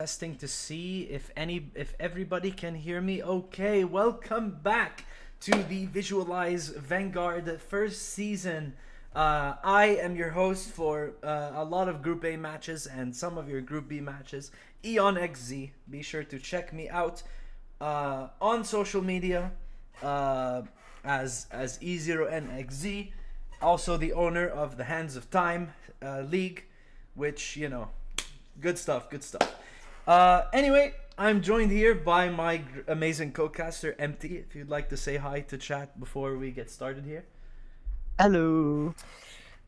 Testing to see if everybody can hear me. Okay, welcome back to the Visualize Vanguard first season. I am your host for a lot of Group A matches and some of your Group B matches, Eon XZ. Be sure to check me out on social media uh, as E0NXZ. Also the owner of the Hands of Time League, which good stuff, good stuff. Anyway, I'm joined here by my amazing co-caster, Empty. If you'd like to say hi to chat before we get started here. Hello.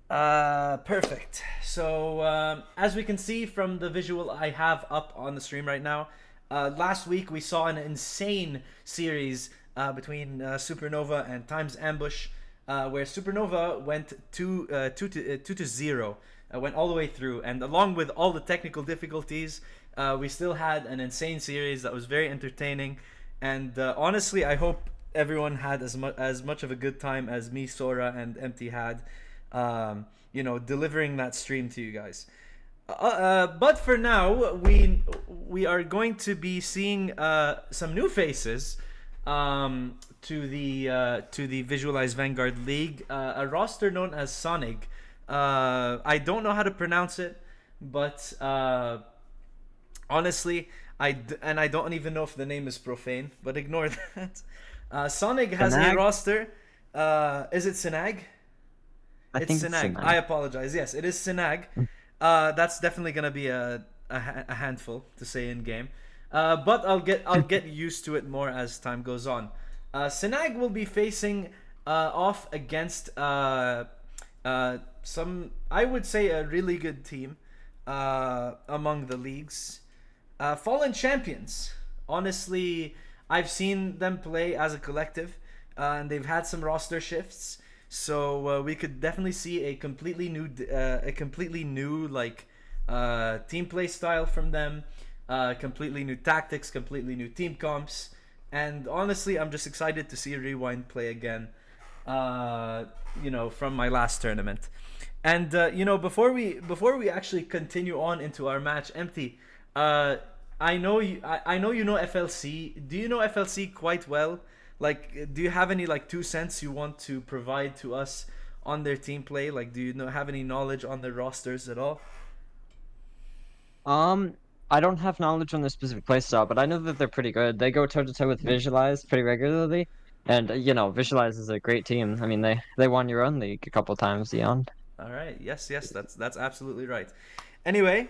Perfect. So, as we can see from the visual I have up on the stream right now, last week we saw an insane series between Supernova and Times Ambush, where Supernova went 2-0, went all the way through, and along with all the technical difficulties, we still had an insane series that was very entertaining. And honestly, I hope everyone had as much of a good time as me, Sora, and Empty had. Delivering that stream to you guys. But for now, we are going to be seeing some new faces to the Visualize Vanguard League, a roster known as Sinag. I don't know how to pronounce it, but honestly, I don't even know if the name is profane, but ignore that. Sonic has a Sinag? roster. Is it Sinag? I It's think it's Sinag. I Sinag. apologize. Yes, it is Sinag. That's definitely gonna be a handful to say in game. But I'll get used to it more as time goes on. Sinag will be facing off against some, I would say, a really good team among the leagues. Fallen Champions. Honestly, I've seen them play as a collective, and they've had some roster shifts. So we could definitely see a completely new team play style from them, completely new tactics, completely new team comps, and honestly, I'm just excited to see Rewind play again. From my last tournament. And before we actually continue on into our match, Empty. Uh, I know you know FLC. Do you know FLC quite well? Like, do you have any 2 cents you want to provide to us on their team play? Like, do you have any knowledge on their rosters at all? Um, I don't have knowledge on the specific playstyle, but I know that they're pretty good. They go toe to toe with Visualize pretty regularly, and Visualize is a great team. I mean, they won your own league a couple times, Eon. All right. Yes, yes, that's absolutely right. Anyway,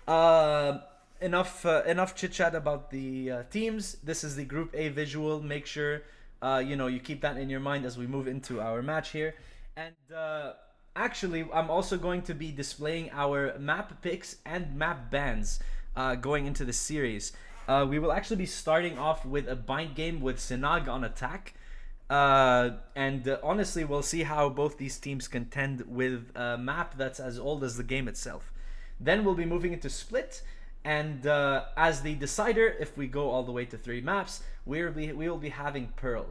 uh, enough chit chat about the teams. This is the Group A visual. Make sure you keep that in your mind as we move into our match here. And actually, I'm also going to be displaying our map picks and map bans going into the series. We will actually be starting off with a bind game with Sinag on attack. And honestly, we'll see how both these teams contend with a map that's as old as the game itself. Then we'll be moving into split, and as the decider, if we go all the way to 3 maps, we will be having Pearl.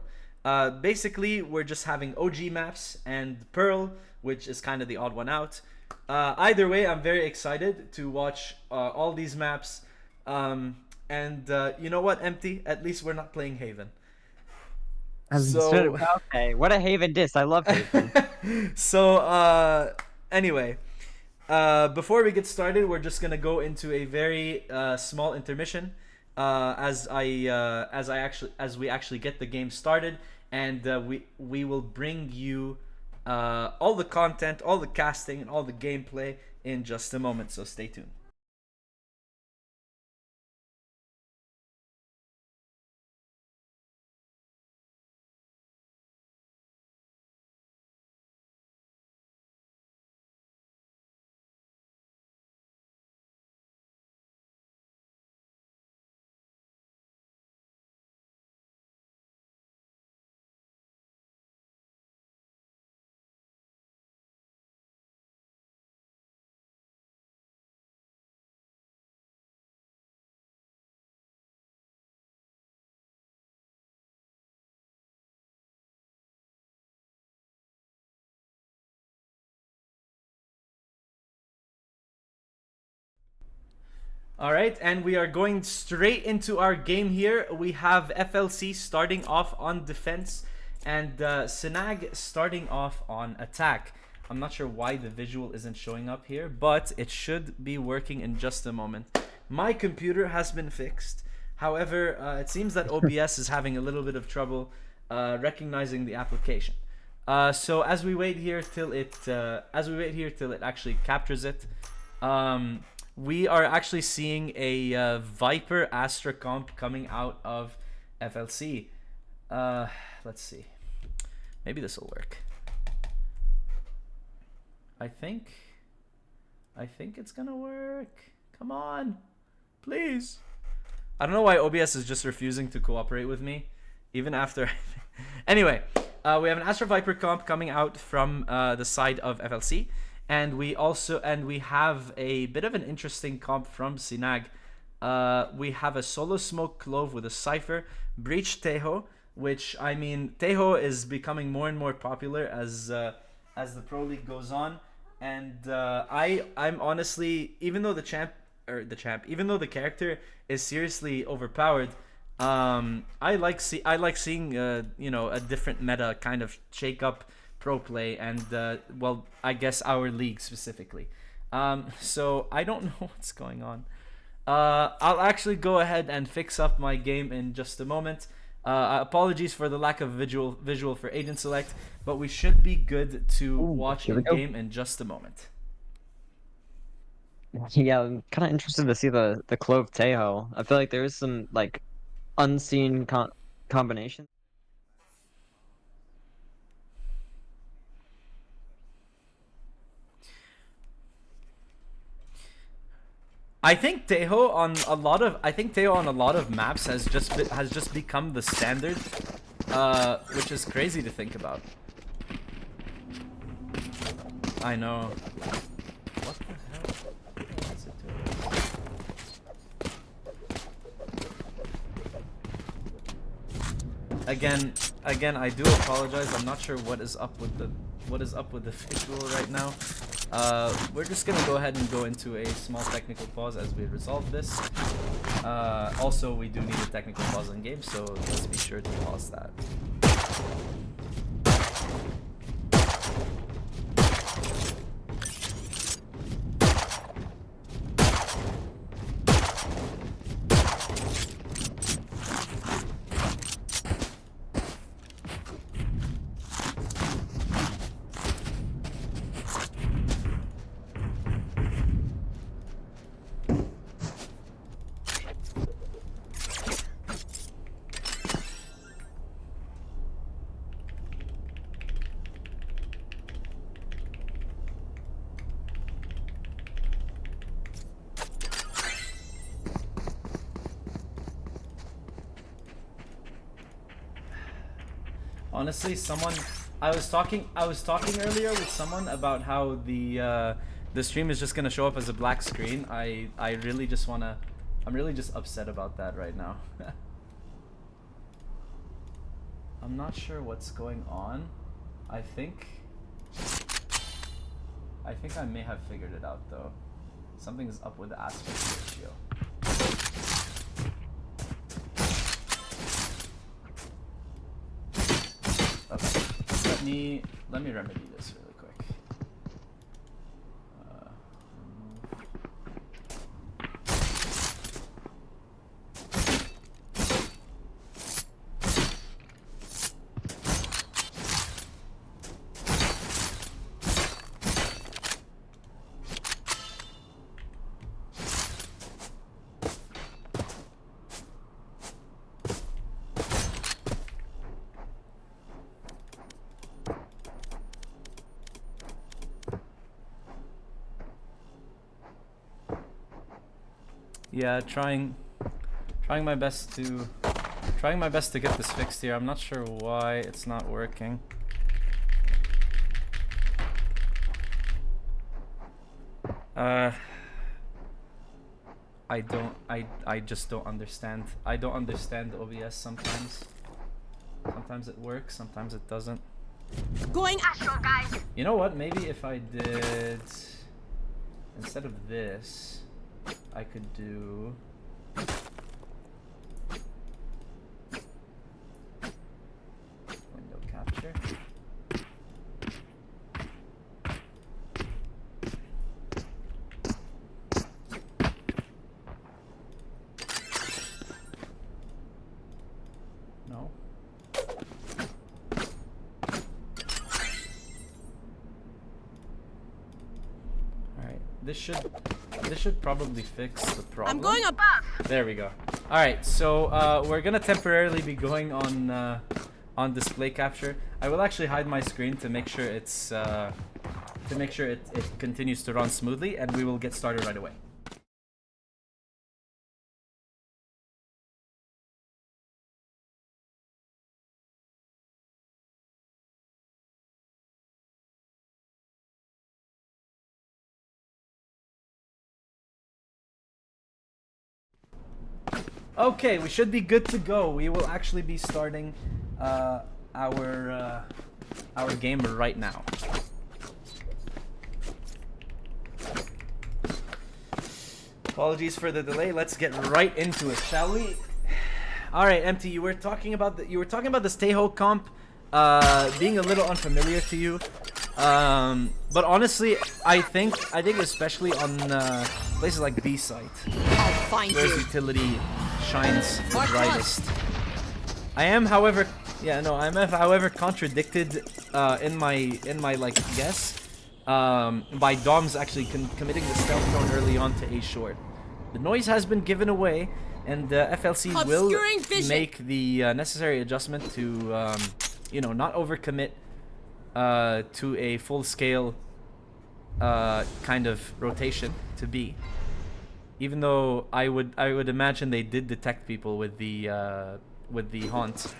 Basically, we're just having OG maps and Pearl, which is kind of the odd one out. Either way, I'm very excited to watch all these maps. And you know what, Empty? At least we're not playing Haven. So Okay, what a Haven diss. I love Haven. so anyway, before we get started, we're just gonna go into a very small intermission, as we actually get the game started, and we will bring you all the content, all the casting, and all the gameplay in just a moment. So stay tuned. All right, and we are going straight into our game here. We have FLC starting off on defense and Sinag starting off on attack. I'm not sure why the visual isn't showing up here, but it should be working in just a moment. My computer has been fixed. However, it seems that OBS is having a little bit of trouble recognizing the application. So as we wait here till it actually captures it, we are actually seeing a Viper Astra comp coming out of FLC. Let's see. Maybe this will work. I think it's gonna work. Come on, please. I don't know why OBS is just refusing to cooperate with me, even after. Anyway, we have an Astra Viper comp coming out from the side of FLC. And we have a bit of an interesting comp from Sinag. We have a Solo Smoke Clove with a Cypher, Breach Teho, which, I mean, Teho is becoming more and more popular as the Pro League goes on. And I'm honestly, even though the character is seriously overpowered, I like seeing you know, a different meta kind of shake up pro play and well, I guess our league specifically. So I don't know what's going on. I'll actually go ahead and fix up my game in just a moment. Apologies for the lack of visual for Agent Select, but we should be good to watch the game in just a moment. Yeah, I'm kind of interested to see the Clove Tejo. I feel like there is some like unseen combination. I think Tejo on a lot of maps has just become the standard, which is crazy to think about. I know. What the hell? What is it doing? Again, I do apologize. I'm not sure what is up with the visual right now. We're just gonna go ahead and go into a small technical pause as we resolve this. Also, we do need a technical pause in game, so let's be sure to pause that. Honestly, I was talking earlier with someone about how the stream is just gonna show up as a black screen. I'm really just upset about that right now. I'm not sure what's going on. I think I may have figured it out though. Something is up with the aspect ratio. Okay. Let me remedy this really quick. Yeah, trying my best to get this fixed here. I'm not sure why it's not working. I just don't understand. I don't understand OBS sometimes. Sometimes it works, sometimes it doesn't. Going astral, guys. You know what? Maybe if I did instead of this. I could do. Window capture. No. Alright, this should probably fix the problem. I'm going above. There we go. Alright, so we're gonna temporarily be going on display capture. I will actually hide my screen to make sure it's it continues to run smoothly, and we will get started right away. Okay, we should be good to go. We will actually be starting our game right now. Apologies for the delay. Let's get right into it, shall we? All right, MT, you were talking about the stay-ho comp being a little unfamiliar to you. But honestly, I think especially on places like B site, I'll find where you. utility shines the Mark brightest. I am, however, contradicted in my like guess by Dom's actually committing the stealth drone early on to A short. The noise has been given away, and FLC will Obscuring vision. make the necessary adjustment to you know, not overcommit to a full-scale kind of rotation to B. Even though I would imagine they did detect people with the haunt.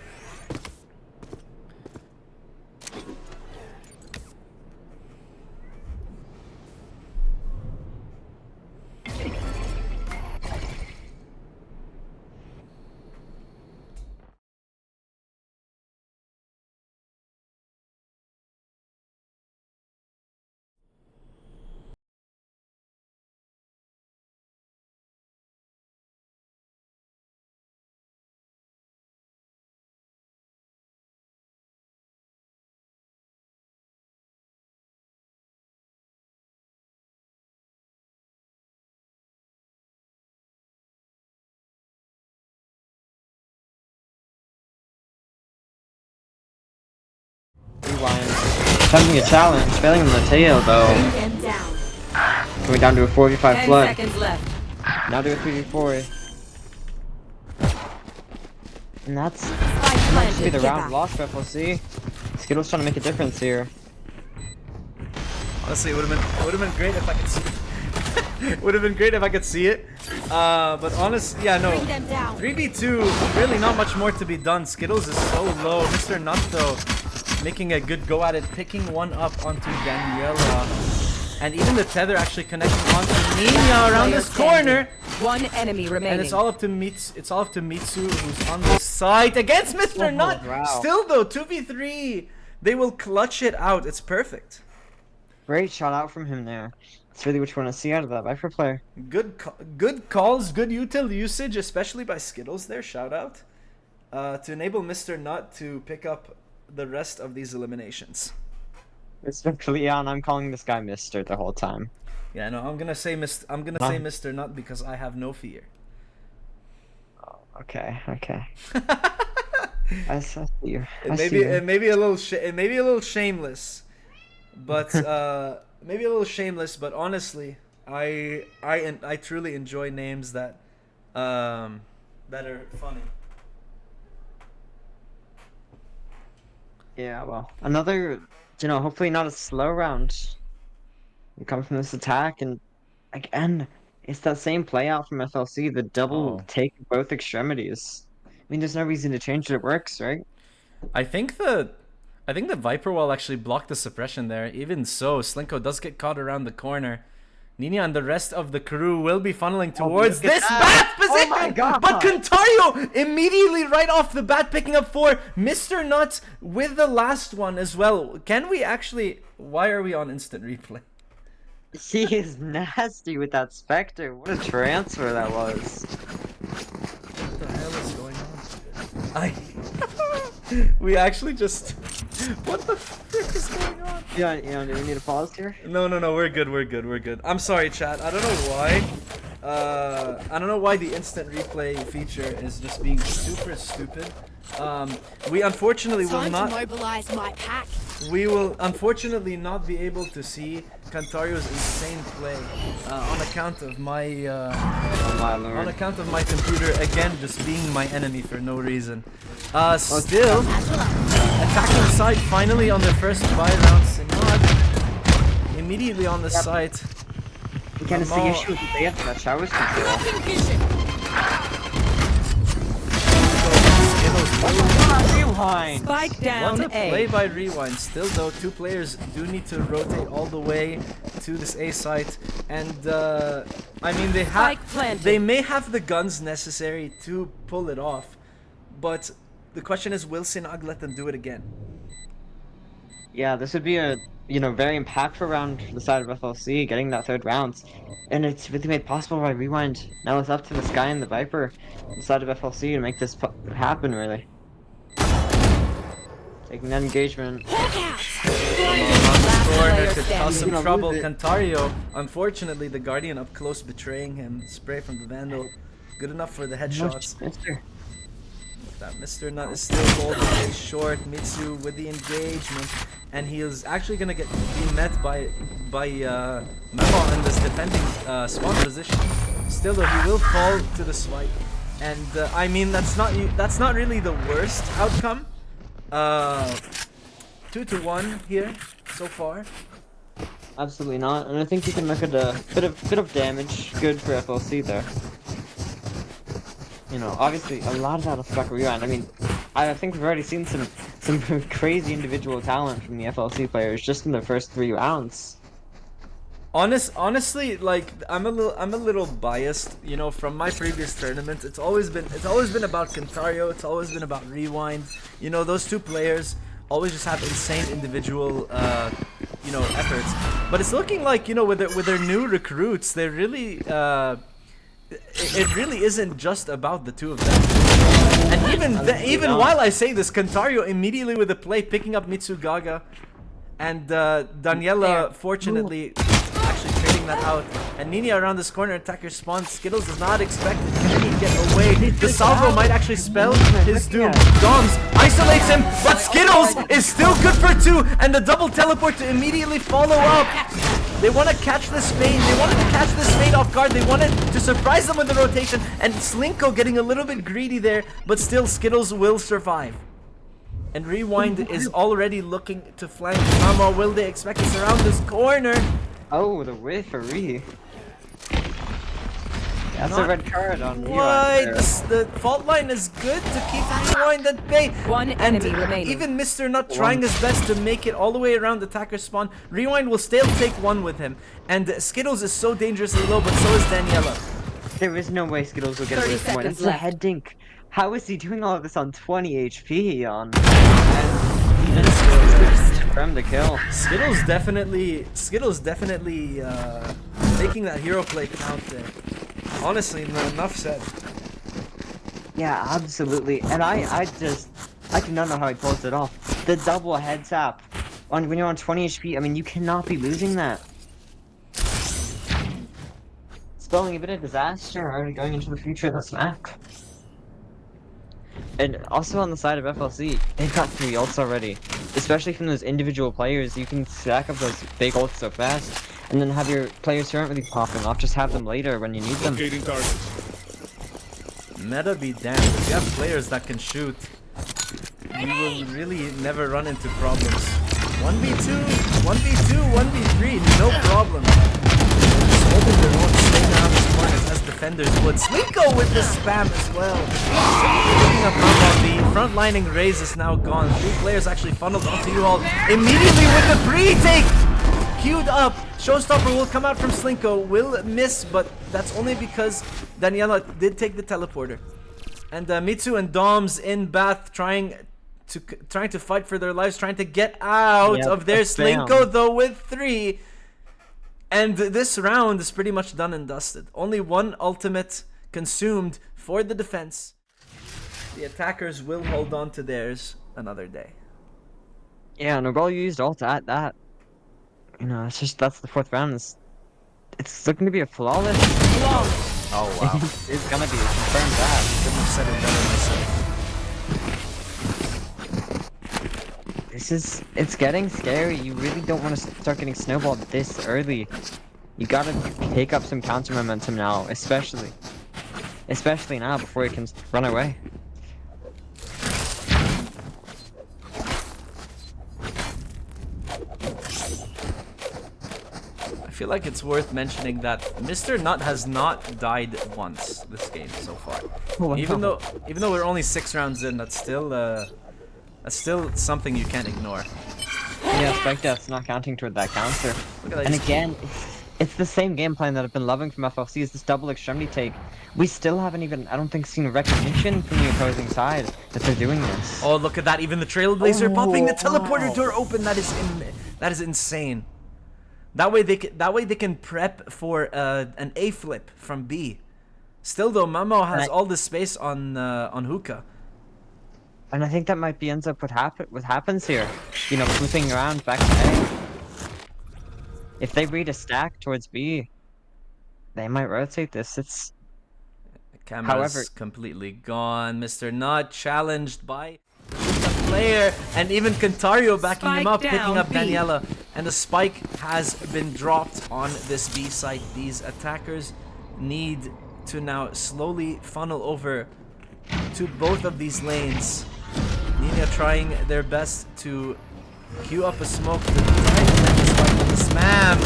Rewind. Attempting a challenge, failing on the tail though. And down. Going down to a 4v5 10 flood. seconds left. Now to a 3v4. And that's Spike might just be planted. the Get round back. lost, but we'll see. Skittle's trying to make a difference here. Honestly, it would have been great if I could see it. Would have been great if I could see it. But honestly, yeah, no. Bring them down. 3v2, really not much more to be done. Skittles is so low. Mr. Nut, though, making a good go at it, picking one up onto Daniela. And even the tether actually connecting onto Nina around this corner. One enemy remaining. And it's all up to Mitsu, who's on the side against Mr. Oh, Nut. wow. Still though, 2v3. They will clutch it out. It's perfect. Great shot out from him there. That's really what you want to see out of that Viper player. Good calls, good util usage, especially by Skittles there. Shout out to enable Mr. Nut to pick up the rest of these eliminations. Especially Leon, I'm calling this guy Mister the whole time. Yeah, no, I'm gonna say Mr. Nut because I have no fear. Oh, okay. I see you. It may be a little shameless, but maybe a little shameless. But honestly, I truly enjoy names that are funny. Yeah, well, another, hopefully not a slow round. We come from this attack, and again, it's that same play out from FLC, the double take both extremities. I mean, there's no reason to change it. It works, right? I think the Viper Wall actually blocked the suppression there. Even so, Slinko does get caught around the corner. Nina and the rest of the crew will be funneling towards this bat position! Oh my God. But Contario immediately right off the bat picking up 4. Mr. Nuts with the last one as well. Can we actually... Why are we on instant replay? He is nasty with that Spectre. What a transfer that was. What the hell is going on? We actually just. What the frick is going on? Yeah, do we need a pause here? No, we're good. I'm sorry, chat. I don't know why. I don't know why the instant replay feature is just being super stupid. We unfortunately will Time not. to mobilize my pack. We will unfortunately not be able to see Cantario's insane play on account of my Oh my lord. on account of my computer again just being my enemy for no reason. Still attacking side finally on their first buy round. Sinag immediately on the site. Again, it's the issue with the that showers control. Blocking vision. Rewind! Spike down What a play A. by Rewind. Still though, two players do need to rotate all the way to this A site, and I mean Spike planted. they may have the guns necessary to pull it off, but the question is, will Sinag let them do it again? Yeah, this would be a very impactful round for the side of FLC, getting that third round. And it's really made possible by Rewind. Now it's up to the Sky and the Viper, the side of FLC, to make this happen, really. Taking that engagement. Corner could cause some Gonna trouble. lose it. Cantario, unfortunately, the Guardian up close betraying him. Spray from the Vandal, good enough for the headshots. Mister. That Mr. Nut is still holding it short. Mitsu with the engagement, and he is actually gonna be met by Memo in this defending spawn position. Still though, he will fall to the swipe, and I mean that's not really the worst outcome. 2-1 here so far. Absolutely not, and I think you can look at a bit of damage. Good for FLC there. Obviously a lot of that will stuck Rewind. I mean, I think we've already seen some crazy individual talent from the FLC players just in the first 3 rounds. Honestly, like I'm a little biased, from my previous tournaments. It's always been about Cantario. It's always been about Rewind. Those two players always just have insane individual, efforts. But it's looking like, with their new recruits, they really, it really isn't just about the two of them. And even while I say this, Cantario immediately with a play picking up Mitsugaga, and Daniela fortunately actually trading that out. And Nini around this corner, attacker spawn. Skittles is not expected. Can he get away? The salvo might actually spell his doom. Doms isolates him, but Skittles is still good for 2, and the double teleport to immediately follow up. They want to catch this fade. They wanted to catch this fade off guard. They wanted to surprise them with the rotation, and Slinko getting a little bit greedy there, but still Skittles will survive. And Rewind is already looking to flank Mamo. Will they expect to surround this corner? Oh, the whiff for Re. That's a red card on Rewind Why? there. The fault line is good to keep Rewind at bay. One And enemy remaining. even Mr. Nut trying his best to make it all the way around attacker spawn. Rewind will still take 1 with him. And Skittles is so dangerously low, but so is Daniela. There is no way Skittles will get 30 away from one. seconds That's a left. head dink. How is he doing all of this on 20 HP on? From the kill. Skittles definitely making that hero play count there. Honestly, enough said. Yeah, absolutely. And I do not know how he pulls it off. The double head tap when you're on 20 HP. I mean, you cannot be losing that. Spelling a bit of disaster already going into the future of this map. And also on the side of FLC, they've got 3 ults already. Especially from those individual players, you can stack up those big ults so fast, and then have your players who aren't really popping off, just have them later when you need them. Meta be damned. If you have players that can shoot, you will really never run into problems. 1v2, 1v2, 1v3, no problem. Just holding their own, staying around these corners as defenders would. Slinko with the spam as well. Picking up Mamba, the front-lining raise is now gone. 3 players actually funneled onto you all immediately with the pre-take! Queued up. Showstopper will come out from Slinko. Will miss, but that's only because Daniela did take the teleporter. And Mitsu and Doms in Bath trying to fight for their lives, trying to get out of their spam. Slinko though with 3. And this round is pretty much done and dusted. Only one ultimate consumed for the defense. The attackers will hold on to theirs another day. Yeah, Nogol used ult at that. You know, it's just that's the 4th round. It's looking to be a flawless. Oh wow. It's gonna be confirmed that. Couldn't have said it better myself. It's getting scary. You really don't want to start getting snowballed this early. You gotta take up some counter momentum now, especially now before you can run away. I feel like it's worth mentioning that Mr. Nut has not died once this game so far. Oh, even though we're only 6 rounds in, that's still something you can't ignore. Yeah, Spike Death's not counting toward that counter. Look at that. And again, it's the same game plan that I've been loving from FLC, is this double extremity take. We still haven't even, I don't think, seen recognition from the opposing side that they're doing this. Oh, look at that! Even the Trailblazer popping the teleporter door open. That is insane. That way they can prep for an A flip from B. Still though, Mamo has all this space on hookah. And I think that might be ends up what happens here. You know, flipping around back to A. If they read a stack towards B, they might rotate this. It's Camera's however completely gone. Mr. Nut challenged by the player, and even Cantario backing him up, picking up Daniela, and the spike has been dropped on this B site. These attackers need to now slowly funnel over to both of these lanes. Nina trying their best to queue up a smoke to the spam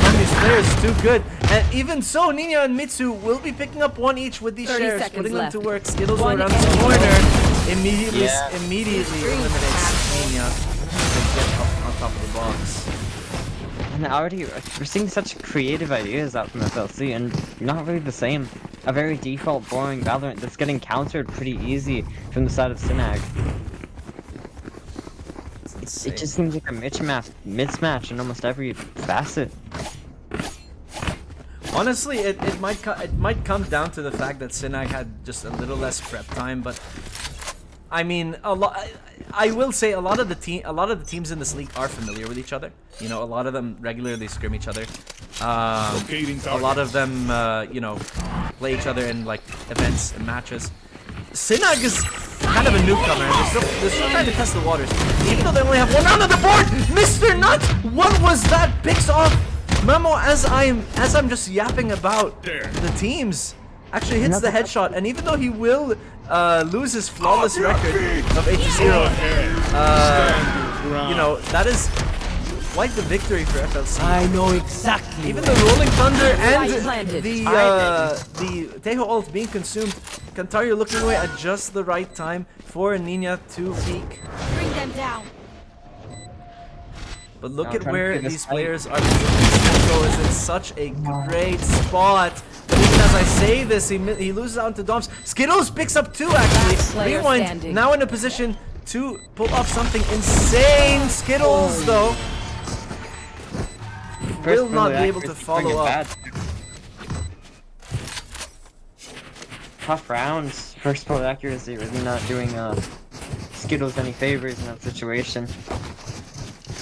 from these players is too good. And even so, Nina and Mitsu will be picking up 1 each with these shares, putting them to work. Skittles will run the corner. Immediately eliminates Nina to get up on top of the box. And already we're seeing such creative ideas out from FLC, and not really the same. A very default, boring Valorant that's getting countered pretty easy from the side of Sinag. It just seems like a mismatch in almost every facet. Honestly, it might come down to the fact that Sinag had just a little less prep time, but I mean, I will say a lot of the teams in this league are familiar with each other. You know, a lot of them regularly scrim each other. A lot of them, you know, play each other in like events and matches. Sinag is kind of a newcomer, and they're still trying to test the waters. Even though they only have 1 round on the board, Mr. Nut, what was that? Picks off Memo as I'm just yapping about the teams. Actually hits the headshot, and even though he will lose his flawless record of 8-0, you know, that is quite the victory for FLC. I know exactly. Even the Rolling Thunder and the Tejo ult being consumed, Cantario looking away at just the right time for Nina to peek. Bring them down. But look at where these players are. Cisco is in such a great spot. But even as I say this, he loses out to Doms. Skittles picks up 2 actually. Rewind now in a position to pull off something insane. Skittles though will not be able to follow up. Tough rounds. First bullet accuracy really not doing Skittles any favors in that situation.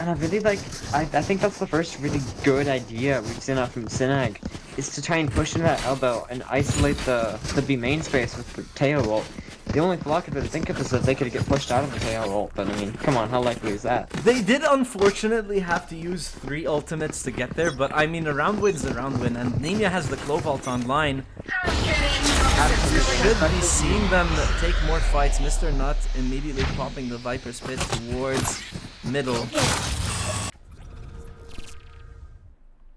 And I really like, I think that's the first really good idea we've seen out from Sinag, is to try and push into that elbow and isolate the B main space with the Teo ult. The only flaw I could really think of is that they could get pushed out of the Teo ult, but I mean, come on, how likely is that? They did unfortunately have to use 3 ultimates to get there, but I mean, a round win's a round win, and Nina has the Clove ult online. You should be seeing them take more fights. Mr. Nut immediately popping the Viper's Pit towards middle.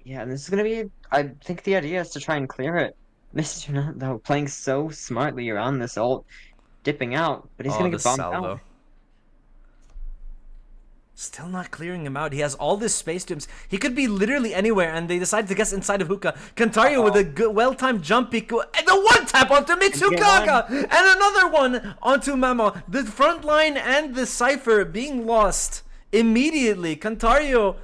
Yeah, and this is gonna be, I think the idea is to try and clear it. Mr. Nut, though, playing so smartly around this ult, dipping out, but he's gonna get bombed out. Still not clearing him out. He has all this space to him. He could be literally anywhere, and they decided to guess inside of hookah. Cantario with a good, well-timed jump peek, and the one-tap onto Mitsukaga! And another one onto Mamo. The front line and the Cypher being lost immediately. Cantario,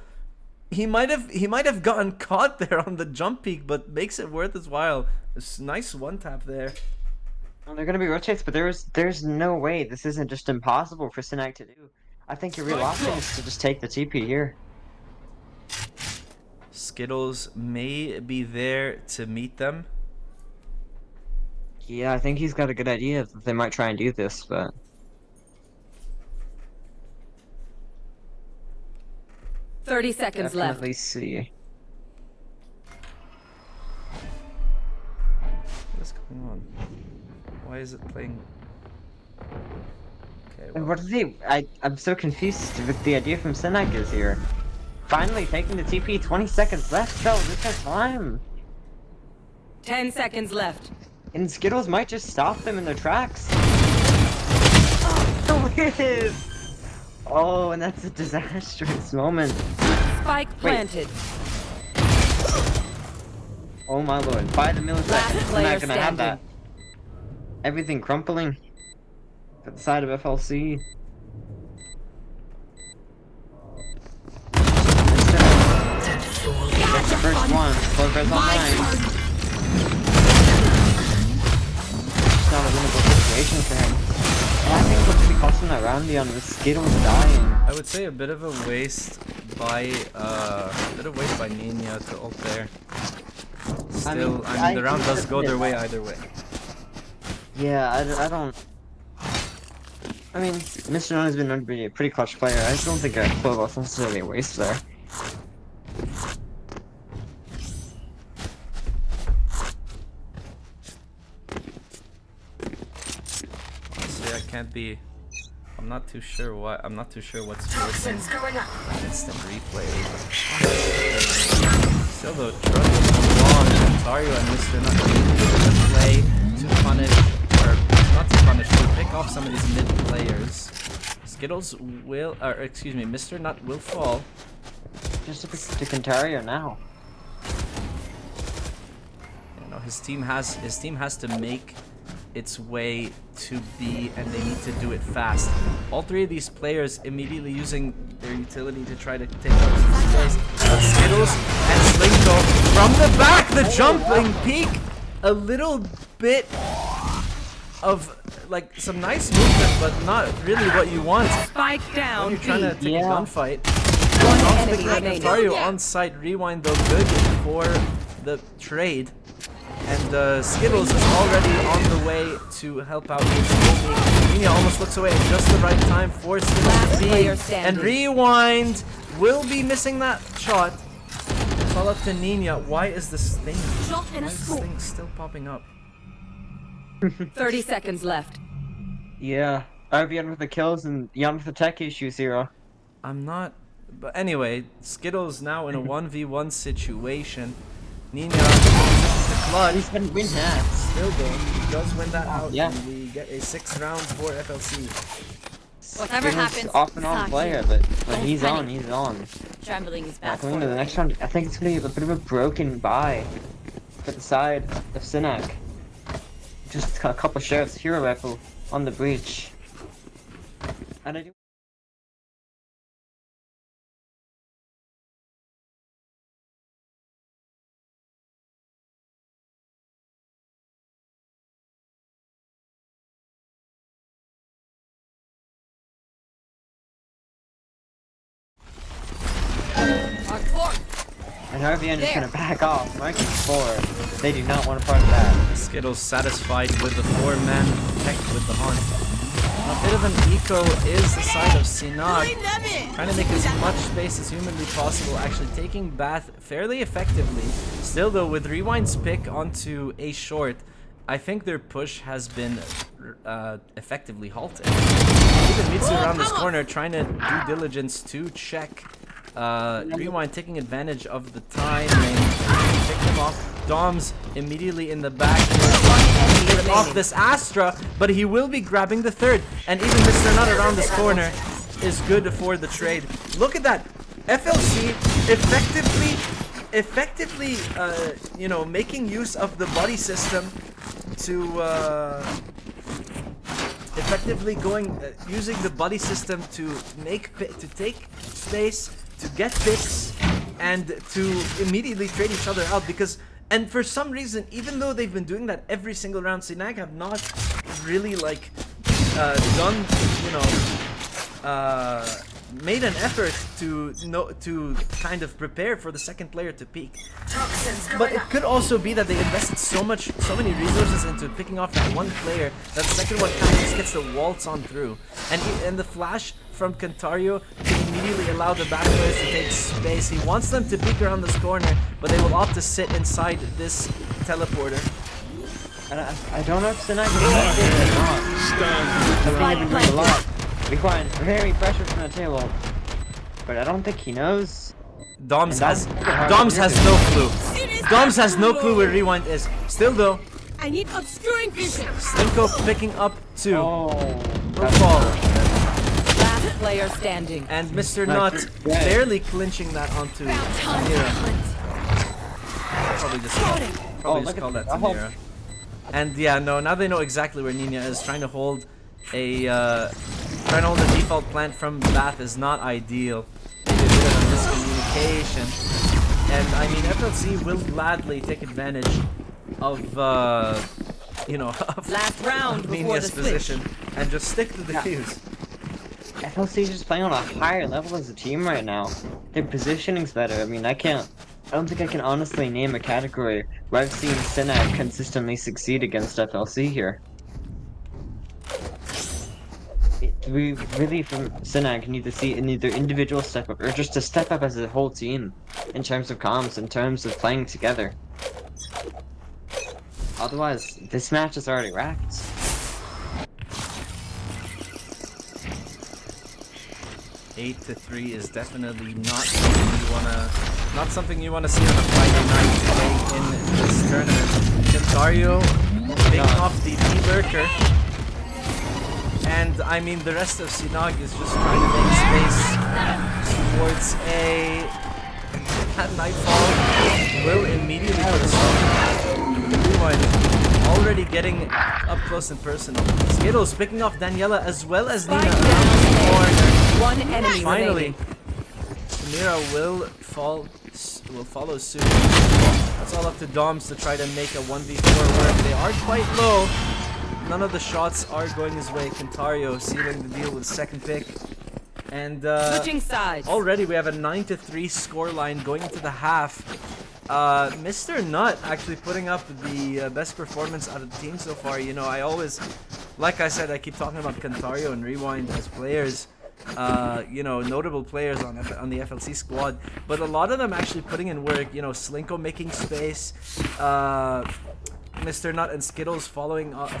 he might have gotten caught there on the jump peak, but makes it worth his while. This nice one tap there. Well, they're gonna be rotates, but there's no way this isn't just impossible for Sinag to do. I think your real option is to just take the TP here. Skittles may be there to meet them. Yeah, I think he's got a good idea that they might try and do this, but 30 seconds left. definitely see. What is going on? Why is it playing? Okay, And well, what is he? I'm so confused with the idea from Sinag is here. Finally taking the TP, 20 seconds left, Phil, this has time. 10 seconds left. And Skittles might just stop them in their tracks. Oh, and that's a disastrous moment. Spike planted. Oh my lord, by the millisecond, Last I'm player not gonna have that. standing. Everything crumpling at the side of FLC. That's the first one. Progress online. It's not a winnable situation for him. And I think what's be costing that round on the Skittles dying. I would say a bit of a waste by Nina to ult there. Still, I mean the round does go their way either way. Yeah, I don't. I mean, Mr. None has been known to be a pretty clutch player. I just don't think a club was necessarily a waste there. Honestly, I can't be. I'm not too sure what. I'm not too sure what's forcing instant replay. Still though, Trust is long. Ontario and Mr. Nut to play to punish, or not to punish, to pick off some of these mid players. Skittles will, or excuse me, Mr. Nut will fall. Just to pick Ontario now. You know, his team has to make its way to B, and they need to do it fast. All three of these players immediately using their utility to try to take out some space. But Skittles and Slinko from the back, the jumping peak, a little bit of like some nice movement, but not really what you want Spike when down. you're trying to take a gunfight. One Not enemy picking up remaining. Ontario on site, rewind though good for the trade. And Skittles is already on the way to help out his teammate. Nina almost looks away at just the right time for Skittles Last to player be. standing. And rewind will be missing that shot. It's all up to Nina. Why is this thing? Why is this thing still popping up? 30 seconds left. Yeah, I've Jan with the kills and Jan with the tech issues here. I'm not. But anyway, Skittles now in a 1v1 situation. Nina, the clutch. He's been win that. Still though, he does win that out, Yeah. and we get a 6th round for FLC. Whatever Skittles happens, off and on Saki. player, but Don't he's panic. on, he's on. Trembling is bad Going into the next round, I think it's gonna be a bit of a broken bye for the side of Sinag. Just a couple shots, hero rifle on the breach. And I do. And RVN is gonna back off. Marking 4. They do not want a part of that. Skittles satisfied with the 4-man tech with the haunt. A bit of an eco is the side of Sinag, trying to make as much space as humanly possible, actually taking Bath fairly effectively. Still though, with Rewind's pick onto a short, I think their push has been effectively halted. Even Mitsu around this corner trying to do diligence to check Rewind, taking advantage of the time and pick him off. Dom's immediately in the back here, off this Astra, but he will be grabbing the 3rd. And even Mr. Nut around this corner is good for the trade. Look at that. FLC effectively, you know, making use of the body system to effectively using the body system to take space, to get picks, and to immediately trade each other out because. And for some reason, even though they've been doing that every single round, Sinag have not really like done, you know, made an effort to kind of prepare for the second player to peak. But it could also be that they invested so many resources into picking off that one player that the second one kind of just gets to waltz on through. And the flash from Cantario can immediately allow the back players to take space. He wants them to peek around this corner, but they will opt to sit inside this teleporter. I don't know if Sinag is or not. I've been doing a lot. We find very pressure from the table, but I don't think he knows. Doms has no clue. Doms has no clue where Rewind is. Still though, I need obscuring vision. Slimko picking up 2. Oh, Will fall. Last player standing. And Mr. Nut barely clinching that onto Samira. Probably just call that Samira. And yeah, no, now they know exactly where Nina is. Trying to hold a default plant from Bath is not ideal. Maybe a bit of a miscommunication. And I mean, FLC will gladly take advantage of you know, of Last round before Nina's the position and just stick to the defuse. FLC is just playing on a higher level as a team right now. Their positioning's better. I mean, I don't think I can honestly name a category where I've seen Sinag consistently succeed against FLC here. We really, from Sinag, need to see either individual step up or just to step up as a whole team in terms of comms, in terms of playing together. Otherwise, this match is already wrapped. Eight to 3 is definitely not something you wanna see on a Friday night today in this tournament. Cantario taking off the D-Lurker. And I mean the rest of Sinag is just trying to make space towards a Nightfall will immediately put a stop. Rewind already getting up close and personal. Skittles picking off Daniela as well as Nina. One enemy Finally, Samira will follow suit. That's all up to Doms to try to make a 1v4 work. They are quite low. None of the shots are going his way. Cantario sealing the deal with second pick. And switching sides. Already we have a 9 to 3 scoreline going into the half. Mr. Nut actually putting up the best performance out of the team so far. You know, I always, like I said, I keep talking about Cantario and Rewind as players. You know, notable players on the FLC squad, but a lot of them actually putting in work. You know, Slinko making space, Mr. Nut and Skittles following up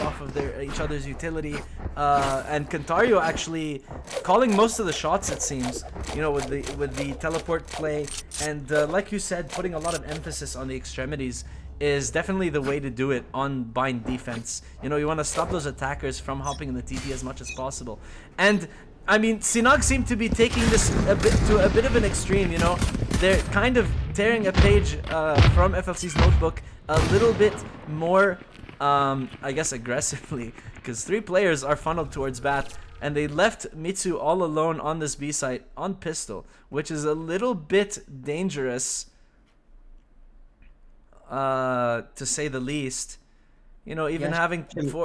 off of each other's utility, and Cantario actually calling most of the shots, it seems. You know, with the teleport play, and like you said, putting a lot of emphasis on the extremities is definitely the way to do it on bind defense. You know, you want to stop those attackers from hopping in the TP as much as possible. And I mean, Sinag seem to be taking this a bit of an extreme. You know, they're kind of tearing a page from FLC's notebook a little bit more, I guess, aggressively, because 3 players are funneled towards Bat, and they left Mitsu all alone on this B site on pistol, which is a little bit dangerous. To say the least. You know, even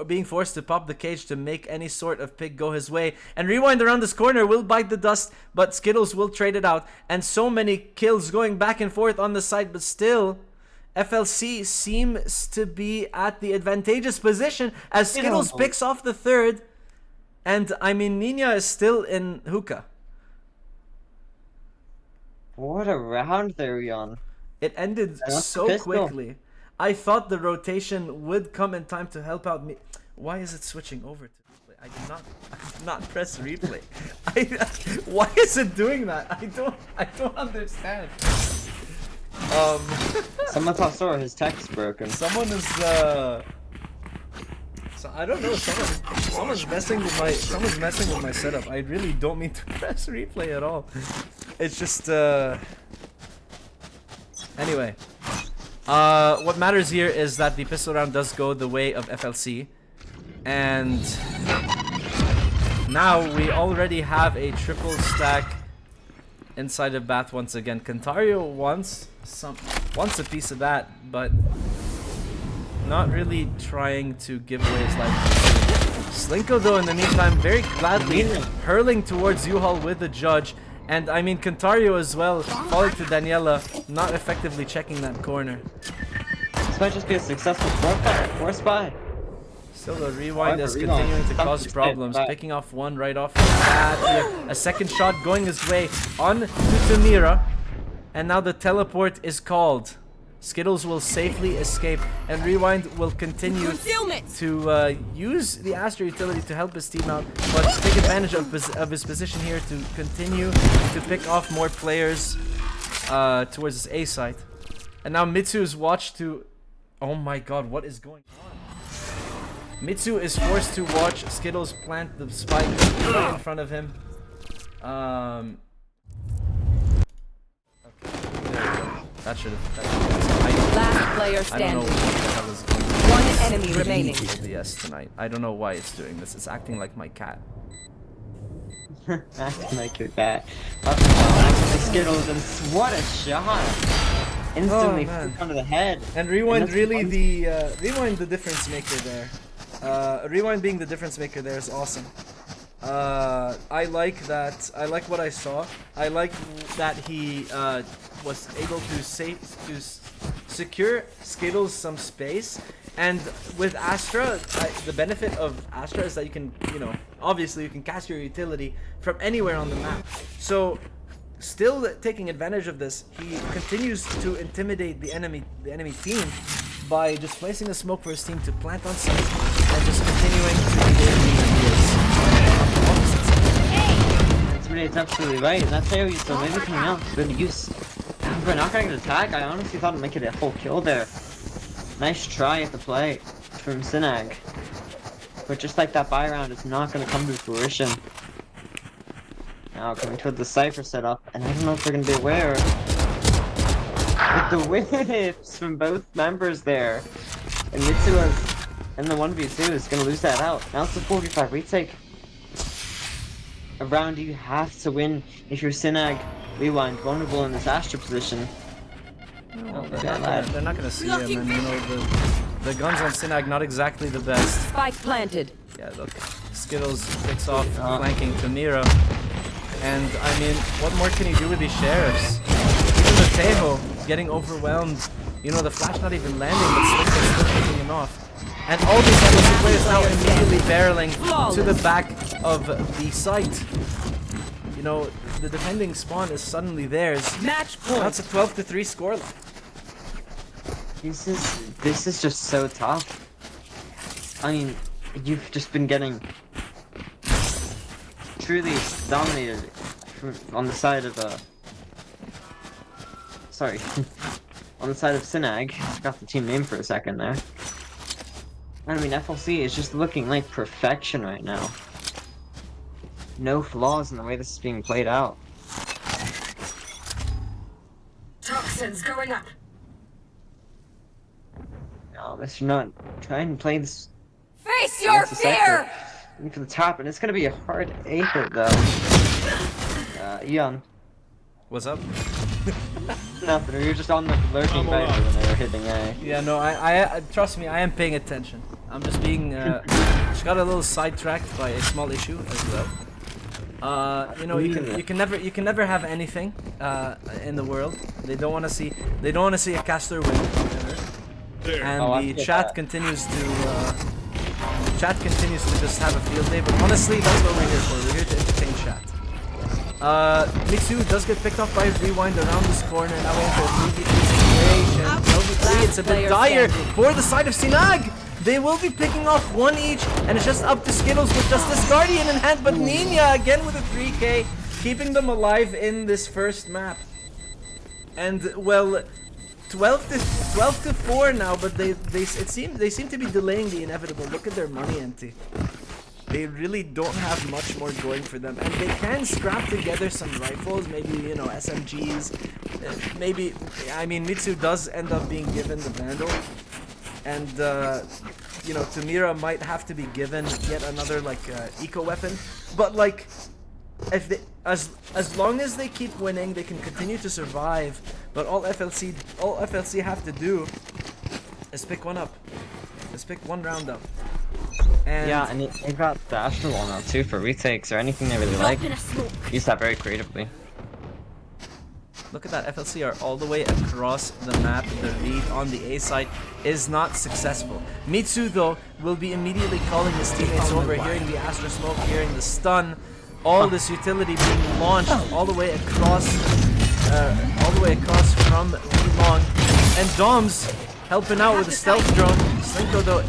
being forced to pop the cage to make any sort of pick go his way. And Rewind around this corner will bite the dust, but Skittles will trade it out. And so many kills going back and forth on the side, but still, FLC seems to be at the advantageous position as Skittles picks off the third. And I mean, Nina is still in hookah. What a round there, Jan. It ended so quickly. I thought the rotation would come in time to help out me. Why is it switching over to replay? I did not press replay. Why is it doing that? I don't understand. Someone thought so, his tech's broken. Someone is so I don't know, someone's messing with my setup. I really don't mean to press replay at all. It's just anyway, what matters here is that the pistol round does go the way of FLC, and now we already have a triple stack inside of Bath once again. Cantario wants a piece of that, but not really trying to give away his life. Slinko though in the meantime very gladly hurling towards U-Haul with the judge. And I mean Cantario as well, falling to Daniela, not effectively checking that corner. This might just be a successful force buy. Still the rewind is continuing to cause problems, picking off one right off the bat. A second shot going his way on to Tamira. And now the teleport is called. Skittles will safely escape, and Rewind will continue to use the Astra utility to help his team out, but take advantage of his position here to continue to pick off more players towards his A site. And now Mitsu's watched to... Oh my god, what is going on? Mitsu is forced to watch Skittles plant the spike right in front of him. Okay, there we go. That should have... Last player I don't know standing. what the hell is going on. One enemy remaining. Yes, tonight. I don't know why it's doing this. It's acting like my cat. Acting like your cat. Actually Skittles, and what a shot! Instantly under the head. And Rewind really Rewind the difference maker there. Rewind being the difference maker there is awesome. I like that. I like what I saw. I like that he was able to secure Skittles some space. And with Astra, the benefit of Astra is that you can, obviously you can cast your utility from anywhere on the map. So, still taking advantage of this, he continues to intimidate the enemy team by just placing a smoke for his team to plant on site and just continuing to be It's absolutely right. That's how he's done everything else. Good use. For not getting an attack, I honestly thought I'd make it a full kill there. Nice try at the play from Sinag. But just like that buy round, it's not going to come to fruition. Now coming toward the Cypher setup, and I don't know if they're going to be aware. With the whiffs from both members there. And Mitsu in the 1v2 is going to lose that out. Now it's a 4v5 retake. A round you have to win if you're Sinag. Rewind, vulnerable in this Astra position. Well, they're not gonna see him, and the guns on Sinag not exactly the best. Spike planted. Yeah, look, Skittles picks off flanking Tamira, and I mean, what more can you do with these sheriffs? Even the Tejo getting overwhelmed. The flash not even landing, but Slick is still picking him off. And all these NXT players now immediately barreling to the back of the site. The defending spawn is suddenly theirs. Match point. That's a 12-3 scoreline. This is just so tough. I mean, you've just been getting truly dominated on the side of sorry, on the side of Sinag. Forgot the team name for a second there. I mean, FLC is just looking like perfection right now. No flaws in the way this is being played out. Toxins going up. No, this should not try and play this. Face your fear! Looking for the top, and it's gonna be a hard A-hit though. Eon. What's up? Nothing. We were just on the lurking fighter when they were hitting A. Yeah, no, I trust me, I am paying attention. I'm just being just got a little sidetracked by a small issue as well. You can never have anything in the world. They don't want to see a caster win. And the chat continues to just have a field day, but honestly that's what we're here for. We're here to entertain chat. Mixu does get picked off by Rewind around this corner, now into a 3v3 situation. It's a bit dire for the side of Sinag. They will be picking off one each, and it's just up to Skittles with just this Guardian in hand, but Nina again with a 3k, keeping them alive in this first map. And well, 12 to 4 now, but they seem to be delaying the inevitable. Look at their money empty. They really don't have much more going for them, and they can scrap together some rifles, maybe SMGs, maybe. I mean, Mitsu does end up being given the Vandal. And, Tamira might have to be given yet another, eco weapon. But, if they, As long as they keep winning, they can continue to survive. But all FLC have to do is pick one up. Just pick one round up. And yeah, and they've got the Astro Wall now too for retakes or anything they really like. Use that very creatively. look at that, FLC are all the way across the map. The lead on the A side is not successful. Mitsu, though, will be immediately calling his teammates over, hearing the Astra Smoke, hearing the stun, all this utility being launched all the way across from Long. And Dom's helping out with the stealth drone. Slinko, though,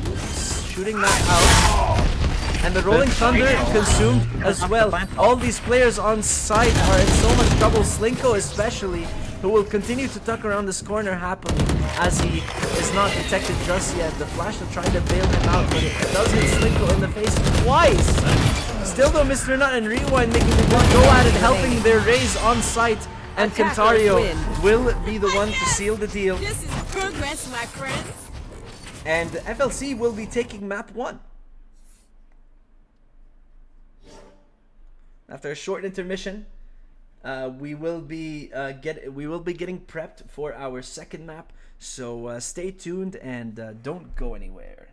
shooting that out. And the Rolling Thunder consumed as well. All these players on site are in so much trouble. Slinko especially, who will continue to tuck around this corner happily as he is not detected just yet. The Flash are trying to bail him out, but it does hit Slinko in the face twice. Still though, Mr. Nut and Rewind making the go at it, helping their Rays on site. And Kentario will be the one to seal the deal. This is progress, my friends. And FLC will be taking map 1. After a short intermission, we will be getting prepped for our second map. So stay tuned and don't go anywhere.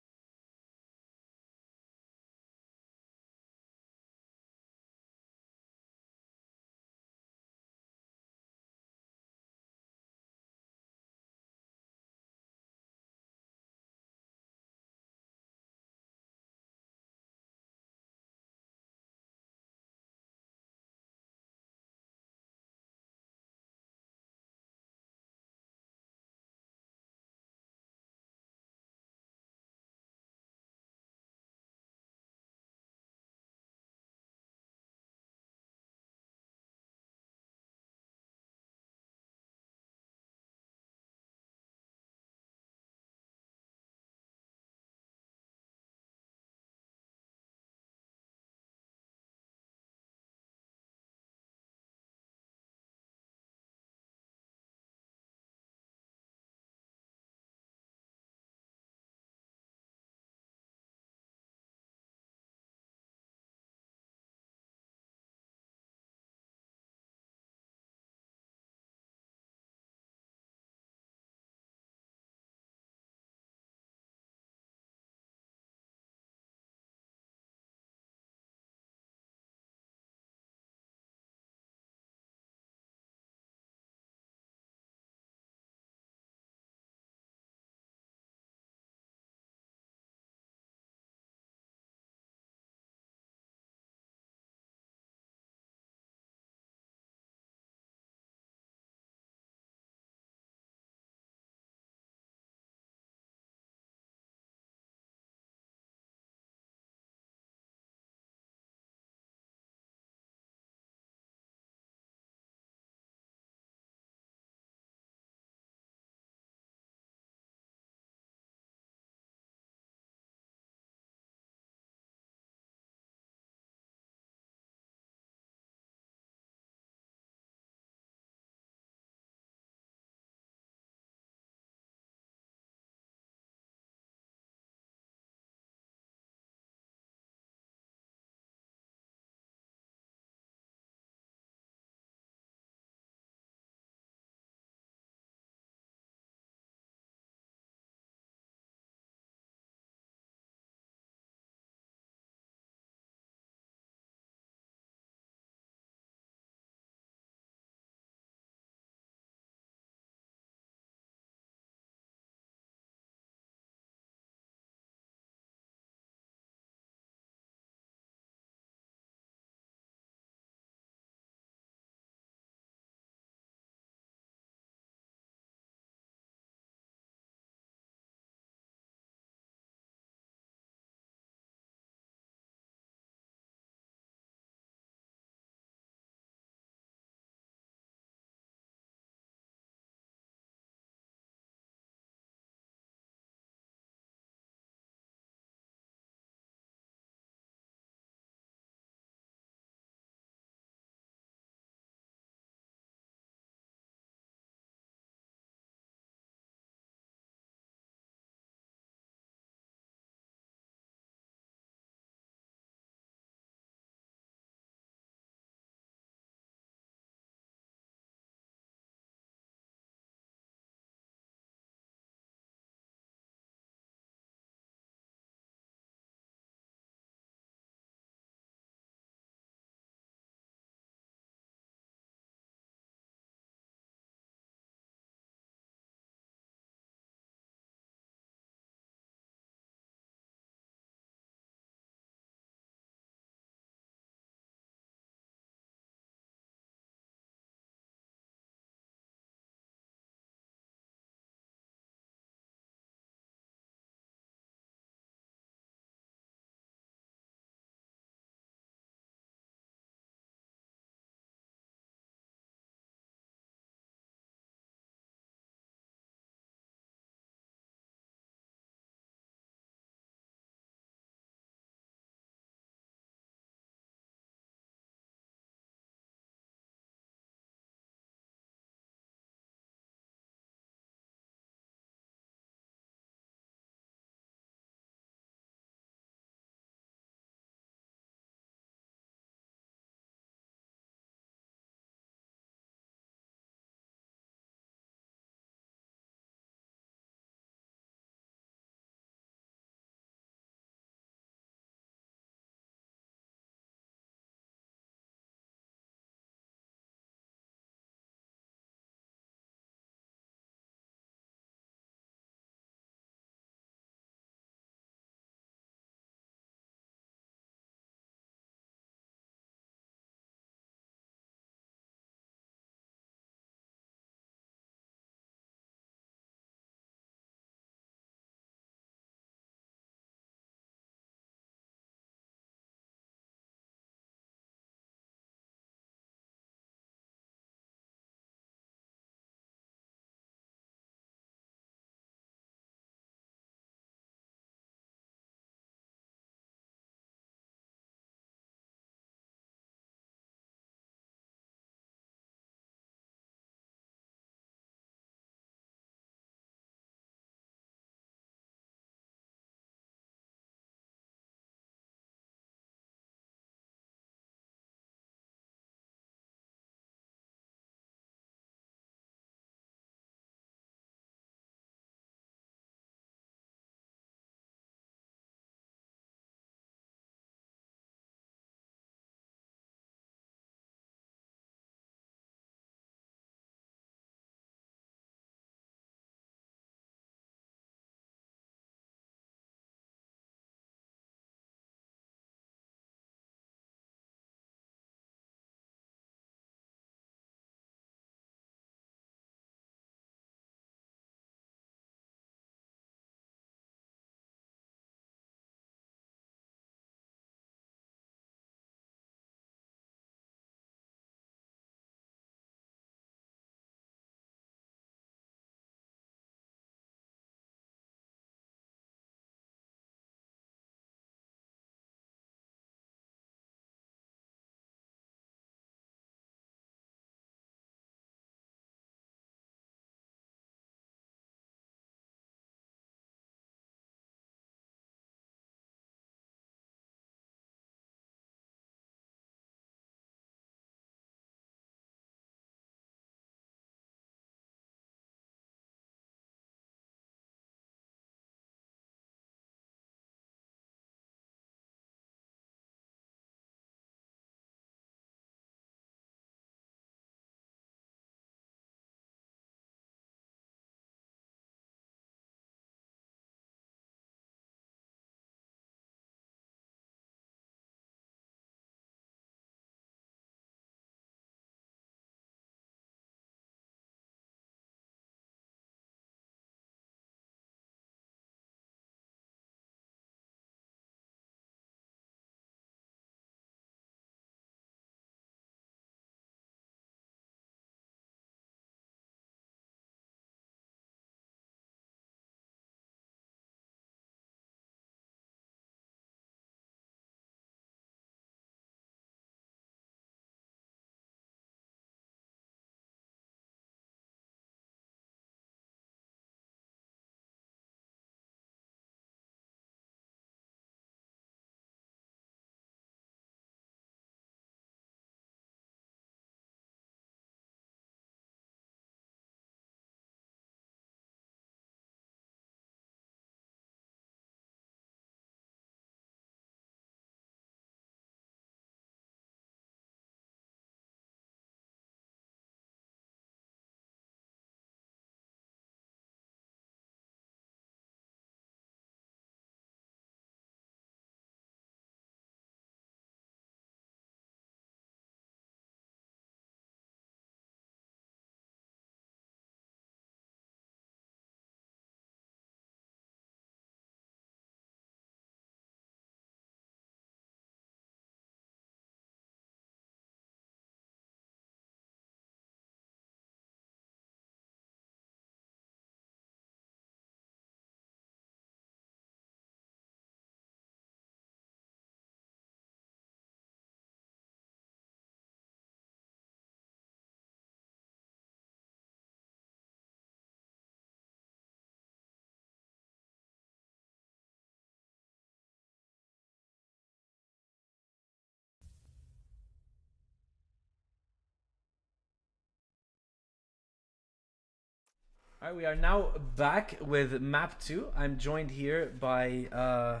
All right, we are now back with map 2. I'm joined here by a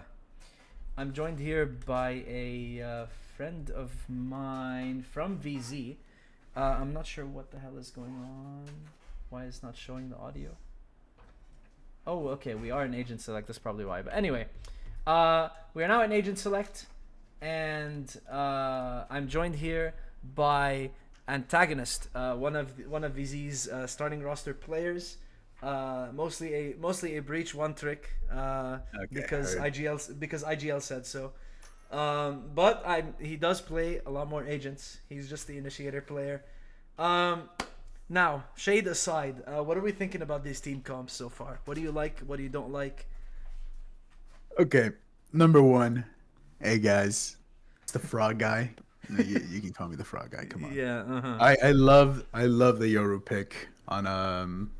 friend of mine from VZ. I'm not sure what the hell is going on. Why is it not showing the audio? Oh, okay, we are in Agent Select. That's probably why. But anyway, we are now in Agent Select, and I'm joined here by Antagonist, one of VZ's starting roster players. Mostly a breach one trick because IGL said so. But he does play a lot more agents. He's just the initiator player. Now, shade aside, what are we thinking about these team comps so far? What do you like? What do you don't like? Okay, number one, hey guys, it's the frog guy. You can call me the frog guy. Come on. Yeah. I love the Yoru pick on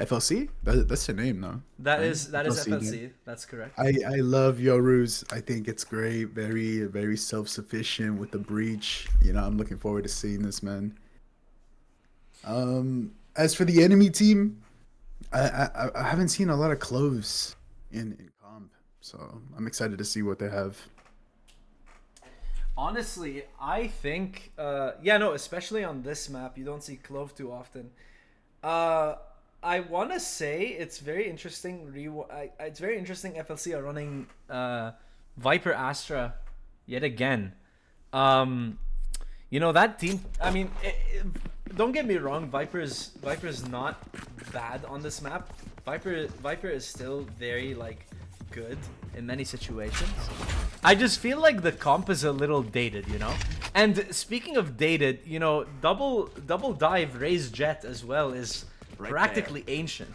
FLC. That's the name, no? That is FLC. Name. That's correct. I love Yoru's. I think it's great. Very self-sufficient with the breach. You know, I'm looking forward to seeing this, man. As for the enemy team, I haven't seen a lot of cloves in comp, so I'm excited to see what they have. Honestly, I think, especially on this map, you don't see Clove too often. I want to say it's very interesting. It's very interesting. FLC are running Viper Astra yet again. You know that team. I mean, don't get me wrong. Viper's not bad on this map. Viper is still very good in many situations. I just feel like the comp is a little dated, you know. And speaking of dated, you know, double dive raise jet as well is practically ancient.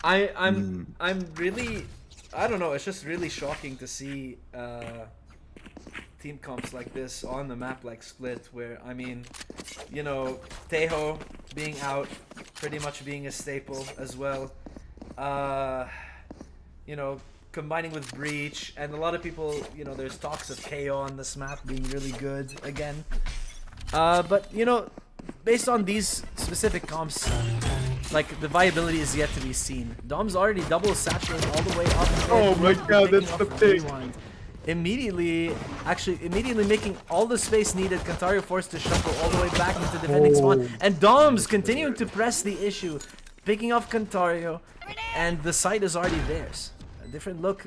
I'm really, I don't know. It's just really shocking to see team comps like this on the map like Split, where I mean, you know, Tejo being out, pretty much being a staple as well. You know, combining with Breach, and a lot of people, you know, there's talks of KO on this map being really good again. But you know, based on these specific comps, like the viability is yet to be seen. Dom's already double saturated all the way up. Oh my god, that's the pick. Immediately making all the space needed. Kantario forced to shuffle all the way back into defending spawn, and Dom's continuing to press the issue, picking off Kantario, and the site is already theirs. A different look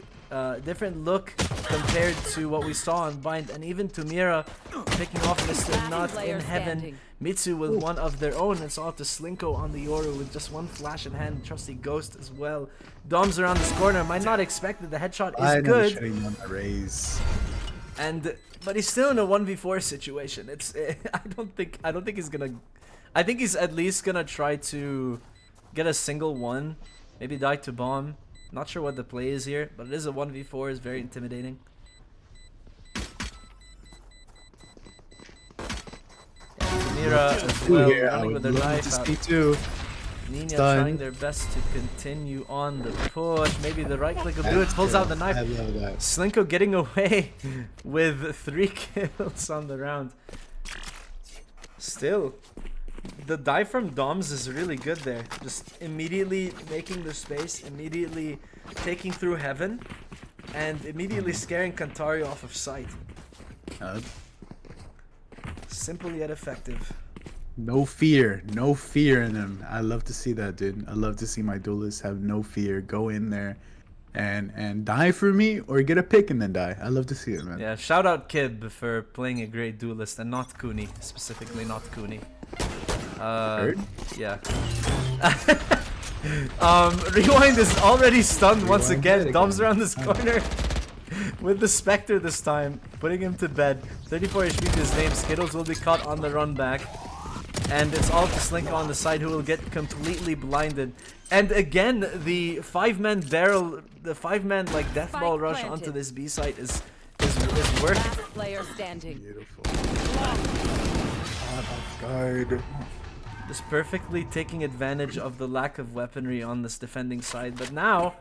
compared to what we saw on Bind, and even Tumira picking off Mr. Not in Heaven. Mitsu with one of their own, and saw to Slinko on the Yoru with just one flash in hand. Trusty Ghost as well. Dom's around this corner. Might not expect that the headshot is good. But he's still in a 1v4 situation. I don't think he's gonna. I think he's at least gonna try to get a single one, maybe die to bomb. Not sure what the play is here, but it is a 1v4. It's very intimidating. Mira as well, running with their knife out. Nina trying their best to continue on the push. Maybe the right click will do it. Pulls out the knife. I love that. Slinko getting away with 3 kills on the round. Still, the dive from Doms is really good there. Just immediately making the space, immediately taking through Heaven, and immediately scaring Kantario off of sight. Simple yet effective. No fear in him. I love to see that, dude. I love to see my duelists have no fear. Go in there and die for me, or get a pick and then die. I love to see it, man. Yeah, shout out Kib for playing a great duelist, and not Cooney, specifically not Cooney. Heard? Yeah. Rewind is already stunned once again. Dom's around this corner with the Spectre this time, putting him to bed. 34 HP to his name. Skittles will be caught on the run back. And it's all to Slinko on the side, who will get completely blinded. And again, the 5-man barrel, the 5-man like death ball rush onto this B site is working. Player standing. Beautiful. Guard. Just perfectly taking advantage of the lack of weaponry on this defending side. But now,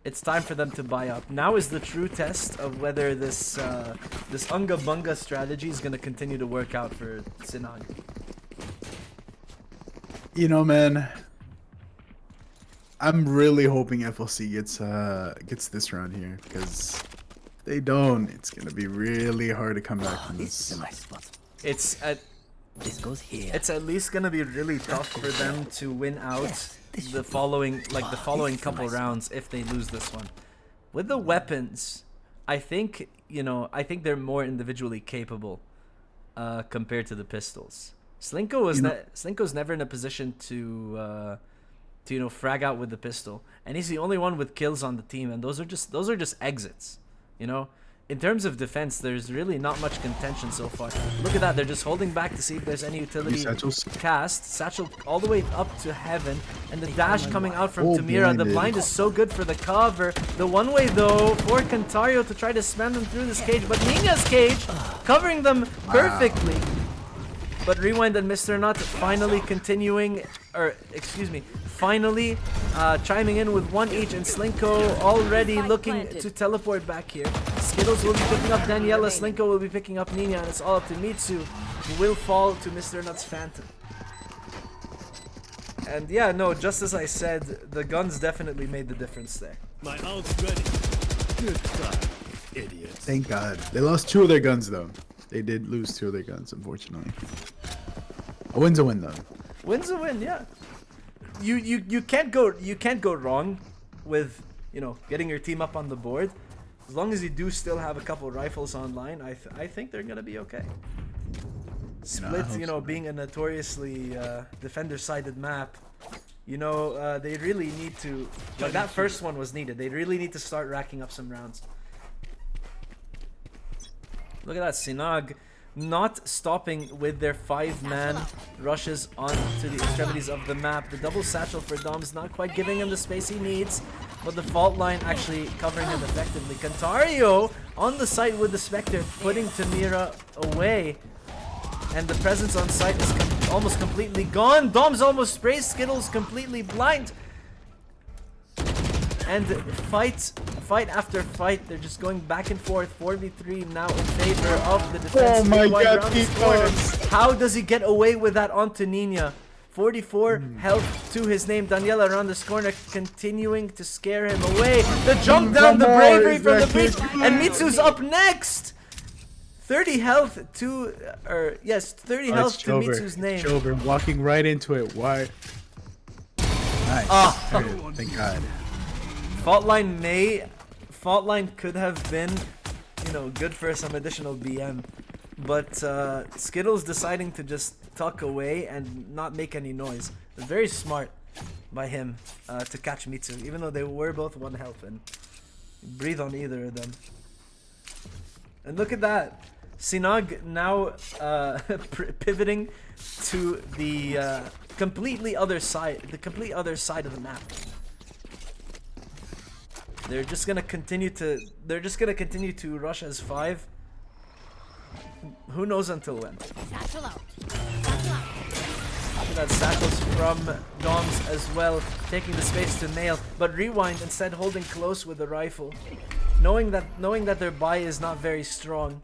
it's time for them to buy up. Now is the true test of whether this Unga Bunga strategy is going to continue to work out for Sinag. You know, man, I'm really hoping FLC gets this round here, because if they don't, it's gonna be really hard to come back from this. It's at This goes here. It's at least gonna be really tough for them to win out the following couple rounds if they lose this one. With the weapons, I think they're more individually capable compared to the pistols. Slinko's never in a position to frag out with the pistol, and he's the only one with kills on the team, and those are just exits, you know. In terms of defense, there's really not much contention so far. Look at that, they're just holding back to see if there's any utility cast. Satchel all the way up to heaven, and the dash coming out from Tamira. The blind is so good for the cover. The one way though for Cantario to try to spam them through this cage, but Nina's cage covering them perfectly. But Rewind and Mr. Nut finally finally chiming in with one each, and Slinko already looking to teleport back here. Skittles will be picking up Daniela, Slinko will be picking up Nina, and it's all up to Mitsu, who will fall to Mr. Nut's Phantom. And yeah, no, just as I said, the guns definitely made the difference there. My ult's ready. Good try, idiot. Thank God. They lost 2 of their guns though. They did lose 2 of their guns, unfortunately. A win's a win though. Win's a win, yeah. You can't go wrong with, you know, getting your team up on the board. As long as you do still have a couple rifles online, I think they're gonna be okay. Split, you know, being a notoriously defender-sided map, you know, they really need to. Like that first one was needed. They really need to start racking up some rounds. Look at that, Sinag not stopping with their 5-man rushes onto the extremities of the map. The double satchel for Dom's not quite giving him the space he needs, but the fault line actually covering him effectively. Cantario on the site with the Spectre, putting Tamira away. And the presence on site is almost completely gone. Dom's almost sprays, Skittles completely blind. And fight after fight, they're just going back and forth. 4v3 now in favor of the defense. Oh my God, keep going. How does he get away with that onto Nina? 44 health to his name. Daniela around this corner, continuing to scare him away. The jump down, the bravery from the breach, and Mitsu's up next. 30 health to, 30 health to Mitsu's name. Chover walking right into it. Why? Nice. Oh. Thank God. Fault line could have been, you know, good for some additional BM, but Skittles deciding to just tuck away and not make any noise. Very smart by him to catch Mitsu, even though they were both 1 health, and breathe on either of them. And look at that, Sinag now pivoting to the complete other side of the map. They're just gonna continue to rush as 5. Who knows until when? Satchel out. Look at that, satchels from Doms as well, taking the space to nail, but Rewind instead holding close with the rifle, knowing that their buy is not very strong.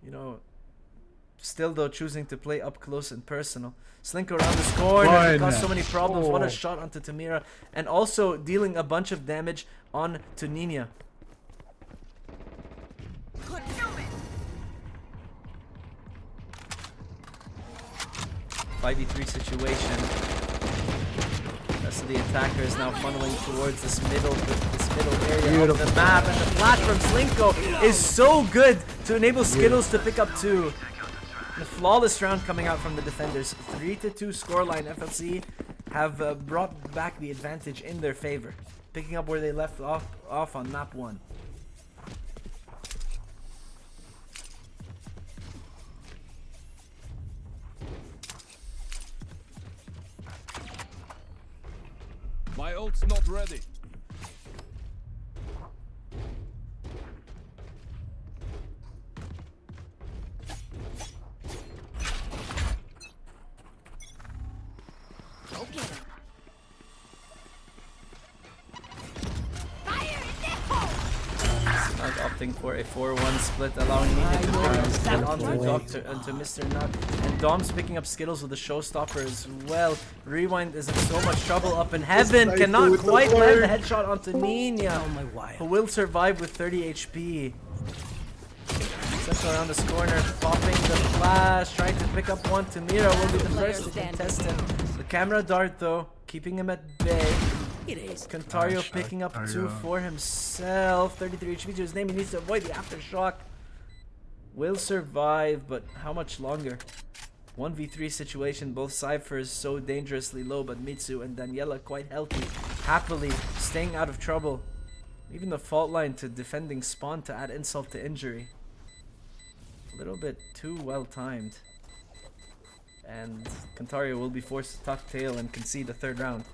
You know, still though choosing to play up close and personal. Slinko around this corner, caused so many problems. What a shot onto Tamira, and also dealing a bunch of damage on to Nina. 5v3 situation. Rest of the attacker is now funneling towards this middle area of the map, and the flash from Slinko is so good to enable Skittles to pick up 2. The flawless round coming out from the defenders. 3-2 scoreline. FLC have brought back the advantage in their favor, picking up where they left off on map 1. My ult's not ready. Opting for a 4-1 split, allowing Nina to pick up onto Mr. Nut, and Dom's picking up Skittles with a showstopper as well. Rewind is in so much trouble up in heaven. Cannot quite land the headshot onto Nina, who will survive with 30 HP. Central around this corner, popping the flash, trying to pick up one. Tamira will be the first to contest him. The camera dart though, keeping him at bay. Cantario picking up 2 for himself. 33 HP to his name. He needs to avoid the aftershock. Will survive, but how much longer? 1v3 situation. Both ciphers so dangerously low, but Mitsu and Daniela quite healthy, happily staying out of trouble. Even the fault line to defending spawn to add insult to injury. A little bit too well timed. And Cantario will be forced to tuck tail and concede the 3rd round.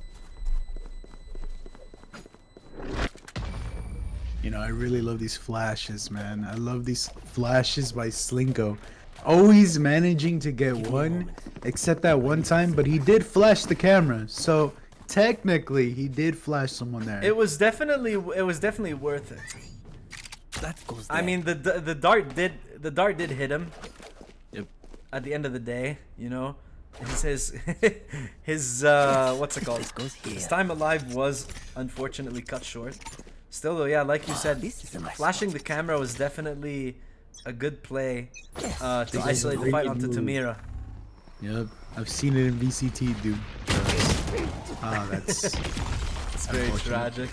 You know, I really love these flashes, man. I love these flashes by Slinko. Always managing to get one, except that one time, but he did flash the camera. So technically, he did flash someone there. It was definitely worth it. That goes I mean, the dart did hit him. Yep. At the end of the day, you know, his what's it called? His time alive was unfortunately cut short. Still though, yeah, like you said, flashing the camera was definitely a good play to isolate the fight onto Tamira. Yep, I've seen it in VCT, dude. That's It's very tragic.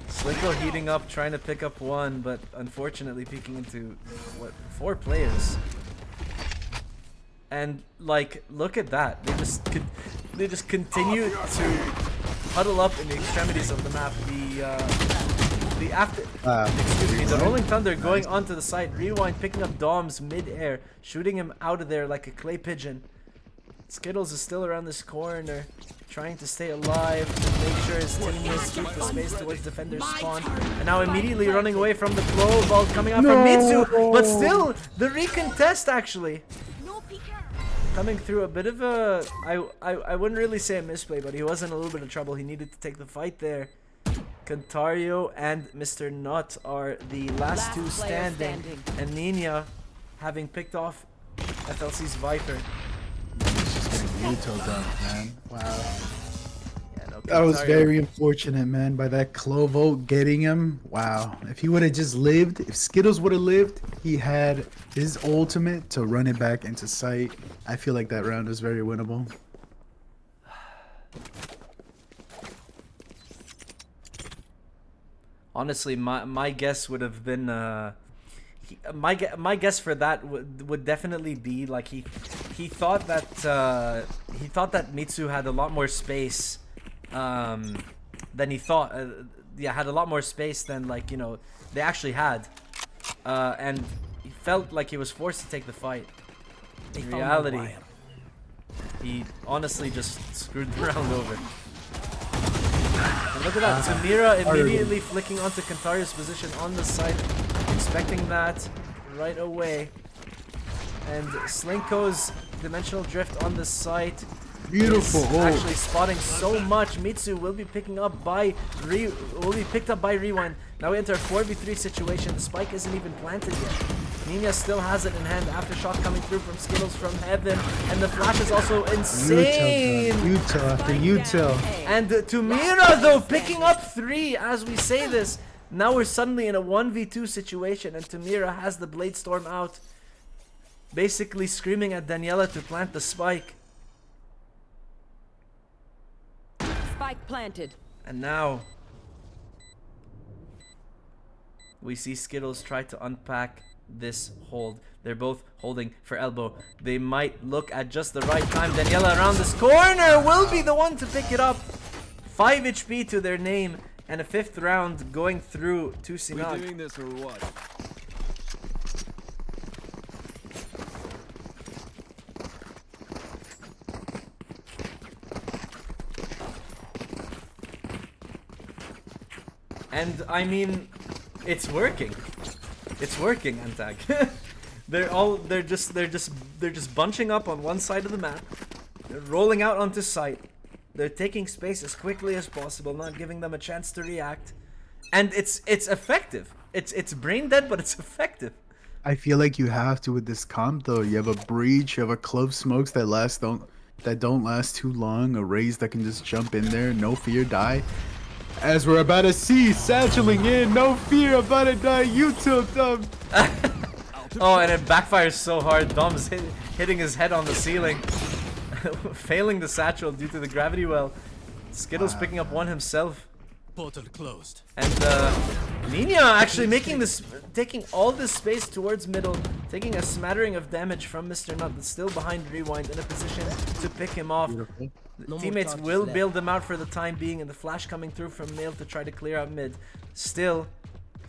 Slinko heating up, trying to pick up one, but unfortunately peeking into, what, 4 players. And, like, look at that. They just continue to huddle up in the extremities of the map. The Rolling Thunder going onto the side. Rewind picking up Dom's mid-air, shooting him out of there like a clay pigeon. Skittles is still around this corner, trying to stay alive to make sure his teammates keep the space towards defender's spawn. And now immediately running away from the blow ball coming out from Mitsu, but still the recontest actually coming through a bit of a I wouldn't really say a misplay, but he was in a little bit of trouble. He needed to take the fight there. Cantario and Mr. Nut are the last 2 standing, and Nina having picked off FLC's Viper. Utah dunk, man. Wow. Yeah, no, That was Cantario. very unfortunate, man, by that Clovo getting him. Wow. If he would have just lived, if Skittles would have lived, he had his ultimate to run it back into sight. I feel like that round was very winnable. Honestly, my guess would have been my guess for that would definitely be like he thought that Mitsu had a lot more space than he thought. Had a lot more space than, like, you know, they actually had, and he felt like he was forced to take the fight. In reality, he honestly just screwed the round over. And look at that, Tamira immediately flicking onto Cantario's position on the side, expecting that right away. And Slinko's dimensional drift on the site. Beautiful. Actually spotting so much. Mitsu will be picked up by Rewind. Now we enter a 4v3 situation. The spike isn't even planted yet. Nina still has it in hand. Aftershock coming through from Skittles from heaven, and the flash is also insane. Utah after Utah. And Tamira though picking up 3 as we say this. Now we're suddenly in a 1v2 situation, and Tamira has the Blade Storm out, basically screaming at Daniela to plant the spike. Spike planted. And now we see Skittles try to unpack this hold. They're both holding for elbow. They might look at just the right time. Daniela around this corner will be the one to pick it up. 5 HP to their name, and a 5th round going through to Sinag. We doing this or what? And I mean, it's working. It's working, Antag. they're just bunching up on one side of the map. They're rolling out onto site. They're taking space as quickly as possible, not giving them a chance to react. And it's effective. It's brain dead, but it's effective. I feel like you have to with this comp though. You have a breach, you have a clove smokes that don't last too long, a raise that can just jump in there, no fear, die. As we're about to see, satcheling in, no fear, about to die, you tilt Dom. Oh, and it backfires so hard. Dom's hitting his head on the ceiling, failing the satchel due to the gravity well. Skittles picking up one himself. Portal closed. And Nina actually taking all this space towards middle, taking a smattering of damage from Mr. Nut, that's still behind Rewind, in a position to pick him off. Teammates will bail them out for the time being, and the flash coming through from Mail to try to clear out mid. Still,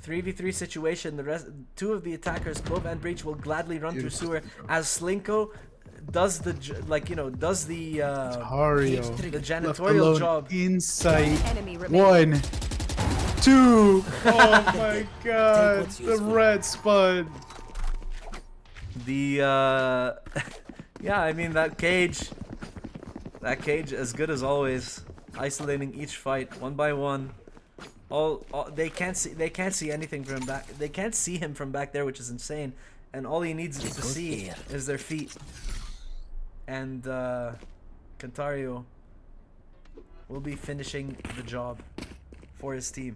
3v3 situation. The rest, two of the attackers, Clove and Breach, will gladly run through sewer as Slinko does the janitorial job. Insight. 1, 2. Oh my god, the red spud. The yeah, I mean that cage as good as always, isolating each fight one by one. All they can't see anything from back. They can't see him from back there, which is insane. And all he needs to see is their feet. And Cantario will be finishing the job for his team.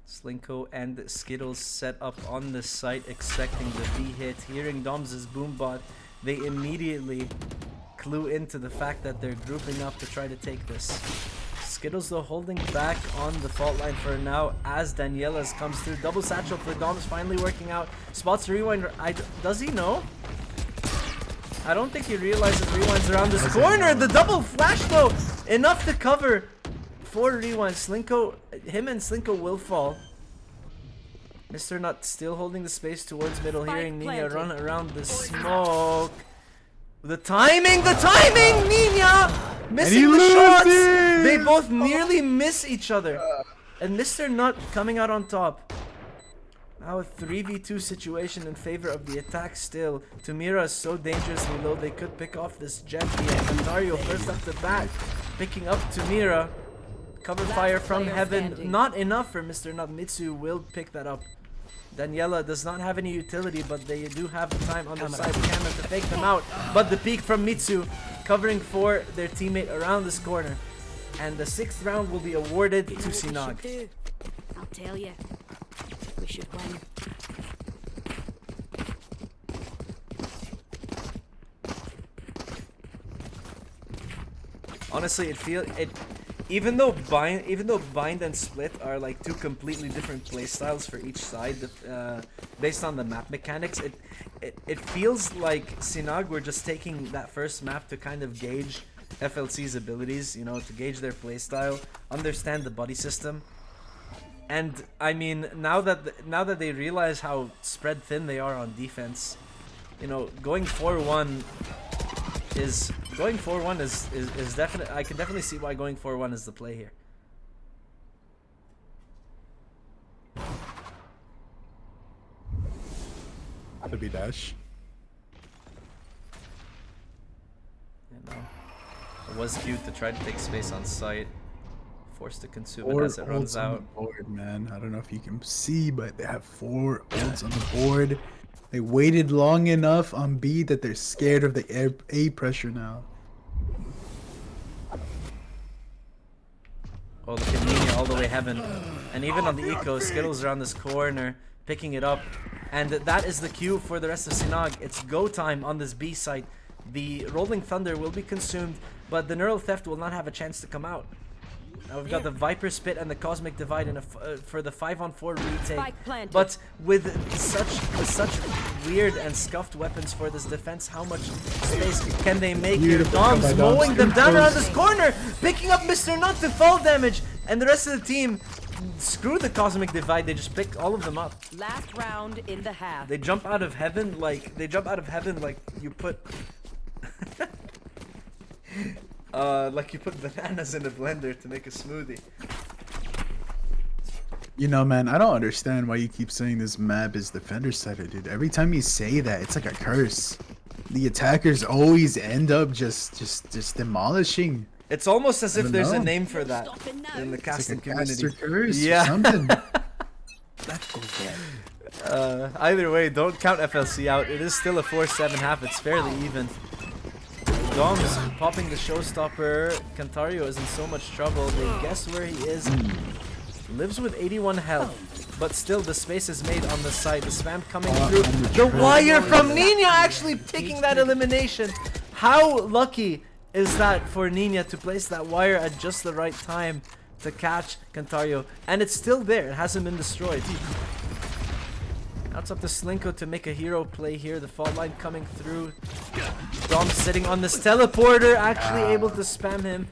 Slinko and Skittles set up on this site, expecting the B hit. Hearing Dom's boombot, they immediately clue into the fact that they're grouping up to try to take this. Skittles though holding back on the fault line for now as Daniela's comes through. Double satchel for Dom's finally working out. Spots Rewind. Does he know? I don't think he realizes Rewind's around this corner. The double flash though, enough to cover for Rewind. Slinko, him and Slinko will fall. Mr. Nut still holding the space towards middle, hearing Nina run around the smoke. The timing, Nina! Missing the shots! They both nearly miss each other. And Mr. Nut coming out on top. Now a 3v2 situation in favor of the attack still. Tamira is so dangerously low, they could pick off this gently. And Dario first off the bat, picking up Tamira. Cover fire from heaven, not enough for Mr. Nut. Mitsu will pick that up. Daniela does not have any utility, but they do have the time on the side camera to fake them out. But the peek from Mitsu, covering for their teammate around this corner. And the 6th round will be awarded to Sinag. I'll tell you, we should win. Honestly, even though bind and split are like two completely different playstyles for each side, based on the map mechanics, it feels like Sinag were just taking that first map to kind of gauge FLC's abilities, you know, to gauge their playstyle, understand the buddy system. And I mean, now that they realize how spread thin they are on defense, you know, going 4-1 is definitely, I can definitely see why going 4-1 is the play here. That'd be dash. You know, it was cute to try to take space on site, forced to consume it as it runs out. On the board, man. I don't know if you can see, but they have 4 ults on the board. They waited long enough on B that they're scared of the A pressure now. Oh, look at Nina all the way heaven. And even on the eco, Skittles around this corner, picking it up. And that is the cue for the rest of Sinag. It's go time on this B site. The Rolling Thunder will be consumed, but the Neural Theft will not have a chance to come out. Now we've got the Viper Spit and the Cosmic Divide for the 5-on-4 retake. But with such weird and scuffed weapons for this defense, how much space can they make here? Dom's mowing them down around this corner, picking up Mr. Nut to fall damage, and the rest of the team, screw the Cosmic Divide, they just pick all of them up. Last round in the half. They jump out of heaven like you put like you put bananas in a blender to make a smoothie. You know, man, I don't understand why you keep saying this map is defender-sided, dude. Every time you say that, it's like a curse. The attackers always end up just demolishing. It's almost as if there's a know. name for that Stopping now. in the It's casting like a community. caster curse Yeah. or something. Either way, don't count FLC out. It is still a 4-7 half. It's fairly even. Dom's popping the showstopper. Cantario is in so much trouble. They guess where he is. Lives with 81 health. But still, the space is made on the side. The spam coming through. The wire from Nina actually taking that elimination. How lucky is that for Nina to place that wire at just the right time to catch Cantario? And it's still there. It hasn't been destroyed. Now it's up to Slinko to make a hero play here. The fault line coming through. Dom sitting on this teleporter, actually able to spam him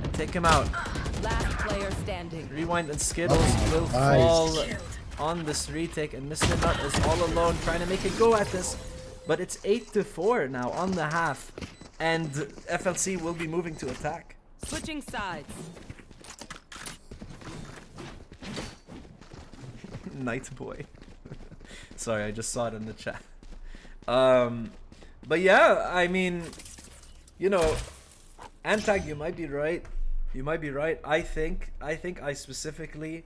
and take him out. Last player standing. Rewind and Skittles will fall on this retake, and Mr. Nut is all alone trying to make a go at this. But it's 8-4 now on the half, and FLC will be moving to attack. Switching sides. Night boy. Sorry, I just saw it in the chat. But yeah, I mean, you know, Antag, you might be right. You might be right. I think I specifically,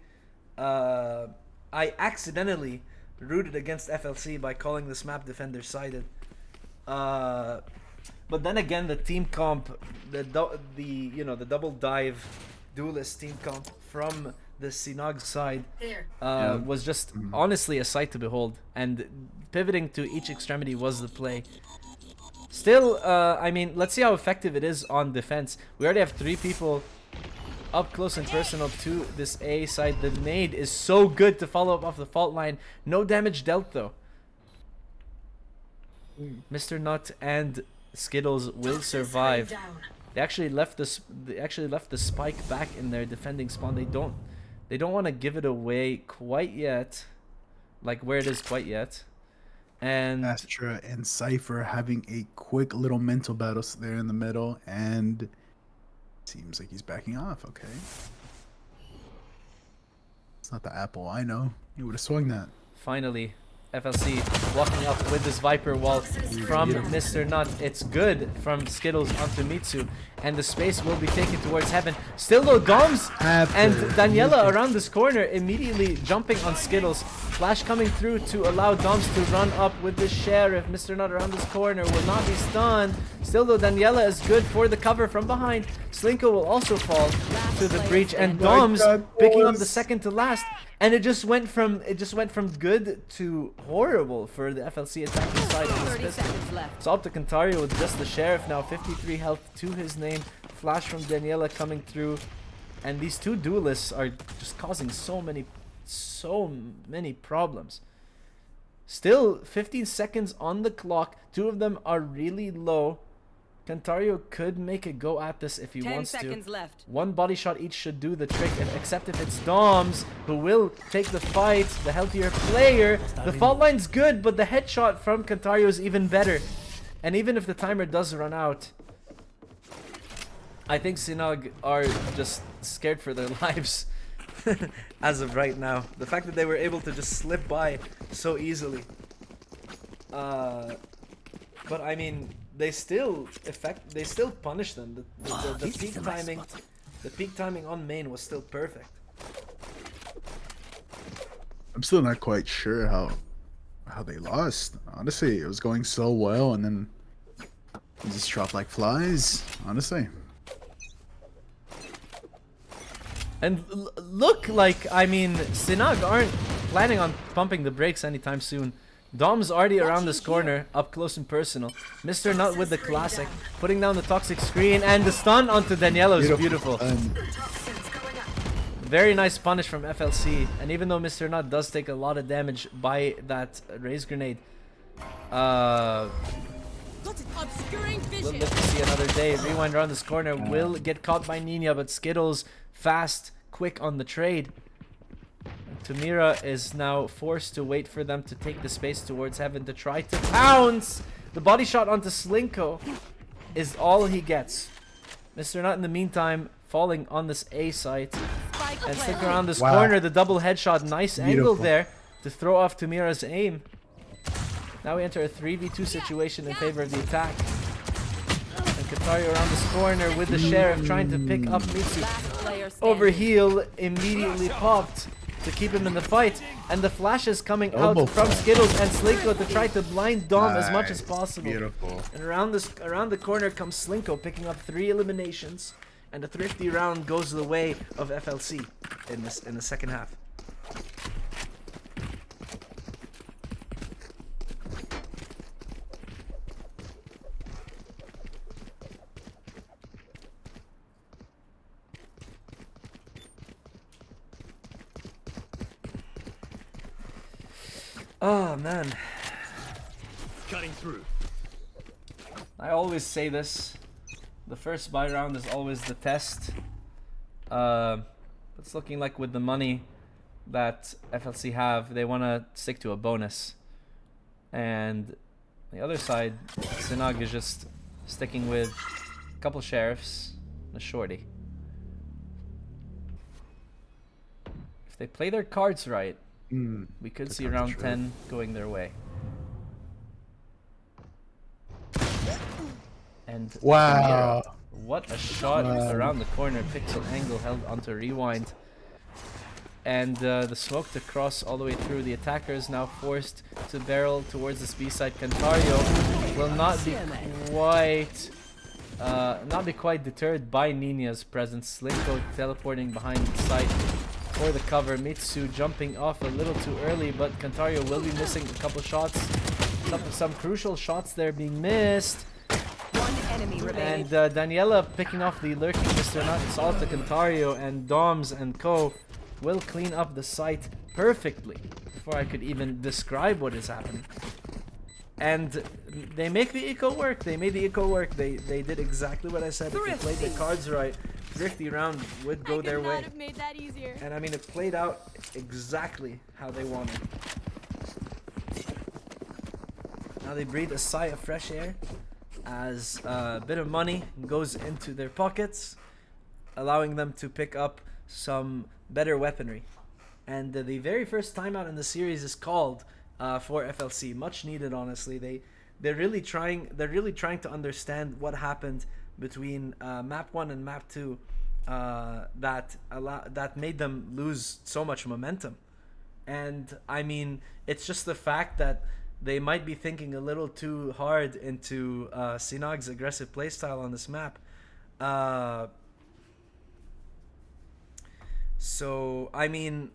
I accidentally rooted against FLC by calling this map defender sided. But then again, the team comp, the double dive duelist team comp from the Sinag side was just honestly a sight to behold, and pivoting to each extremity was the play. Still, I mean, let's see how effective it is on defense. We already have 3 people up close and personal to this A side. The nade is so good to follow up off the fault line. No damage dealt though. Mr. Nut and Skittles will survive. They actually left the spike back in their defending spawn. They don't want to give it away quite yet, like where it is quite yet. And Astra and Cypher having a quick little mental battle there in the middle, and seems like he's backing off. Okay, it's not the apple I know. You would have swung that. finally, FLC walking up with this Viper wall from Mr. Nut. It's good from Skittles onto Mitsu, and the space will be taken towards heaven. Still though, Doms and Daniela around this corner immediately jumping on Skittles. Flash coming through to allow Doms to run up with the Sheriff. Mr. Nut around this corner will not be stunned. Still though, Daniela is good for the cover from behind. Slinko will also fall to the breach, and Doms picking up the second to last. And it just went from good to horrible for the FLC attacking side of this 30 pistol. seconds left. So up to Cantario with just the Sheriff now, 53 health to his name. Flash from Daniela coming through, and these 2 duelists are just causing so many problems. Still 15 seconds on the clock. 2 of them are really low. Cantario could make a go at this if he 10 wants to. seconds left. 1 body shot each should do the trick, except if it's Doms who will take the fight, the healthier player. The fault line's good, but the headshot from Cantario is even better. And even if the timer does run out, I think Sinag are just scared for their lives as of right now. The fact that they were able to just slip by so easily. But I mean, they still punish them. The peak timing on main was still perfect. I'm still not quite sure how they lost. Honestly, it was going so well, and then they just dropped like flies. Honestly. And look, like, I mean, Sinag aren't planning on pumping the brakes anytime soon. Dom's already around this corner, up close and personal. Mr. Nut with the classic, putting down the toxic screen, and the stun onto Daniela is beautiful. Very nice punish from FLC, and even though Mr. Nut does take a lot of damage by that raise grenade, Obscuring we'll vision. live to see another day. Rewind around this corner will get caught by Nina, but Skittles fast, quick on the trade. Tamira is now forced to wait for them to take the space towards heaven to try to pounce. The body shot onto Slinko is all he gets. Mr. Nut in the meantime falling on this A site. Spike And stick around this Wow. corner, the double headshot, nice angle Beautiful. there to throw off Tamira's aim. Now we enter a 3v2 situation in favor of the attack. And Katario around this corner with the Sheriff trying to pick up Mitsu. Last player standing. Over heel, immediately popped to keep him in the fight. And the flash is coming Elbow out from flash. Skittles and Slinko to try to blind Dom as much as Nice. possible. Beautiful. And around the corner comes Slinko picking up 3 eliminations. And a thrifty round goes the way of FLC in the second half. Oh man, Cutting through. I always say this. The first buy round is always the test. It's looking like with the money that FLC have, they want to stick to a bonus. And the other side, Sinag is just sticking with a couple sheriffs and a shorty. If they play their cards right, we could see round 10 going their way. And Wow. what a shot Wow. around the corner, pixel angle held onto rewind. And the smoke to cross all the way through. The attacker is now forced to barrel towards this B-side. Cantario will not be quite deterred by Nina's presence. Slinko teleporting behind the site for the cover. Mitsu jumping off a little too early, but Cantario will be missing a couple shots. Some crucial shots there being missed. One enemy remaining. And Daniela picking off the lurking Mr. Not Salt to Cantario, and Doms and Co. will clean up the site perfectly before I could even describe what is happening. And they make the eco work. They made the eco work. They did exactly what I said. If they played the cards right, thrifty round would go their way. Have made that easier. And I mean, it played out exactly how they wanted. Now they breathe a sigh of fresh air as a bit of money goes into their pockets, allowing them to pick up some better weaponry. And the very first timeout in the series is called for FLC. Much needed, honestly. They're really trying to understand what happened between map 1 and map 2 that made them lose so much momentum. And I mean, it's just the fact that they might be thinking a little too hard into Sinag's aggressive playstyle on this map. So I mean,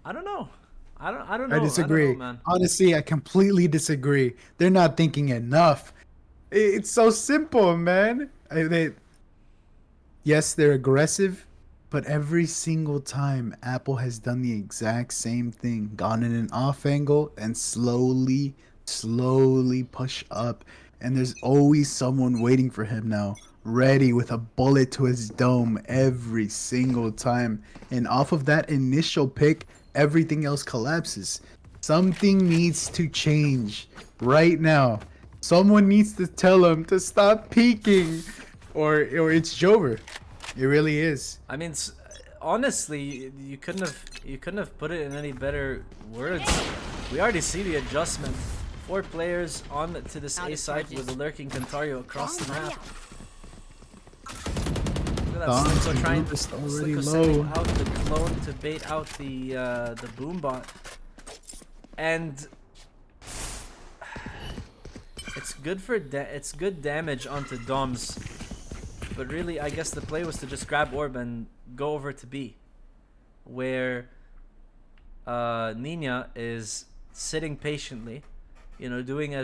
I don't know. I don't know. I disagree. I don't know, man. Honestly, I completely disagree. They're not thinking enough. It's so simple, man. Yes, they're aggressive, but every single time Apple has done the exact same thing, gone in an off angle and slowly push up, and there's always someone waiting for him now, ready with a bullet to his dome every single time. And off of that initial pick, everything else collapses. Something needs to change right now. Someone needs to tell him to stop peeking, or it's over. It really is. I mean, honestly, you couldn't have put it in any better words. We already see the adjustment. 4 players on to this A side with a lurking Cantario across the map. Look at that, Slinko trying to already sending low. out the clone to bait out the boom bot, and it's good for it's good damage onto Doms. But really, I guess the play was to just grab Orb and go over to B, where Nina is sitting patiently, you know, doing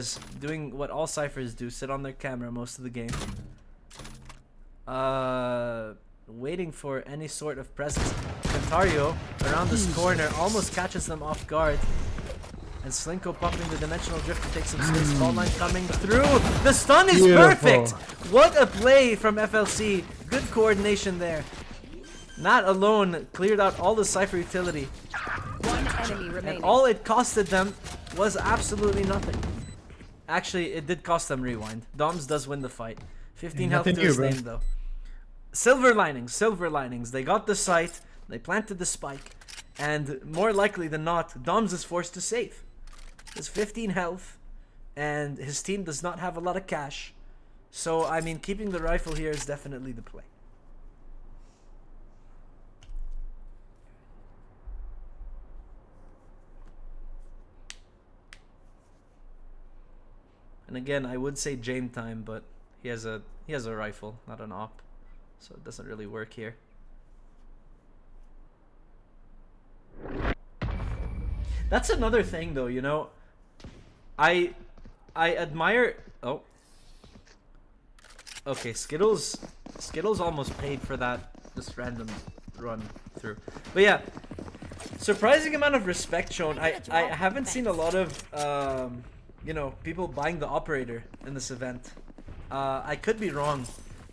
what all ciphers do, sit on their camera most of the game, waiting for any sort of presence. Cantario around this corner almost catches them off guard. And Slinko popping the dimensional drift to take some space. Fall line coming through. The stun is Beautiful. perfect. What a play from FLC. Good coordination there. Not alone cleared out all the Cypher utility. One enemy remaining. And all it costed them was absolutely nothing. Actually, it did cost them rewind. Doms does win the fight. 15 health to Nothing his new, bro. name though. silver linings. They got the site, they planted the spike, and more likely than not, Doms is forced to save. He has 15 health, and his team does not have a lot of cash. So, I mean, keeping the rifle here is definitely the play. And again, I would say Jame time, but he has a rifle, not an op, so it doesn't really work here. That's another thing, though. You know, I admire. Oh, okay. Skittles almost paid for that just random run through, but yeah, surprising amount of respect shown. I haven't seen a lot of you know, people buying the operator in this event. I could be wrong.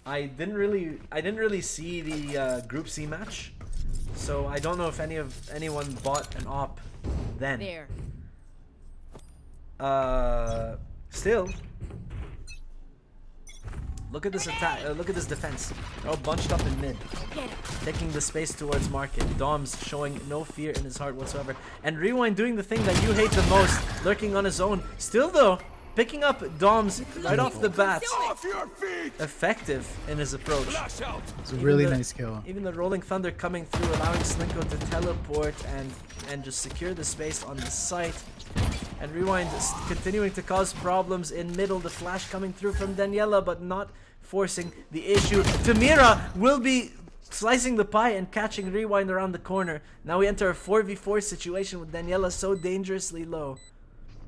I didn't really see the Group C match, so I don't know if anyone bought an op then. There. Still, look at this attack. Look at this defense. They're all bunched up in mid, taking the space towards market. Dom's showing no fear in his heart whatsoever, and Rewind doing the thing that you hate the most, lurking on his own. Still though, picking up Dom's right off the bat. Effective in his approach. It's a really nice kill. Even the Rolling Thunder coming through, allowing Slinko to teleport and just secure the space on the site. And Rewind is continuing to cause problems in middle. The flash coming through from Daniela, but not forcing the issue. Tamira will be slicing the pie and catching Rewind around the corner. Now we enter a 4v4 situation with Daniela so dangerously low.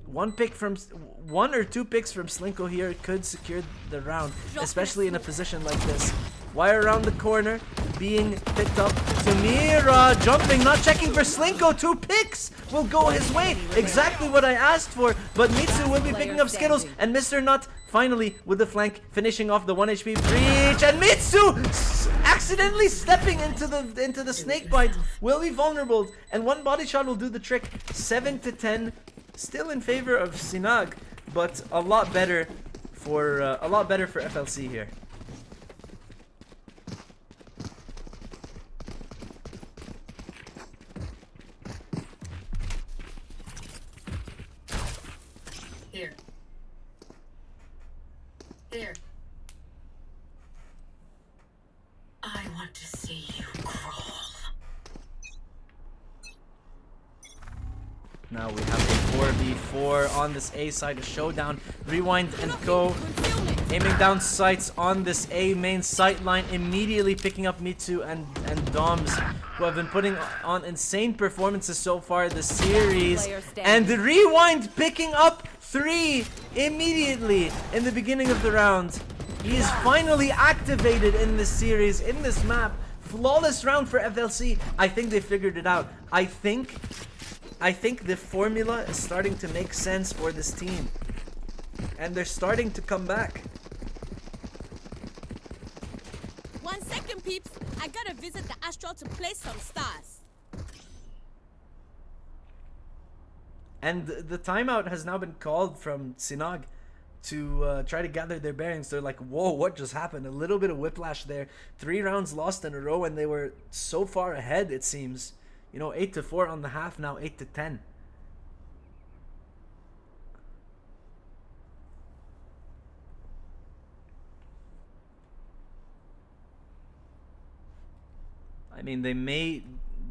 One or two picks from Slinko here could secure the round, especially in a position like this. Wire around the corner, being picked up. Tamira jumping, not checking for Slinko. 2 picks will go his way. Exactly what I asked for. But Mitsu will be picking up Skittles, and Mr. Nut finally with the flank, finishing off the 1 HP breach. And Mitsu accidentally stepping into the snake bite will be vulnerable, and one body shot will do the trick. 7-10. Still in favor of Sinag, but a lot better for FLC here. Here. Here. I want to see you crawl. Now we have a 4v4 on this A side, a showdown. Rewind and Co. aiming down sights on this A main sight line, immediately picking up Mitsu and Doms, who have been putting on insane performances so far this series. And Rewind picking up 3 immediately in the beginning of the round. He is finally activated in this series, in this map. Flawless round for FLC. I think they figured it out. I think the formula is starting to make sense for this team. And they're starting to come back. 1 second, peeps. I gotta visit the Astral to play some stars. And the timeout has now been called from Sinag to try to gather their bearings. They're like, whoa, what just happened? A little bit of whiplash there. 3 rounds lost in a row, and they were so far ahead, it seems. You know, 8-4 on the half, now 8-10. I mean, they may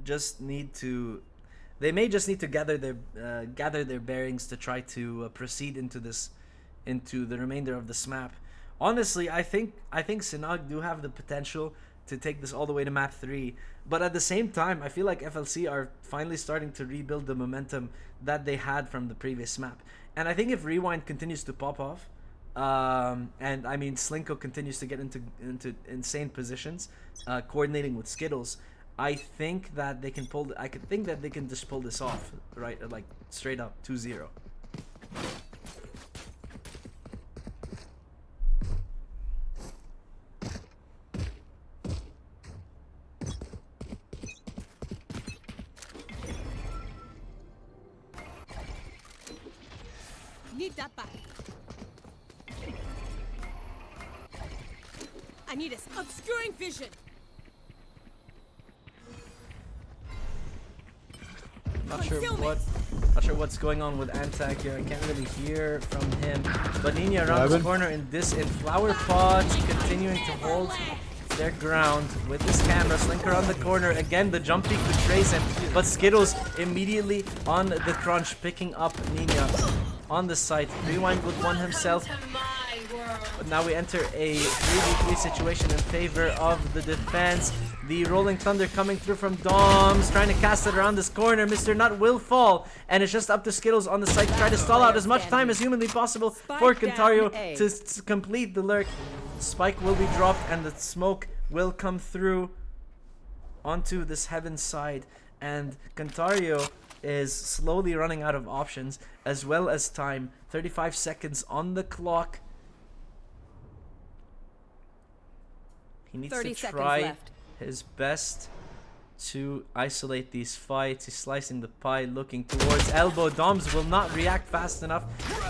just need to gather their bearings to try to proceed into the remainder of this map. Honestly, I think Sinag do have the potential to take this all the way to map 3, but at the same time I feel like FLC are finally starting to rebuild the momentum that they had from the previous map. And I think if Rewind continues to pop off, and I mean Slinko continues to get into insane positions, coordinating with Skittles, I think that they can just pull this off, right? Like straight up 2-0. Need that back. I need a obscuring vision. Not sure what's going on with Antag here. I can't really hear from him. But Nina around the corner in flower pot, continuing to hold their ground with this camera. Slinker on the corner. Again, the jump peek betrays him. But Skittles immediately on the crunch, picking up Nina on the site. Rewind with one himself. But now we enter a 3v3 situation in favor of the defense. The Rolling Thunder coming through from Doms, trying to cast it around this corner. Mr. Nut will fall, and it's just up to Skittles on the site to try to stall out as much time as humanly possible for Kentario to complete the lurk. Spike will be dropped, and the smoke will come through onto this heaven side. And Kentario is slowly running out of options as well as time. 35 seconds on the clock. He needs to try his best to isolate these fights. He's slicing the pie, looking towards elbow. Doms will not react fast enough.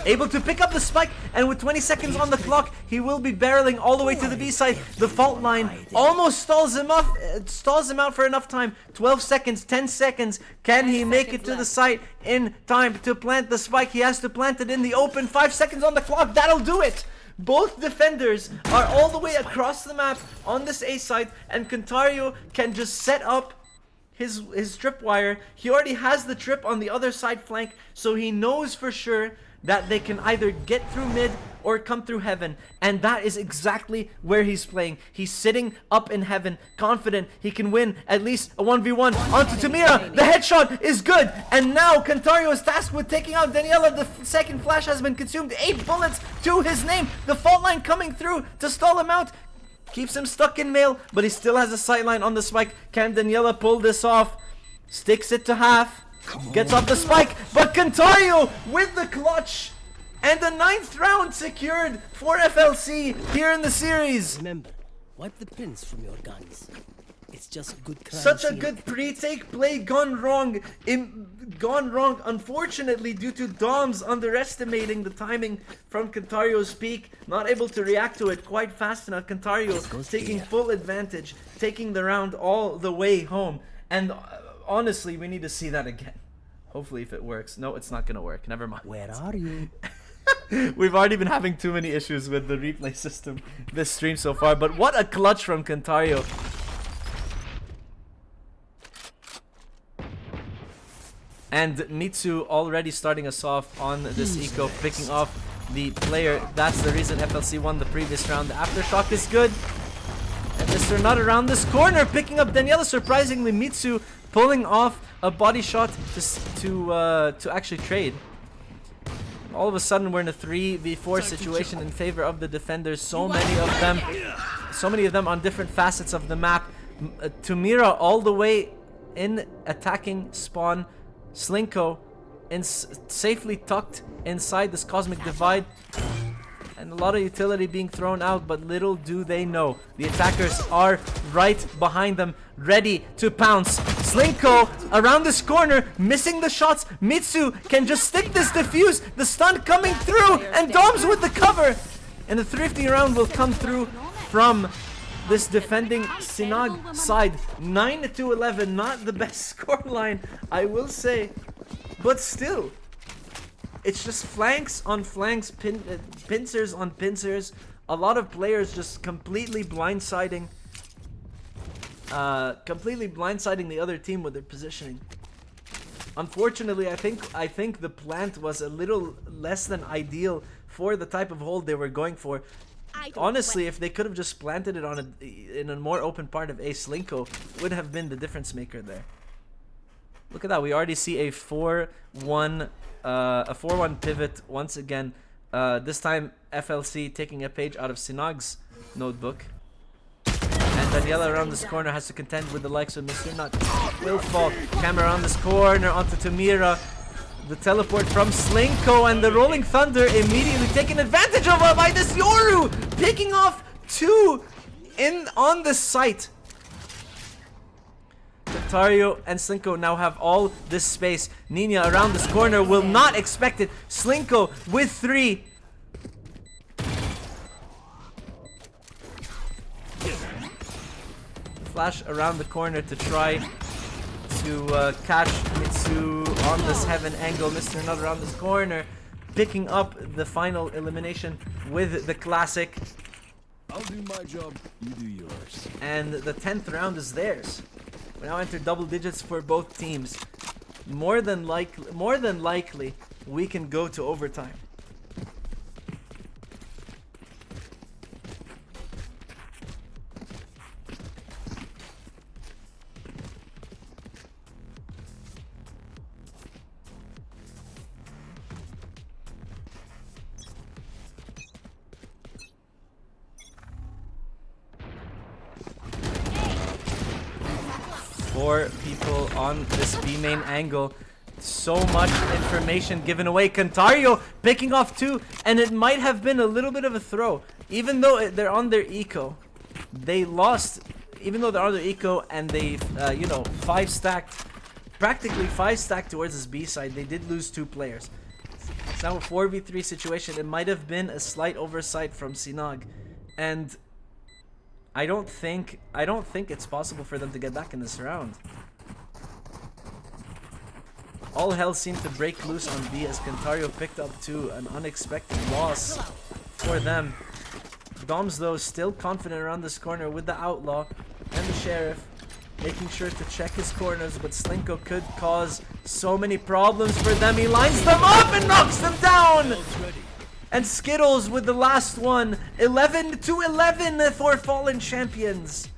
Able to pick up the spike, and with 20 seconds on the clock, he will be barreling all the way to the B side. The fault line almost stalls him out for enough time. 12 seconds, 10 seconds. Can he make it to the site in time to plant the spike? He has to plant it in the open. 5 seconds on the clock. That'll do it. Both defenders are all the way across the map on this A side, and Kentario can just set up his tripwire. He already has the trip on the other side flank, so he knows for sure that they can either get through mid or come through heaven, and that is exactly where he's playing. He's sitting up in heaven, confident he can win at least a 1v1 onto Tamira. The headshot is good, and now Kentario is tasked with taking out Daniela. The second flash has been consumed. 8 bullets to his name. The fault line coming through to stall him out. Keeps him stuck in mail, but he still has a sightline on the spike. Can Daniela pull this off? Sticks it to half. Gets off the spike, but Kentario with the clutch. And the 9th round secured for FLC here in the series. Remember, wipe the pins from your guns. It's just good crime. Such a good pre-take play gone wrong. Unfortunately, due to Doms underestimating the timing from Kentario's peak, not able to react to it quite fast enough. Kentario taking full advantage, taking the round all the way home. And honestly, we need to see that again. Hopefully, if it works. No, it's not gonna work. Never mind. Where are you? We've already been having too many issues with the replay system this stream so far, but what a clutch from Kentario. And Mitsu already starting us off on this eco, picking off the player. That's the reason FLC won the previous round. The aftershock is good. And Mr. Nut around this corner, picking up Daniela. Surprisingly, Mitsu pulling off a body shot to actually trade. All of a sudden, we're in a 3v4 situation in favor of the defenders. So many of them on different facets of the map. Tamira all the way in attacking spawn. Slinko safely tucked inside this cosmic divide. And a lot of utility being thrown out, but little do they know. The attackers are right behind them, ready to pounce. Slinko around this corner, missing the shots. Mitsu can just stick this defuse. The stun coming through, and Doms with the cover. And the thrifty round will come through from this defending Sinag side. 9-11, not the best scoreline, I will say. But still, it's just flanks on flanks, pincers on pincers. A lot of players just completely blindsiding the other team with their positioning. Unfortunately, I think the plant was a little less than ideal for the type of hold they were going for. Honestly, if they could have just planted it in a more open part of A, Slinko would have been the difference maker there. Look at that. We already see a 4-1 pivot once again. This time FLC taking a page out of Sinag's notebook. And Daniela around this corner has to contend with the likes of Mr. Nut. Will fall. Camera around this corner onto Tamira. The teleport from Slinko, and the Rolling Thunder immediately taken advantage of by this Yoru, picking off 2 on the site. Kentario and Slinko now have all this space. Nina around this corner will not expect it. Slinko with 3. flash around the corner to try to catch Mitsu on this heaven angle. Mr. Nut around this corner, picking up the final elimination with the classic. I'll do my job, you do yours. And the 10th round is theirs. We now enter double digits for both teams. More than likely, we can go to overtime. Four people on this B main angle. So much information given away. Cantario picking off 2, and it might have been a little bit of a throw. Even though they're on their eco, they lost. Even though they're on their eco and they, you know, practically 5 stacked towards this B side, they did lose 2 players. It's now a 4v3 situation. It might have been a slight oversight from Sinag, and I don't think it's possible for them to get back in this round. All hell seemed to break loose on B as Cantario picked up 2, an unexpected loss for them. Doms though still confident around this corner with the Outlaw and the Sheriff, making sure to check his corners, but Slinko could cause so many problems for them. He lines them up and knocks them down! And Skittles with the last one. 11-11 for Fallen Champions.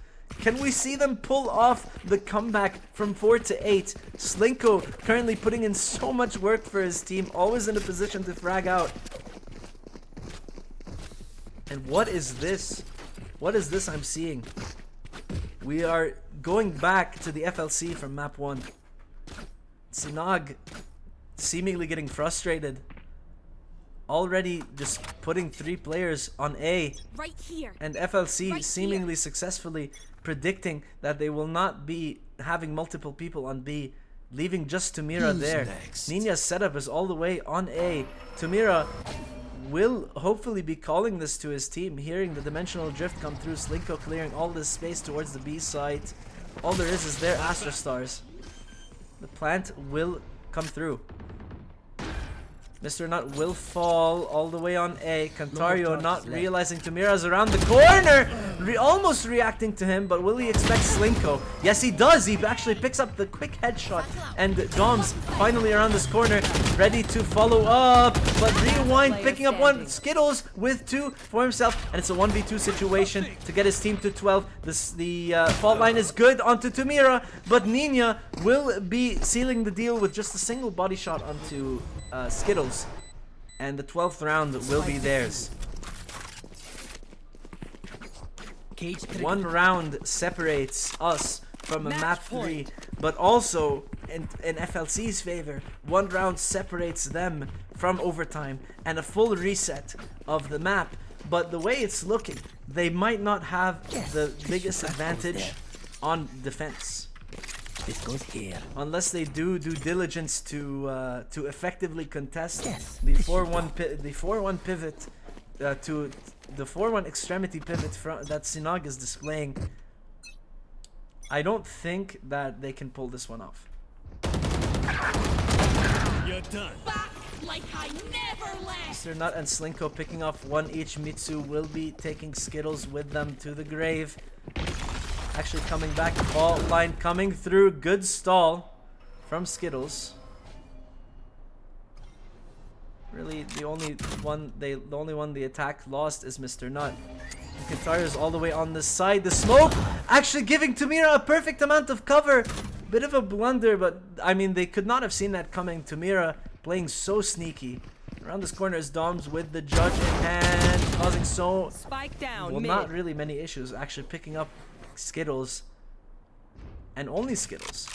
Can we see them pull off the comeback from 4 to 8? Slinko currently putting in so much work for his team, always in a position to frag out. And what is this? What is this I'm seeing? We are going back to the FLC from map 1. Sinag seemingly getting frustrated. Already just putting 3 players on A. Right here. And FLC Right seemingly here. successfully predicting that they will not be having multiple people on B, leaving just Tamira Who's there. next? Nina's setup is all the way on A. Tamira will hopefully be calling this to his team, hearing the dimensional drift come through. Slinko clearing all this space towards the B site. All there is their Astra Stars. The plant will come through. Mr. Nut will fall all the way on A. Cantario not realizing Tamira's around the corner. Almost reacting to him, but will he expect Slinko? Yes, he does. He actually picks up the quick headshot. And Dom's finally around this corner, ready to follow up. But Rewind picking up 1. Skittles with 2 for himself. And it's a 1v2 situation to get his team to 12. The fault line is good onto Tamira. But Nina will be sealing the deal with just a single body shot onto Skittles, and the 12th round will be theirs. One round separates us from a map 3, but also in FLC's favor, 1 round separates them from overtime and a full reset of the map. But the way it's looking, they might not have the biggest advantage on defense. This goes here. Unless they do due diligence to effectively contest Yes. the 4-1 pivot to the 4-1 extremity pivot that Sinag is displaying. I don't think that they can pull this one off. You're done. Back like I never left. Mr. Nut and Slinko picking off 1 each. Mitsu will be taking Skittles with them to the grave. Actually coming back, fault line coming through. Good stall from Skittles. Really, the only one the attack lost is Mr. Nut. Cantario's all the way on this side. The smoke actually giving Tamira a perfect amount of cover. Bit of a blunder, but I mean they could not have seen that coming. Tamira playing so sneaky. Around this corner is Doms with the judge in hand, causing Spike down. well, mid. not really many issues. Actually picking up Skittles, and only Skittles.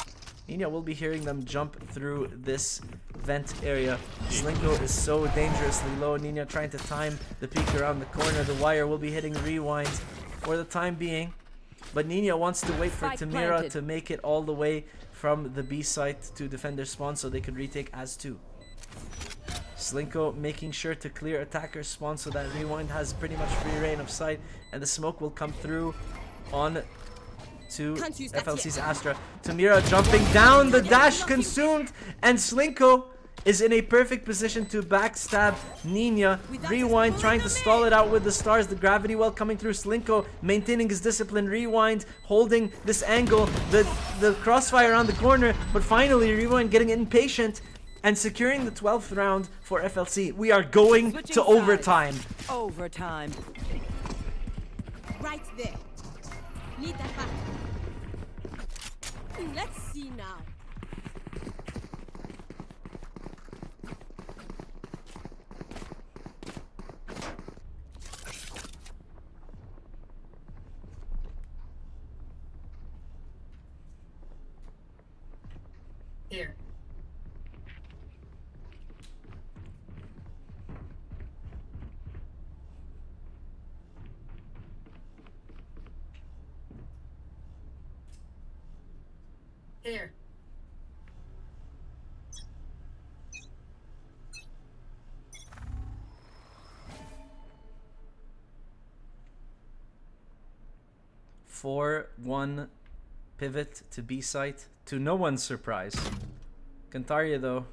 Nina will be hearing them jump through this vent area. Slinko is so dangerously low. Nina trying to time the peek around the corner. The wire will be hitting Rewind for the time being, but Nina wants to wait for Spike Tamira planted. to make it all the way from the B site to defend their spawn so they could retake as 2. Slinko making sure to clear attacker's spawn so that Rewind has pretty much free reign of sight, and the smoke will come through on to Can't use that FLC's yet. Astra. Tamira jumping down, the dash consumed, and Slinko is in a perfect position to backstab Nina. Rewind trying to stall it out with the stars. The gravity well coming through. Slinko maintaining his discipline. Rewind holding this angle. The crossfire around the corner. But finally, Rewind getting impatient and securing the 12th round for FLC. We are going Switching to sides. overtime. Overtime. Right there. Need that back. Let's see now. Here. Here. For 1 pivot to B site, to no one's surprise. Cantaria though,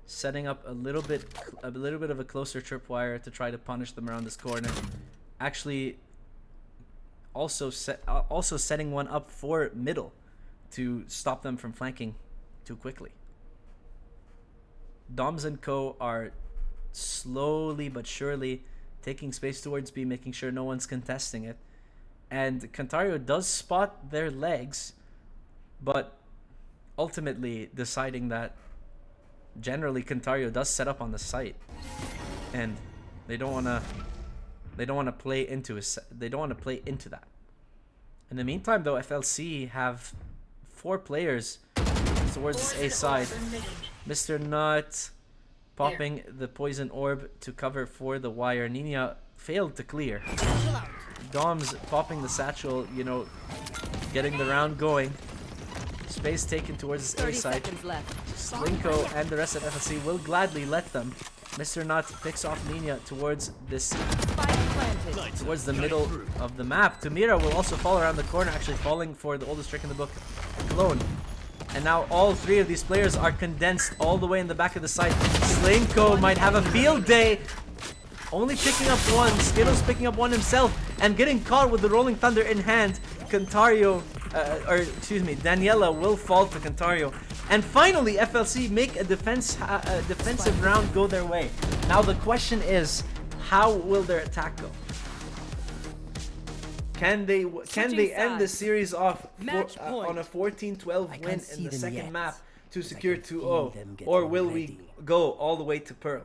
setting up a little bit of a closer tripwire to try to punish them around this corner. Actually, also setting one up for middle to stop them from flanking too quickly. Doms and Co are slowly but surely taking space towards B, making sure no one's contesting it. And Cantario does spot their legs, but ultimately deciding that generally Cantario does set up on the site, and they don't want to play into that. In the meantime, though, FLC have 4 players towards A side. Mr. Nut popping the poison orb to cover for the wire. Nina failed to clear. Dom's popping the satchel, you know, getting the round going. Space taken towards his A 30 side. seconds left. Slinko and the rest of FSC will gladly let them. Mr. Nut picks off Nina towards this, Spike planted. towards the middle of the map. Tamira will also fall around the corner, actually falling for the oldest trick in the book, Clone. And now all 3 of these players are condensed all the way in the back of the site. Slinko might have a field day. Only picking up 1. Skittles picking up 1 himself and getting caught with the Rolling Thunder in hand. Cantario, Daniela will fall to Cantario. And finally, FLC make a defensive round go their way. Now the question is, how will their attack go? Can they end the series off on a 14-12 win see in the them second yet. map to secure can feel 2-0? them get Or will we ready. go all the way to Pearl?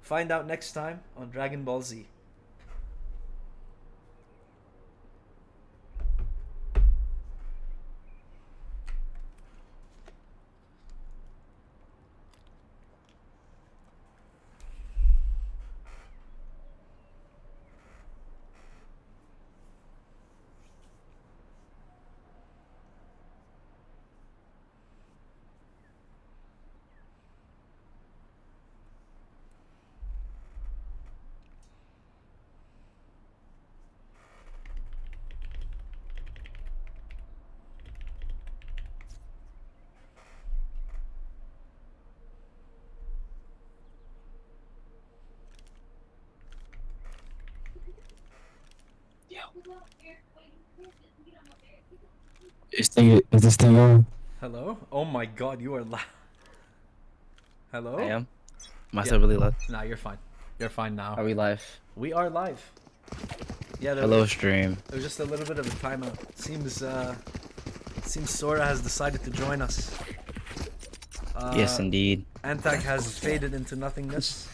Find out next time on Dragon Ball Z. Is this thing on? Hello? Oh my god, you are loud. Hello? I am. Am I still really loud? Nah, you're fine. You're fine now. Are we live? We are live. Yeah, Hello, stream. there was just a little bit of a timeout. Seems Sora has decided to join us. Yes, indeed. Antak has faded into nothingness.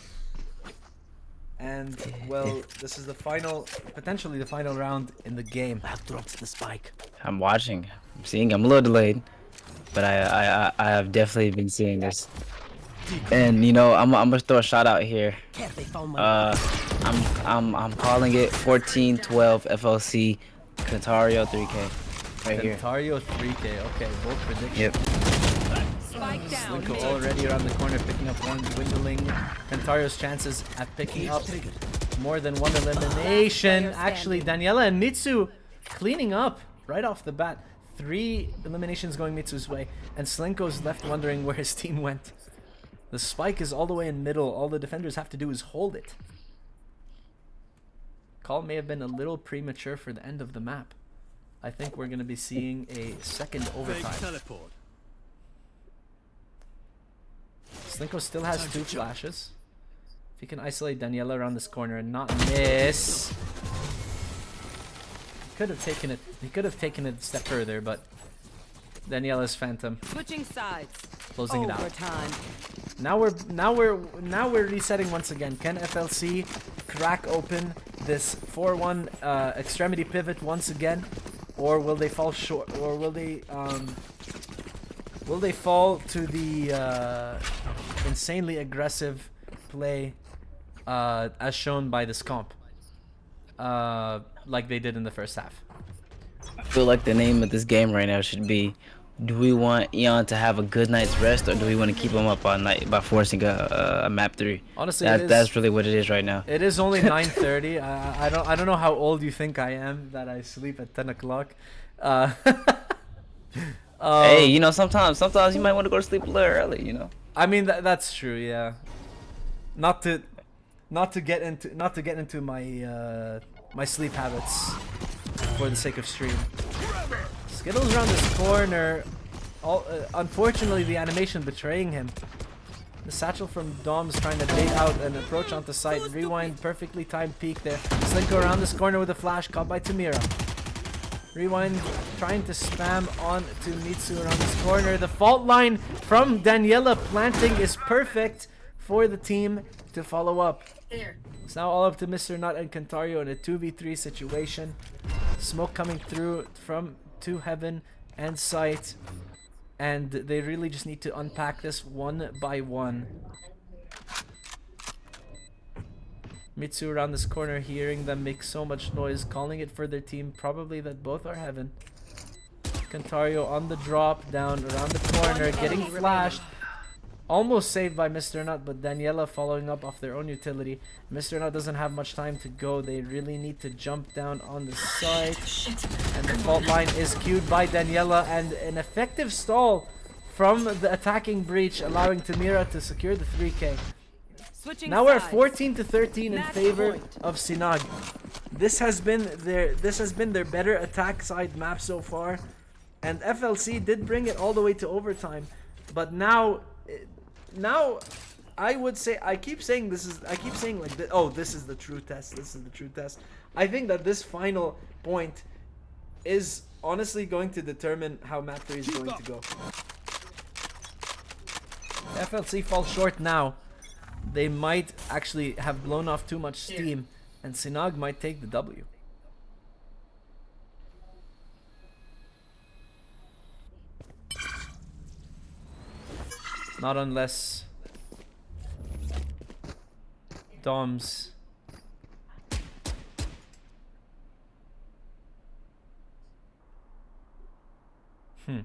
And, well, this is the final, potentially the final round in the game. I have dropped the spike. I'm watching. I'm seeing. I'm a little delayed, but I have definitely been seeing this. And you know, I'm gonna throw a shout out here. Care they found my I'm calling it 14-12 FLC Cantario 3K right here. Cantario 3K. Okay, both predictions. Yep. Spike down. Slinko already around the corner, picking up 1, dwindling Cantario's chances at picking up more than 1 elimination. Player Actually, standing. Daniela and Mitsu cleaning up right off the bat. 3 eliminations going Mitsu's way, and Slinko's left wondering where his team went. The spike is all the way in middle. All the defenders have to do is hold it. Call may have been a little premature for the end of the map. I think we're going to be seeing a second overtime. Teleport. Slinko still has 2 flashes. If he can isolate Daniela around this corner and not miss. He could have taken it. He could have taken it a step further, but Daniela's Phantom Switching sides. closing it out. Overtime. Now we're resetting once again. Can FLC crack open this 4-1 extremity pivot once again, or will they fall short? Or will they fall to the insanely aggressive play as shown by this comp, like they did in the first half? I feel like the name of this game right now should be, do we want Eon to have a good night's rest, or do we want to keep him up all night by forcing a map 3? Honestly, that's really what it is right now. It is only 9:30. I don't know how old you think I am that I sleep at 10 o'clock. Hey, you know, sometimes you might want to go to sleep a little early, you know. I mean that's true, yeah. Not to get into my my sleep habits for the sake of stream. Skittles around this corner. Unfortunately, the animation betraying him. The satchel from Dom's trying to bait out an approach onto site. Rewind, perfectly timed peek there. Slinko around this corner with a flash, caught by Tamira. Rewind trying to spam on to Mitsu around this corner. The fault line from Daniela planting is perfect for the team to follow up. It's now all up to Mr. Nut and Cantario in a 2v3 situation. Smoke coming through from to heaven and sight, and they really just need to unpack this one by one. Mitsu around this corner, hearing them make so much noise, calling it for their team, probably that both are heaven. Cantario on the drop down around the corner, getting flashed. Almost saved by Mr. Nut, but Daniela following up off their own utility. Mr. Nut doesn't have much time to go. They really need to jump down on the side. And the fault line is queued by Daniela, and an effective stall from the attacking breach, allowing Tamira to secure the 3K. Now we're 14-13 in favor of Sinag. This has been their better attack side map so far, and FLC did bring it all the way to overtime. But now I would say, I keep saying like oh, this is the true test. This is the true test. I think that this final point is honestly going to determine how map 3 is going to go. FLC falls short now. They might actually have blown off too much steam, and Sinag might take the W. Not unless Dom's bit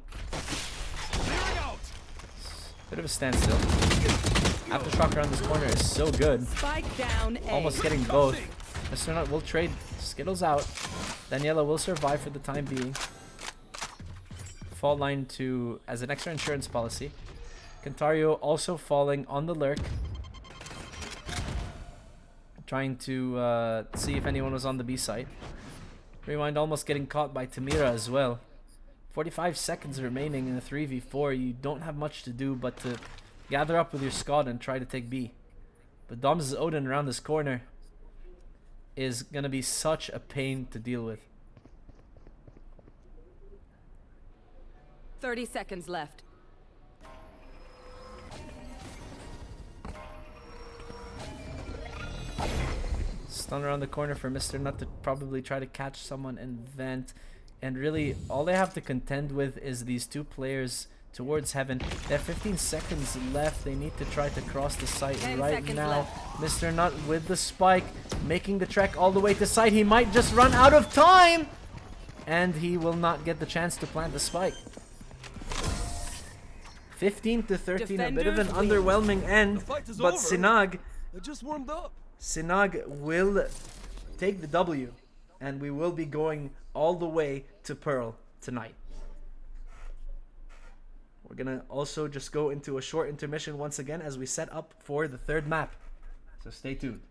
of a standstill. Aftershock around this corner is so good. Spike down A. Almost getting both. Mr. Nut will trade Skittles out. Daniela will survive for the time being. Fault line to as an extra insurance policy. Cantario also falling on the lurk. Trying to see if anyone was on the B site. Rewind almost getting caught by Tamira as well. 45 seconds remaining in a 3v4. You don't have much to do but to gather up with your squad and try to take B. But Dom's Odin around this corner is gonna be such a pain to deal with. 30 seconds left. Stun around the corner for Mr. Nut to probably try to catch someone and vent. And really, all they have to contend with is these two players towards heaven. They have 15 seconds left. They need to try to cross the site right now. Left. Mr. Nut with the spike, making the trek all the way to site. He might just run out of time! And he will not get the chance to plant the spike. 15-13, a bit of an underwhelming end, but Sinag just warmed up. Sinag will take the W, and we will be going all the way to Pearl tonight. We're gonna also just go into a short intermission once again as we set up for the third map. So stay tuned.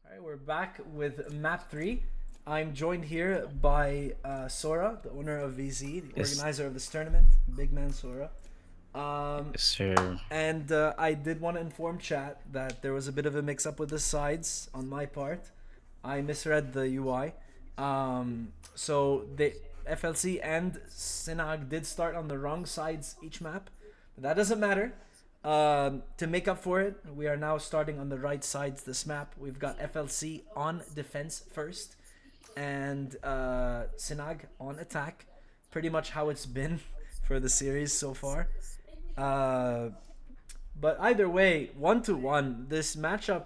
All right, we're back with map 3. I'm joined here by Sora, the owner of VZ, the Yes. organizer of this tournament. Big man Sora. Yes, sir. And I did want to inform chat that there was a bit of a mix-up with the sides on my part. I misread the UI. So the FLC and Sinag did start on the wrong sides each map. But that doesn't matter. To make up for it, we are now starting on the right sides this map. We've got FLC on defense first and Sinag on attack. Pretty much how it's been for the series so far. But either way, 1-1, this matchup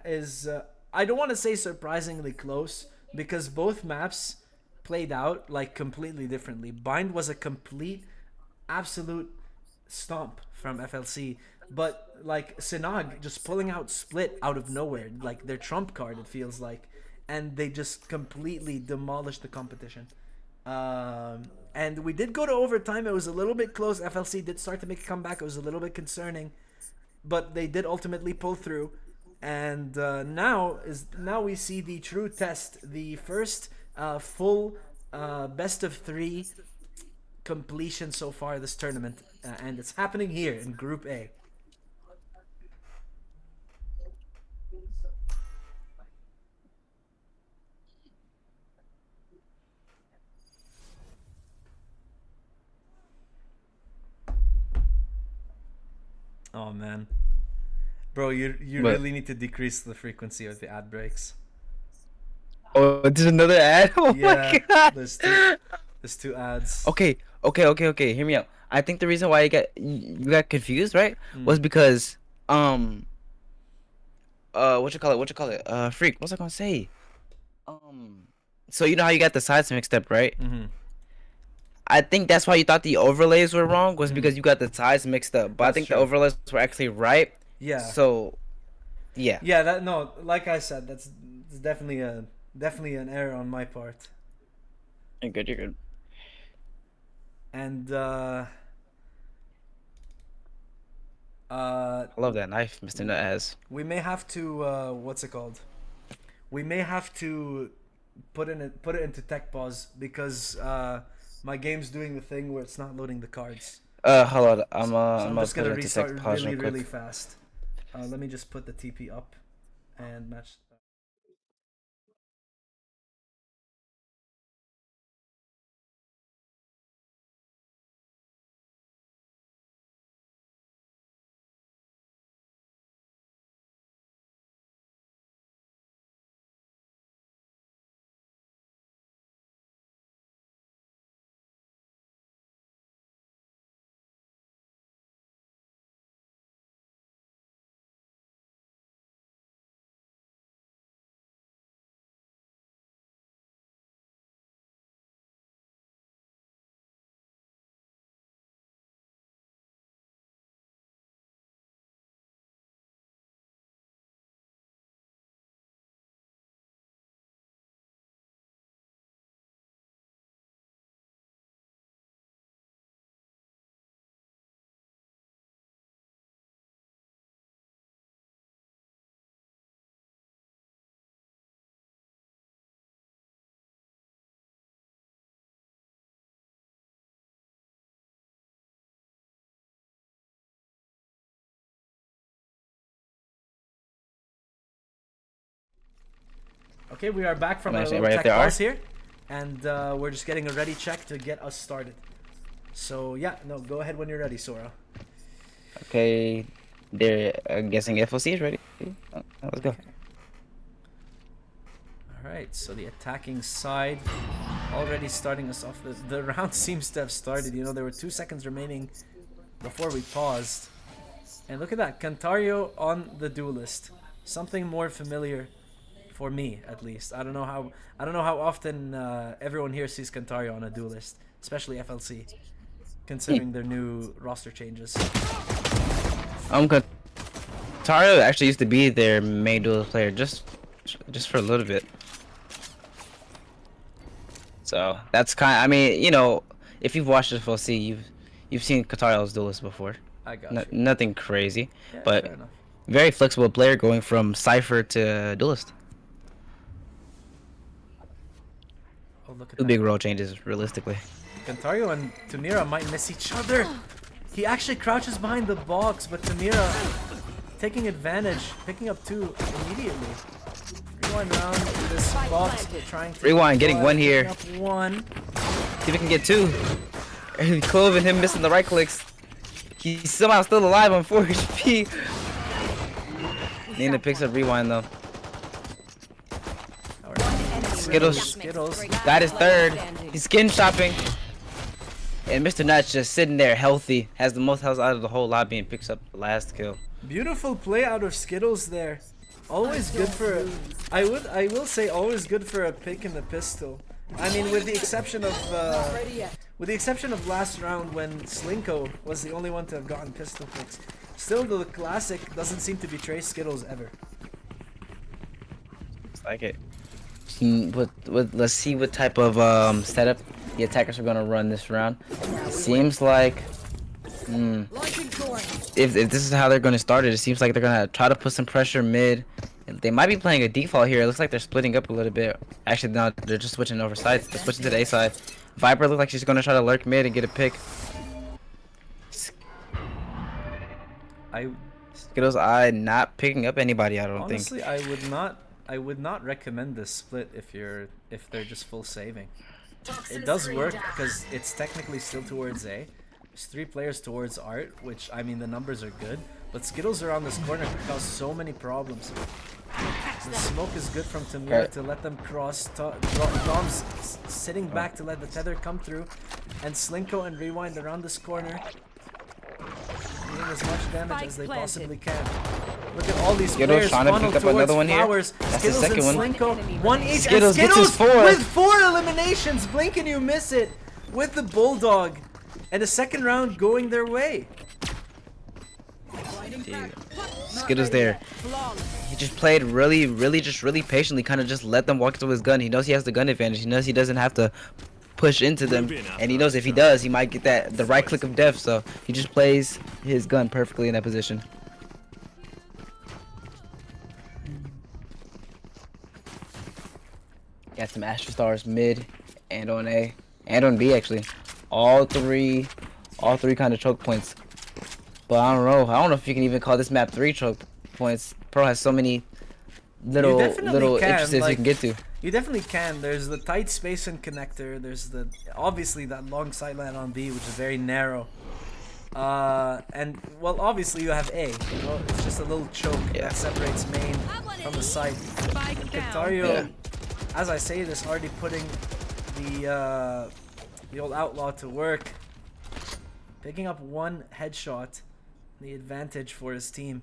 is, I don't want to say surprisingly close, because both maps played out like completely differently. Bind was a complete, absolute stomp from FLC, but like Sinag just pulling out Split out of nowhere, like their trump card, it feels like, and they just completely demolished the competition. And we did go to overtime. It was a little bit close. FLC did start to make a comeback. It was a little bit concerning, but they did ultimately pull through. And now we see the true test, the first full best of 3 completion so far this tournament, and it's happening here in Group A. Oh man, bro, you What? really need to decrease the frequency of the ad breaks. Oh, there's another ad. Oh Yeah, my god. there's two ads. Okay. Hear me out. I think the reason why you got confused, right, Mm. was because what you call it? Freak. What's I gonna say? So you know how you got the sides mixed up, right? Mm-hmm. I think that's why you thought the overlays were wrong, was Mm. because you got the sides mixed up. But I That's think true. the overlays were actually right. Yeah. So, yeah. Yeah, that no, like I said, that's definitely an error on my part. You're good. You're good. And I love that knife, Mr. Nutaz. we may have to what's it called? We may have to put it into tech pause because my game's doing the thing where it's not loading the cards. Hold on. I'm So I'm just gonna put it into restart text pause really real quick. really fast. Let me just put the TP up and match. Okay, we are back from I'm our actually little right tech there, pause here, and we're just getting a ready check to get us started. So yeah, no, go ahead when you're ready, Sora. Okay. They're guessing FOC is ready. Let's go. All right, so the attacking side already starting us off. The round seems to have started. You know, there were 2 seconds remaining before we paused, and look at that, Cantario on the duelist. Something more familiar for me, at least. I don't know how often everyone here sees Cantario on a duelist, especially FLC, considering their new roster changes. Tario actually used to be their main duelist player just for a little bit. So that's I mean, you know, if you've watched FLC, you've seen Katario's duelist before. I got you. Nothing crazy, Yeah, but fair enough. very flexible player going from Cypher to duelist. Oh, look at Two that. big role changes, realistically. Gantario and Tamira might miss each other. He actually crouches behind the box, but Tamira taking advantage, picking up 2 immediately. Rewind around this box, trying to Rewind, getting one here. Up 1. See if we can get 2. Clove and him missing the right clicks. He's somehow still alive on 4 HP. Nina picks up Rewind though. Skittles got his 3rd. He's skin shopping. And Mr. Nuts just sitting there healthy. Has the most health out of the whole lobby and picks up the last kill. Beautiful play out of Skittles there. Always good for I will say always good for a pick in the pistol. I mean, with the exception of last round when Slinko was the only one to have gotten pistol picks. Still, the classic doesn't seem to betray Skittles ever. It's like it. Let's see what type of setup the attackers are gonna run this round. Seems like if this is how they're gonna start it, it seems like they're gonna try to put some pressure mid. They might be playing a default here. It looks like they're splitting up a little bit. Actually, no, they're just switching over sides. They're switching to the A side. Viper looks like she's gonna try to lurk mid and get a pick. Skittles Eye not picking up anybody. I don't think. Honestly, I would not recommend this split if they're just full saving. It does work because it's technically still towards A. There's 3 players towards Art, which, I mean, the numbers are good. But Skittles around this corner can cause so many problems. The smoke is good from Tamir to let them cross. Dom's sitting back to let the tether come through. And Slinko and Rewind around this corner, doing as much damage as they possibly can. Look at all these Skittles players trying to funnel pick up towards another one here. Flowers. That's Skittles the second and one. Slinko, 1 each. Skittles and gets his Skittles 4th. with 4 eliminations. Blink and you miss it with the Bulldog. And the second round going their way. Dude. Skittles there. He just played really patiently, kind of just let them walk into his gun. He knows he has the gun advantage. He knows he doesn't have to push into them, and he knows if he does, he might get the right click of death. So he just plays his gun perfectly in that position. Got some Astro Stars mid and on A and on B actually. All three kind of choke points. But I don't know if you can even call this map 3 choke points. Pro has so many little entrances you can get to. You definitely can. There's the tight space and connector. There's obviously that long sideline on B, which is very narrow. And well, obviously you have A. You know, it's just a little choke that separates main from the site. And Gantario, as I say this, already putting the old outlaw to work, picking up 1 headshot, the advantage for his team.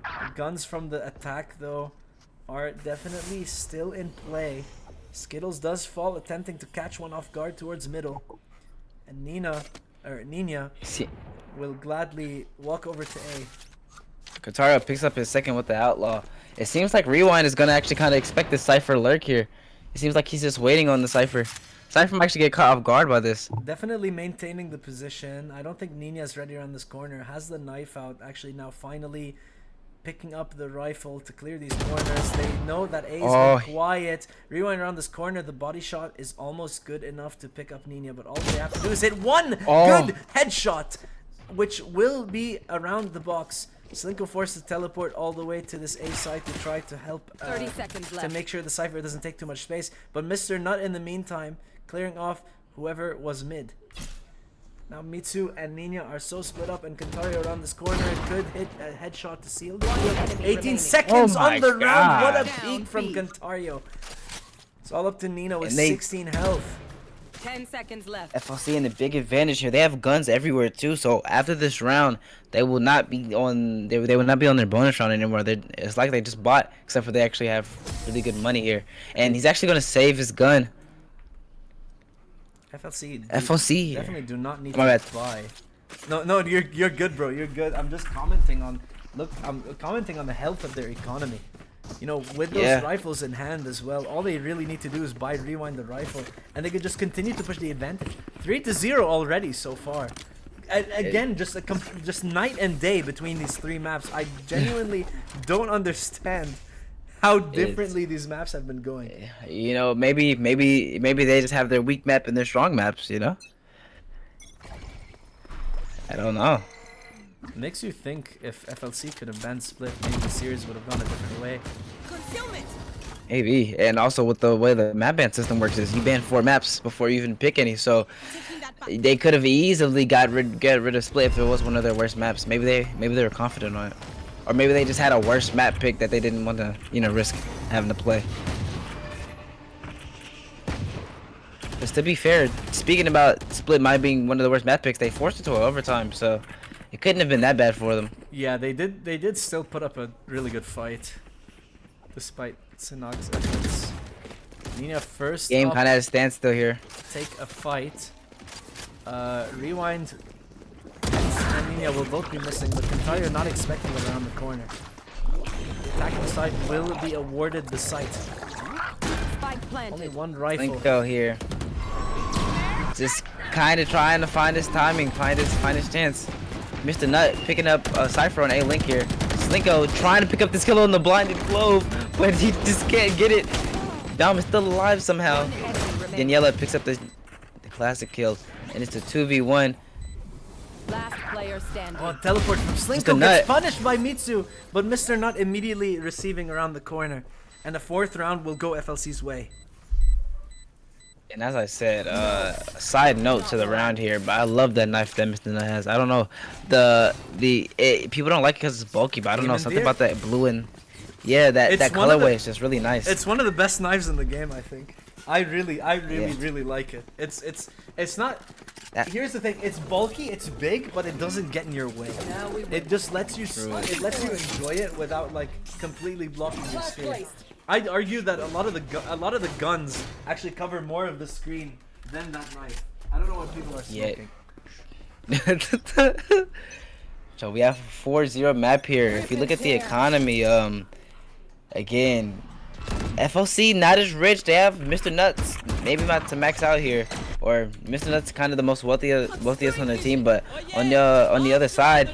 The guns from the attack though are definitely still in play. Skittles does fall, attempting to catch one off guard towards middle, and Nina will gladly walk over to A. Gantario picks up his second with the outlaw. It seems like Rewind is gonna actually kind of expect the Cypher lurk here. It seems like he's just waiting on the Cypher. Cypher might actually get caught off guard by this. Definitely maintaining the position. I don't think Nina's ready around this corner. Has the knife out. Actually now finally picking up the rifle to clear these corners. They know that A is been quiet. Rewind around this corner. The body shot is almost good enough to pick up Nina, but all they have to do is hit 1 good headshot, which will be around the box. Slinko forced to teleport all the way to this A site to try to help 30 seconds left. to make sure the Cypher doesn't take too much space. But Mr. Nut in the meantime clearing off whoever was mid. Now Mitsu and Nina are so split up, and Gantario around this corner could hit a headshot to seal the deal. 18 seconds on the round. What a peek from Gantario. It's all up to Nina with 16 health. 10 seconds left. FLC in a big advantage here. They have guns everywhere too. So after this round, they will not be on. They will not be on their bonus round anymore. It's like they just bought, except for they actually have really good money here. And he's actually gonna save his gun. FLC definitely do not need to buy. No, you're good, bro. You're good. I'm just commenting on. I'm commenting on the health of their economy. You know, with those rifles in hand as well, all they really need to do is buy Rewind the rifle, and they could just continue to push the advantage. 3-0 already so far. Again, just night and day between these 3 maps. I genuinely don't understand how differently these maps have been going. You know, maybe they just have their weak map and their strong maps. You know. I don't know. Makes you think if FLC could have banned Split, maybe the series would have gone a different way. Concealment. Maybe, and also with the way the map ban system works is you ban 4 maps before you even pick any, so Taking that back. they could have easily get rid of Split if it was one of their worst maps. Maybe they were confident on it, or maybe they just had a worse map pick that they didn't want to risk having to play. Because to be fair, speaking about Split might being one of the worst map picks, they forced it to overtime, so it couldn't have been that bad for them. Yeah, they did still put up a really good fight, despite Sinag's efforts. Nina first Game up, kind of at a standstill here. take a fight. Rewind and Nina will both be missing, but Kentario not expecting it around the corner. The attacking side will be awarded the site. Spike Only planted. one rifle. Slinko here. Just kind of trying to find his timing, find his chance. Mr. Nut picking up Cypher on A-Link here. Slinko trying to pick up this kill on the blinded glove, but he just can't get it. Dom is still alive somehow. Daniela picks up the classic kill, and it's a 2v1. Last player standing. Oh, teleport from Mr. Slinko Nut. gets punished by Mitsu, but Mr. Nut immediately receiving around the corner. And the 4th round will go FLC's way. And as I said, side note to the round here, but I love that knife that Mr. Nut has. I don't know, people don't like it because it's bulky, but I don't know, something about that blue and that colorway is just really nice. It's one of the best knives in the game, I think. I really like it. It's not. Here's the thing: it's bulky, it's big, but it doesn't get in your way. It just lets you enjoy it without like completely blocking your screen. I'd argue that a lot of the guns actually cover more of the screen than that knife. I don't know what people are smoking. Yeah. So we have a 4-0 map here. If you look at the economy, again, FLC not as rich. They have Mr. Nuts, maybe not to max out here, or Mr. Nuts kind of the most wealthiest on their team. But on the other side,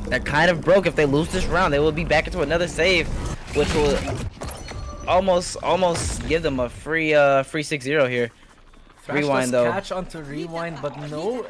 they're kind of broke. If they lose this round, they will be back into another save, which will almost give them a free 6-0 here. Rewind though. Catch onto rewind, but no,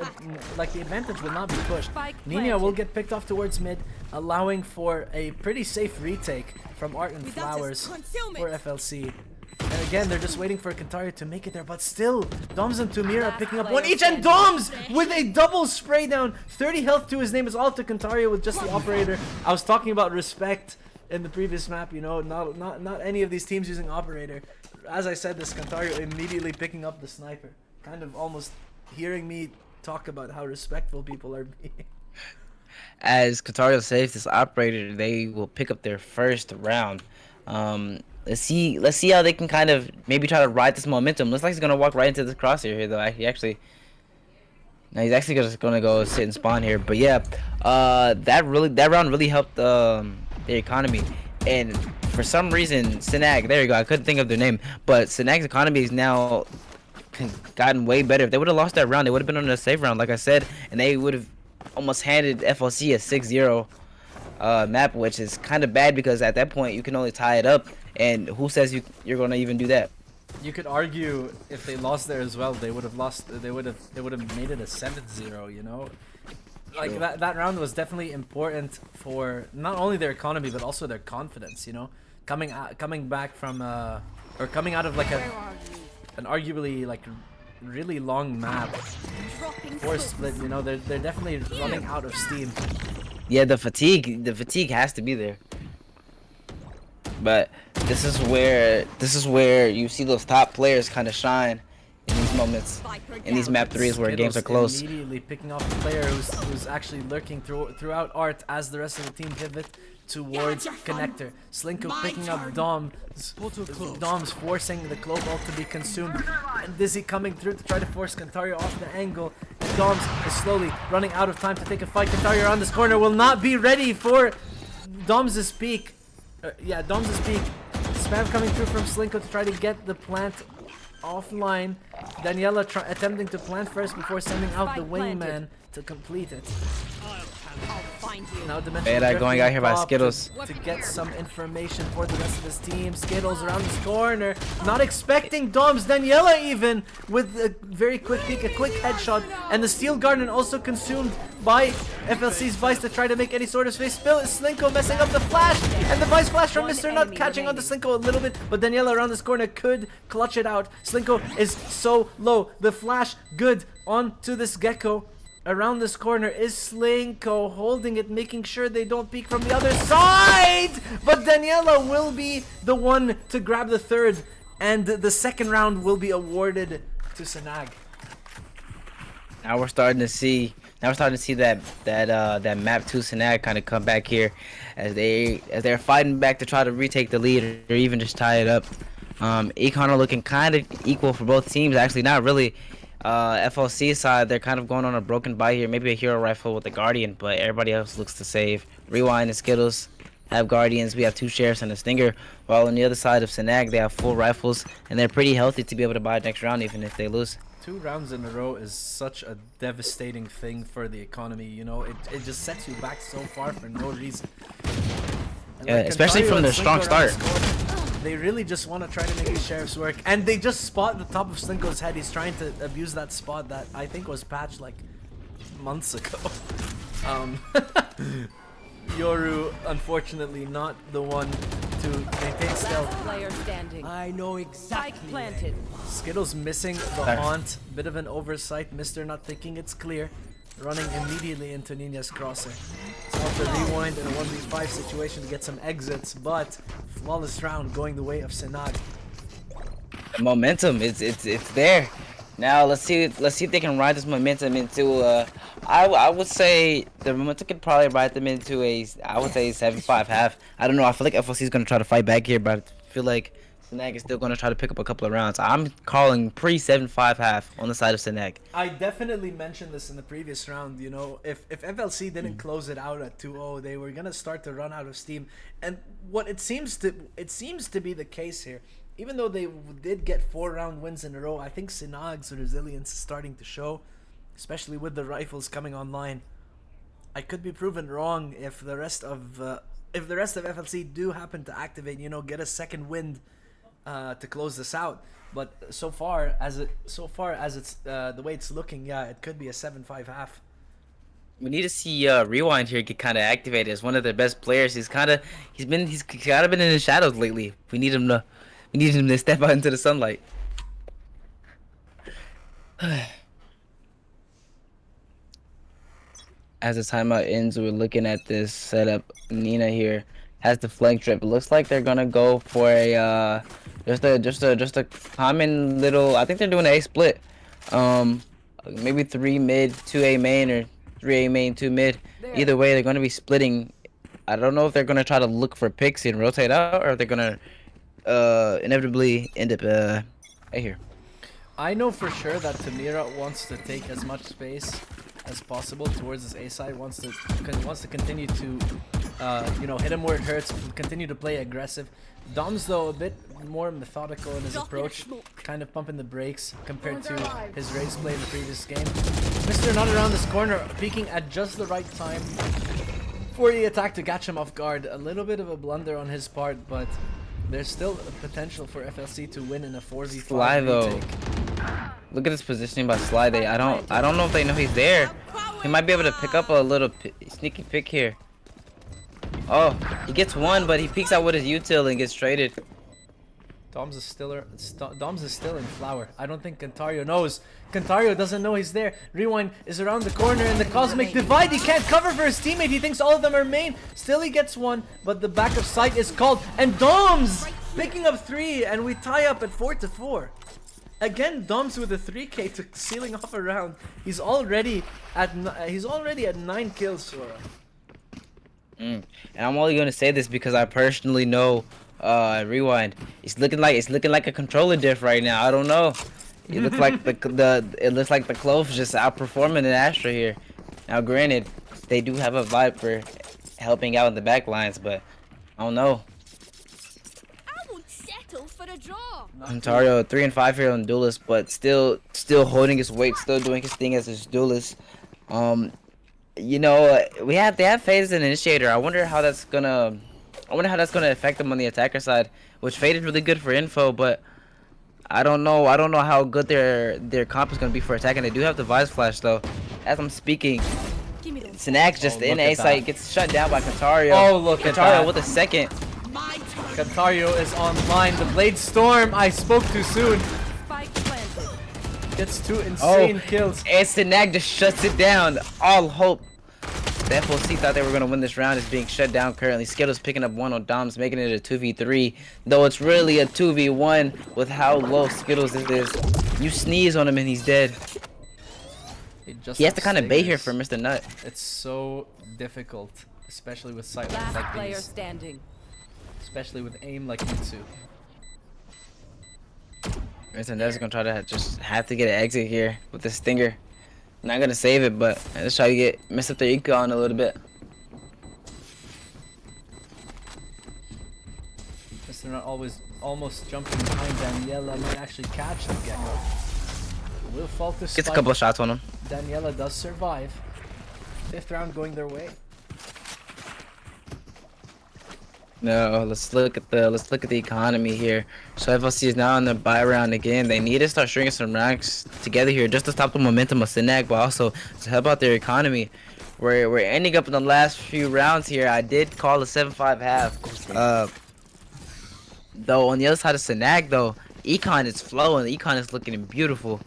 like the advantage will not be pushed. Nina will get picked off towards mid, allowing for a pretty safe retake from Art and Flowers for FLC. And again, they're just waiting for Kentario to make it there, but still, Doms and Tumir are picking up one each, and Doms with a double spray down, 30 health to his name is all to Kentario with just the operator. I was talking about respect in the previous map, you know, not any of these teams using operator. As I said, this Kentario immediately picking up the sniper, kind of almost hearing me talk about how respectful people are being. As Kentario saves this operator, they will pick up their first round. Let's see how they can kind of maybe try to ride this momentum. Looks like he's gonna walk right into this crosshair here, though. He's actually just gonna go sit and spawn here. But yeah, that round really helped the economy. And for some reason, Sinag, there you go, I couldn't think of their name, but Sinag's economy is now gotten way better. If they would have lost that round, they would have been on a save round, like I said, and they would have almost handed FLC a 6-0 map, which is kind of bad because at that point you can only tie it up, and who says you're going to even do that? You could argue if they lost there as well, they would have made it a 7-0, you know? Like that round was definitely important for not only their economy but also their confidence, you know, coming back from or coming out of like an arguably like really long map for Split, you know, they're definitely running out of steam. Yeah, the fatigue has to be there. But this is where you see those top players kind of shine in these moments, in these map 3s where games are close. Immediately picking off the player who's actually lurking throughout Art as the rest of the team pivot towards Connector. Slinko picking up Dom's forcing the Cloak ult to be consumed, and Dizzy coming through to try to force Kentario off the angle. And Doms is slowly running out of time to take a fight. Kentario around this corner will not be ready for Dom's peak. Dom's peak. Spam coming through from Slinko to try to get the plant offline. Daniela attempting to plant first before sending out the wingman to complete it. find you. Now Dimension Beta going out here by Skittles. to get some information for the rest of his team. Skittles around this corner, not expecting Doms. Daniela even with a very quick peek, a quick headshot, and the Steel Garden also consumed by FLC's Vice to try to make any sort of space. Slinko messing up the flash, and the Vice flash from Mr. Nut catching on to Slinko a little bit, but Daniela around this corner could clutch it out. Slinko is so low. The flash good onto this Gecko. Around this corner is Slinko holding it, making sure they don't peek from the other side. But Daniela will be the one to grab the third, and the second round will be awarded to Sinag. Now we're starting to see that map 2 Sinag kind of come back here, as they're fighting back to try to retake the lead or even just tie it up. Econ are looking kind of equal for both teams. Actually, not really. FLC side, they're kind of going on a broken buy here. Maybe a hero rifle with the Guardian, but everybody else looks to save. Rewind and Skittles have Guardians. We have 2 Sheriffs and a Stinger. While on the other side of Sinag, they have full rifles, and they're pretty healthy to be able to buy next round even if they lose. 2 rounds in a row is such a devastating thing for the economy, you know. It just sets you back so far for no reason. And Yeah, especially from their strong start. They really just want to try to make these Sheriffs work, and they just spot the top of Slinko's head. He's trying to abuse that spot that I think was patched like months ago. Yoru, unfortunately, not the one to maintain stealth. Last player standing. I know exactly. Spike planted. Skittles missing the haunt. Bit of an oversight. Mr. Not thinking it's clear. Running immediately into Nina's crosser. So off the rewind in a 1v5 situation to get some exits, but flawless round going the way of Sinag. Momentum, it's there. Now let's see if they can ride this momentum into I would say the momentum could probably ride them into a 7-5 half. I don't know. I feel like FLC is gonna try to fight back here, but I feel like Sinag is still gonna try to pick up a couple of rounds. I'm calling pre-7-5 half on the side of Sinag. I definitely mentioned this in the previous round. You know, if FLC didn't close it out at 2-0, they were gonna start to run out of steam. And what it seems to be the case here. Even though they did get 4 round wins in a row, I think Sinag's resilience is starting to show, especially with the rifles coming online. I could be proven wrong if the rest of FLC do happen to activate, you know, get a second wind to close this out. But so far as it's the way it's looking, yeah, it could be a 7-5 half. We need to see Rewind here get kind of activated as one of their best players. He's kind of been in the shadows lately. We need him to step out into the sunlight. As the timeout ends, we're looking at this setup. Nina here has the flank trip. It looks like they're gonna go for a just a common little. I think they're doing an A split. Maybe 3 mid, 2 A main, or 3 A main, 2 mid. Either way, they're gonna be splitting. I don't know if they're gonna try to look for picks and rotate out, or if they're gonna inevitably end up right here. I know for sure that Tamira wants to take as much space as possible towards his A side. Wants to continue to you know, hit him where it hurts, continue to play aggressive. Dom's though a bit more methodical in his approach, kind of pumping the brakes compared to his race play in the previous game. Mr. Not around this corner, peeking at just the right time for the attack to catch him off guard. A little bit of a blunder on his part, but there's still a potential for FLC to win in a 4v5 Sly though. retake. Look at this positioning by Sly. I don't know if they know he's there. He might be able to pick up a little sneaky pick here. Oh, he gets one, but he peeks out with his util and gets traded. Doms is still in flower. I don't think Cantario knows. Cantario doesn't know he's there. Rewind is around the corner in the Cosmic Divide. He can't cover for his teammate. He thinks all of them are main. Still he gets one, but the back of sight is called. And Doms picking up 3, and we tie up at 4-4. Again, Doms with a 3K to sealing off a round. He's already at 9 kills, Sora. And I'm only gonna say this because I personally know Rewind. It's looking like a controller diff right now. I don't know. It looks like the Clove's just outperforming the Astra here. Now, granted, they do have a vibe for helping out in the back lines, but I don't know. I won't settle for a draw. Ontario 3 and 5 here on Duelist, but still holding his weight, still doing his thing as his Duelist. you know, they have Fade as an initiator. I wonder how that's gonna affect them on the attacker side. Which Fade is really good for info, but I don't know. I don't know how good their comp is gonna be for attacking. They do have the Vise Flash though. As I'm speaking, Sinag just in A site gets shut down by Katario. Oh, look at that. Katario with a second. Katario is online. The Blade Storm. I spoke too soon. Spike planted. Gets 2 insane kills. And Sinag just shuts it down. All hope. The FOC thought they were going to win this round is being shut down currently. Skittles picking up 1 on Doms, making it a 2v3. Though it's really a 2v1 with how low Skittles is. You sneeze on him and he's dead. He has to kind of bait here for Mr. Nut. It's so difficult, especially with sight lines Last like player these. standing. Especially with aim like Mitsu. Mr. Nut's going to try to just have to get an exit here with the Stinger. Not going to save it, but let's try to get Mr. Eco on a little bit. Mr. Nut almost jumping behind Daniela might actually catch the Gecko. Will fall to Spike. Gets a couple of shots on him. Daniela does survive. 5th round going their way. No, let's look at the economy here. So FLC is now on the buy round again. They need to start stringing some ranks together here just to stop the momentum of Sinag, but also to help out their economy. We're ending up in the last few rounds here. I did call a 7-5 half. Though on the other side of Sinag though, Econ is flowing. Econ is looking beautiful.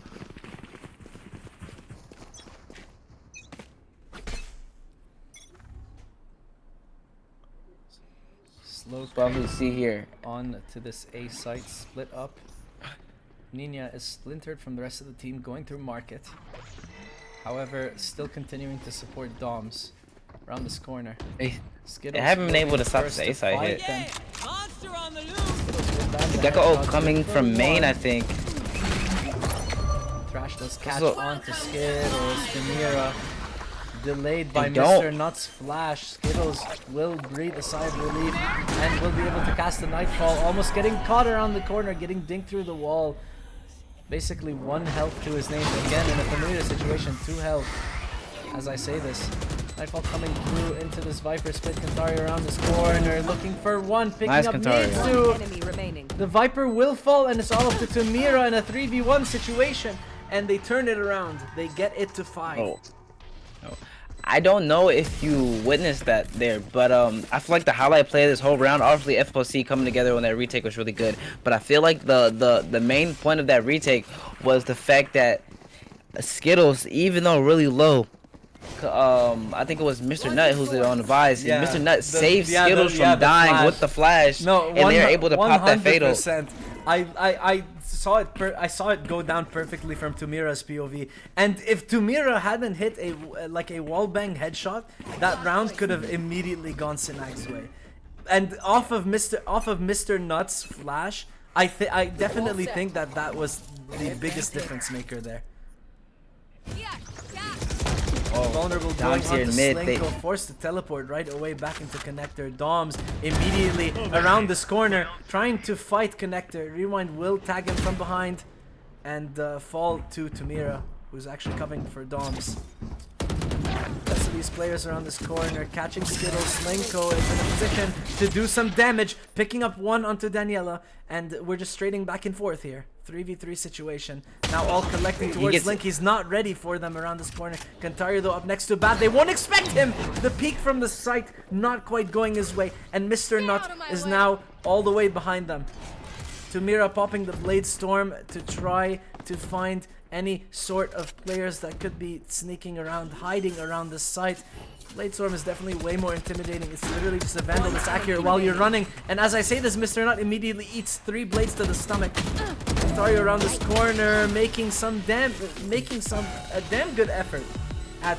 Slow Probably see here. on to this A site, split up. Nina is splintered from the rest of the team going through market. However, still continuing to support Doms around this corner. They Skittles haven't been able to stop first this A side fight hit. them. Monster on the loose. Skittles will ban the Gecko headshot coming for from main, one. I think. Thrash does catch So- on to Skittles. Demira delayed by They don't. Mr. Nuts flash. Skittles will breathe a sigh of relief and will be able to cast the Nightfall. Almost getting caught around the corner, getting dinked through the wall. Basically 1 health to his name. Again, in a familiar situation, 2 health. As I say this. Nightfall coming through into this Viper split. Kantari around this corner, looking for 1, picking Nice up Kantari. Mitsu. Enemy remaining. The Viper will fall, and it's all up to Tamira in a 3v1 situation. And they turn it around. They get it to 5. Oh. I don't know if you witnessed that there, but I feel like the highlight play of this whole round, obviously FOC coming together on that retake was really good. But I feel like the main point of that retake was the fact that Skittles, even though really low, I think it was Mr. Nut who's on the Vise. Yeah, Mr. Nut saved yeah, Skittles the from dying flash. with the flash, No, and they're able to pop that fatal. 100%. I saw it. I saw it go down perfectly from Tumira's POV. And if Tumira hadn't hit a wallbang headshot, that round could have immediately gone Sinag's way. And off of Mr. Nuts flash, I definitely think that was the biggest difference maker there. Vulnerable going Doms here onto in mid, Slinko, forced to teleport right away back into Connector. Doms immediately around this corner, trying to fight Connector. Rewind will tag him from behind and fall to Tamira, who's actually covering for Doms. Rest of these players around this corner, catching Skittles. Slinko is in a position to do some damage, picking up 1 onto Daniela, and we're just trading back and forth here. 3v3 situation. Now all collecting towards Link. He's not ready for them around this corner. Kantario though up next to Bat. They won't expect him! The peek from the site not quite going his way. And Mr. Nut is now all the way behind them. Tumira popping the Blade Storm to try to find any sort of players that could be sneaking around, hiding around the site. Blade Storm is definitely way more intimidating. It's literally just a Vandal that's accurate while you're running. And as I say this, Mr. Nut immediately eats 3 blades to the stomach. Dario around this corner, making a damn good effort at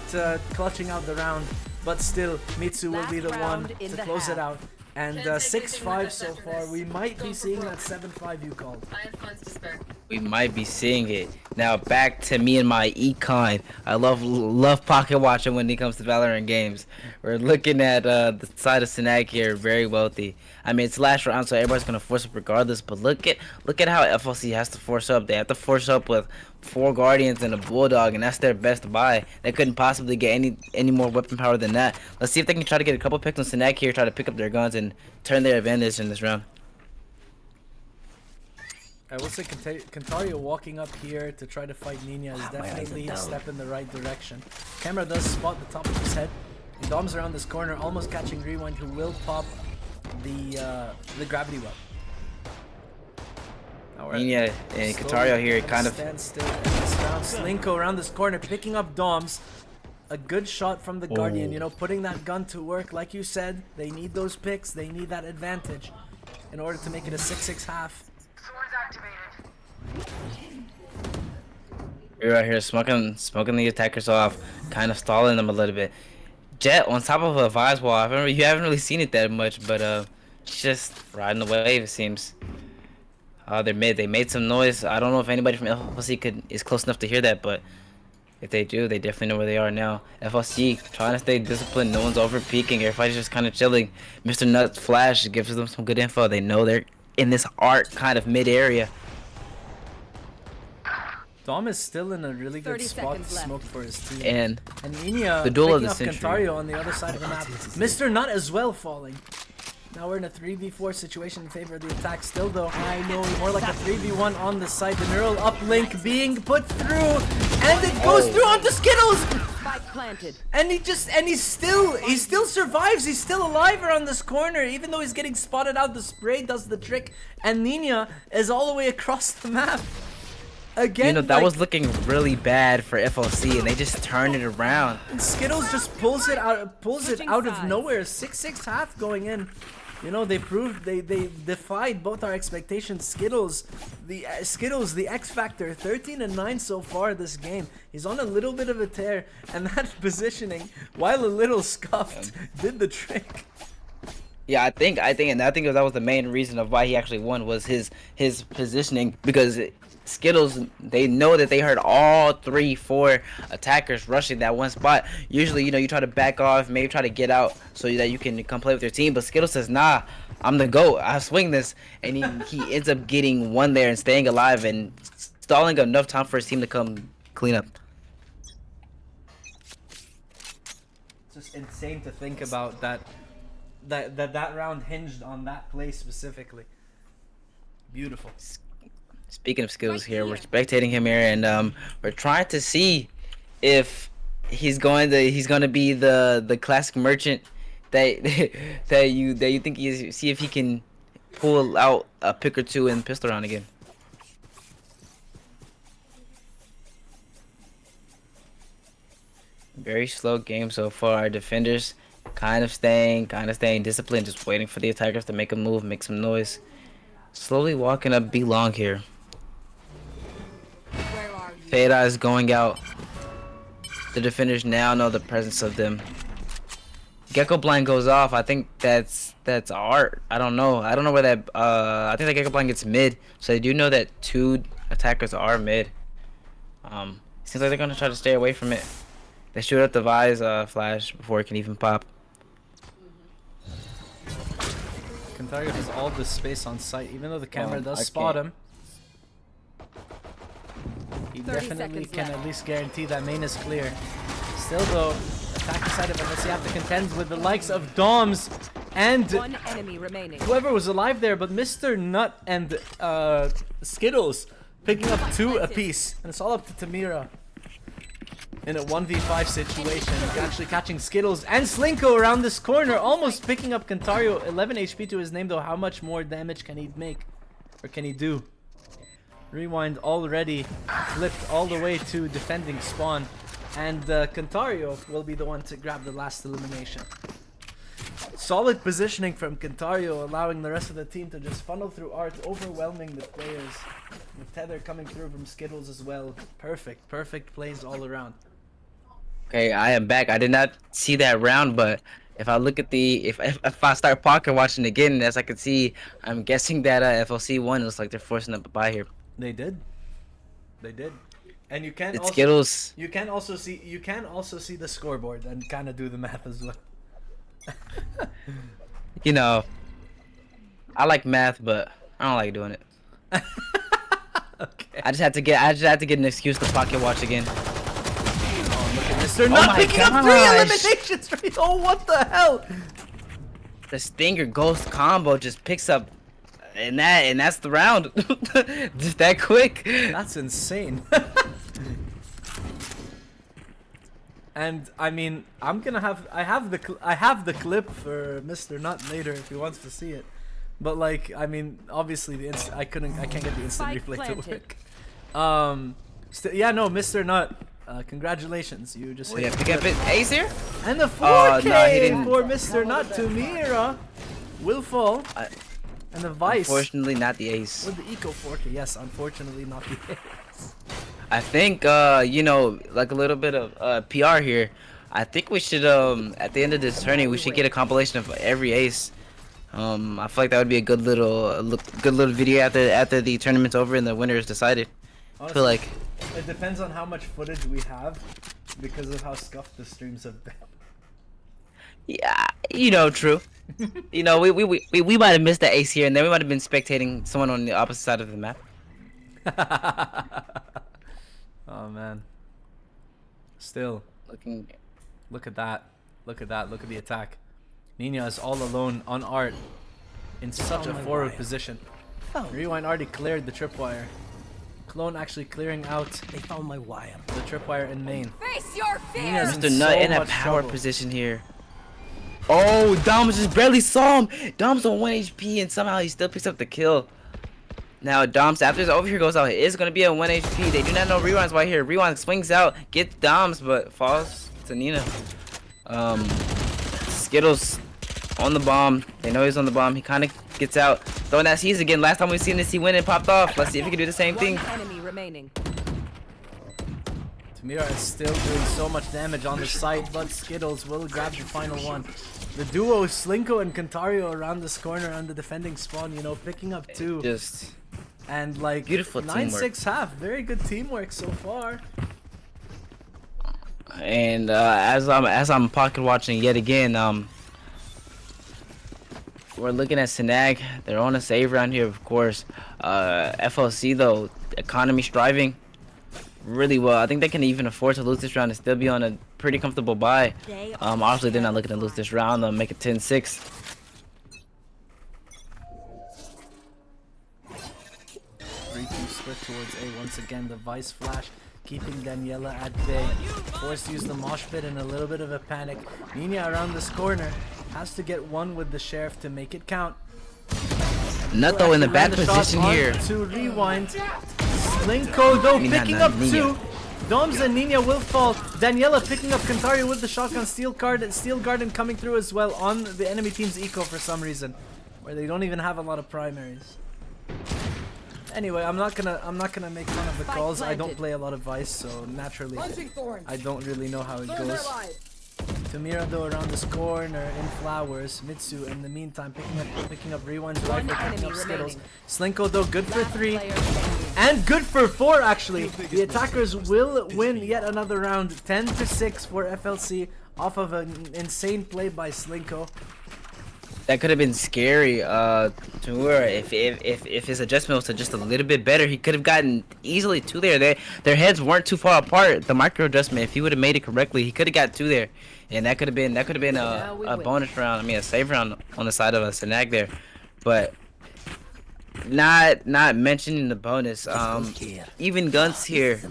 clutching out the round. But still, Mitsu will be the one to close it out. And 6-5 so far. We might be seeing that 7-5 you called. I have funds to spare. We might be seeing it. Now back to me and my econ. I love pocket watching when it comes to Valorant games. We're looking at the side of Sinag here, very wealthy. I mean, it's last round, so everybody's gonna force up regardless. But look at how FLC has to force up. They have to force up with 4 Guardians and a Bulldog, and that's their best buy. They couldn't possibly get any more weapon power than that. Let's see if they can try to get a couple picks on Sinag here, try to pick up their guns and turn their advantage in this round. I will say Kentario walking up here to try to fight Nina is definitely a step in the right direction. Camera does spot the top of his head. He doms around this corner, almost catching Rewind, who will pop the gravity well. Nina and Kentario here kind of stand still in this round. Slinko around this corner, picking up Doms. A good shot from the Guardian, you know, putting that gun to work. Like you said, they need those picks. They need that advantage in order to make it a 6-6 half. We're right here smoking the attackers off, kind of stalling them a little bit. Jet on top of a Vise wall. You haven't really seen it that much, but just riding the wave, it seems. They're mid. They made some noise. I don't know if anybody from FLC is close enough to hear that, but if they do, they definitely know where they are now. FLC trying to stay disciplined. No one's over peeking. Everybody's just kind of chilling. Mr. Nuts Flash gives them some good info. They know they're in this arc kind of mid area. Dom is still in a really good spot to smoke for his team. And Inia the duel of picking the up century. Kentario on the other side of the map. Mr. Nut as well falling. Now we're in a 3v4 situation in favor of the attack. Still though, I know more like a 3v1 on the side. The neural uplink being put through, and it goes through onto Skittles. Spike planted. And he still survives. He's still alive around this corner, even though he's getting spotted out. The spray does the trick, and Nina is all the way across the map. Again, you know, that was looking really bad for FLC, and they just turned it around. And Skittles just pulls it out of nowhere. 6-6 half going in. You know, they proved they defied both our expectations. Skittles, the X Factor, 13 and 9 so far this game. He's on a little bit of a tear, and that positioning, while a little scuffed, did the trick. Yeah, I think that was the main reason of why he actually won, was his positioning, because Skittles, they know that they heard all 3-4 attackers rushing that one spot. Usually, you know, you try to back off, maybe try to get out so that you can come play with your team. But Skittles says, nah, I'm the GOAT. I swing this. And he ends up getting one there and staying alive and stalling enough time for his team to come clean up. It's just insane to think about that round hinged on that play specifically. Beautiful. Speaking of Skittles here, we're spectating him here, and we're trying to see if he's going to be the classic merchant that you think he is. See if he can pull out a pick or two in pistol round again. Very slow game so far. Our defenders kind of staying disciplined, just waiting for the attackers to make a move, make some noise. Slowly walking up B long here. Fada is going out. The defenders now know the presence of them. Gecko blind goes off. I think that's art. I don't know where that I think the Gecko blind gets mid. So they do know that 2 attackers are mid. Seems like they're gonna try to stay away from it. They shoot up the Vise flash before it can even pop. Kentario has all this space on site, even though the camera does spot him. He definitely can at least guarantee that main is clear. Still though, attacker side of MSC have to contend with the likes of Doms and One enemy remaining. whoever was alive there, but Mr. Nut and Skittles picking up 2 apiece. And it's all up to Tamira in a 1v5 situation. Actually catching Skittles and Slinko around this corner, almost picking up Kentario. 11 HP to his name though. How much more damage can he make? Or can he do? Rewind already flipped all the way to defending spawn, and Kentario will be the one to grab the last elimination. Solid positioning from Kentario, allowing the rest of the team to just funnel through art, overwhelming the players. With Tether coming through from Skittles as well. Perfect plays all around. Okay, I am back. I did not see that round, but if I look at if I start pocket watching again, as I can see, I'm guessing that FLC won. It looks like they're forcing up a buy here. They did, and you can It's also Skittles. you can also see the scoreboard and kind of do the math as well. You know, I like math, but I don't like doing it. Okay. I just had to get an excuse to pocket watch again. Oh, look at Mr. Not my picking up 3 gosh. eliminations. Oh, what the hell? The Stinger Ghost combo just picks up, and that's the round. Just that quick. That's insane. And I mean, I have the clip for Mr. Nut later if he wants to see it. But like, I mean, obviously I can't get the instant Spike replay planted. to work. Yeah, no, Mr. Nut, congratulations, you just Yeah, pick up it. Ace here. and the 4K no, he didn't. for Mr. Nut to Mira will fall, and the Vice with Unfortunately, not the ace. the Eco 4K. Yes, unfortunately not the ace. I think you know, like a little bit of PR here. I think we should at the end of this tourney we should get a compilation of every ace. I feel like that would be a good little video after the tournament's over and the winner is decided. I feel like It depends on how much footage we have because of how scuffed the streams have been. yeah, you know, true. You know, we might have missed the ace here and then we might have been spectating someone on the opposite side of the map. Oh man. Still, look at that. Look at that. Look at the attack. Nina is all alone on Art in such a forward position. Rewind already cleared the tripwire. Clone actually clearing out They found my wire. the tripwire in main. Face your fear. Nina's Mr. in Nut so in a much power trouble. position here. Oh, Dom's just barely saw him. Dom's on 1 HP and somehow he still picks up the kill. Now Dom's after his over here goes out, it is gonna be a 1 HP. They do not know Rewind's right here. Rewind swings out, gets Dom's, but falls to Nina. Skittles on the bomb. They know he's on the bomb. He kind of gets out. Throwing that C's again. Last time we've seen this, he went and popped off. Let's see if he can do the same thing. One enemy remaining. Tamira is still doing so much damage on the site, but Skittles will grab the final one. The duo Slinko and Cantario around this corner on the defending spawn, you know, picking up 2. Just And like beautiful 9-6 half. Very good teamwork so far. and as I'm pocket watching yet again, we're looking at Sinag. They're on a save round here, of course. FLC though, economy striving really well. I think they can even afford to lose this round and still be on a pretty comfortable bye. Obviously they're not looking to lose this round. They'll make it 10-6. 3-2 split towards A once again. The Vice Flash keeping Daniela at bay. Forced to use the mosh pit in a little bit of a panic. Nina around this corner has to get one with the Sheriff to make it count. Nut though in the bad Land a shot position on here. To Rewind. Slinko though picking up Nina. 2. Doms and Nina will fall. Daniela picking up Cantario with the shotgun. Steel Garden coming through as well on the enemy team's eco for some reason, where they don't even have a lot of primaries. Anyway, I'm not gonna make fun of the calls. I don't play a lot of Vice, so naturally I don't really know how it goes. Tamira though around this corner in flowers. Mitsu in the meantime picking up Rewind's rifle, picking up Skittles. Slinko though good for 3 and good for 4 actually. The attackers will win yet another round. 10-6 for FLC off of an insane play by Slinko. That could have been scary to her if his adjustment was just a little bit better. He could have gotten easily 2 there. Their heads weren't too far apart. The micro adjustment, if he would have made it correctly, he could have got 2 there, and that could have been a bonus round. I mean, a save round on the side of a Sinag there, but not mentioning the bonus. Even guns here.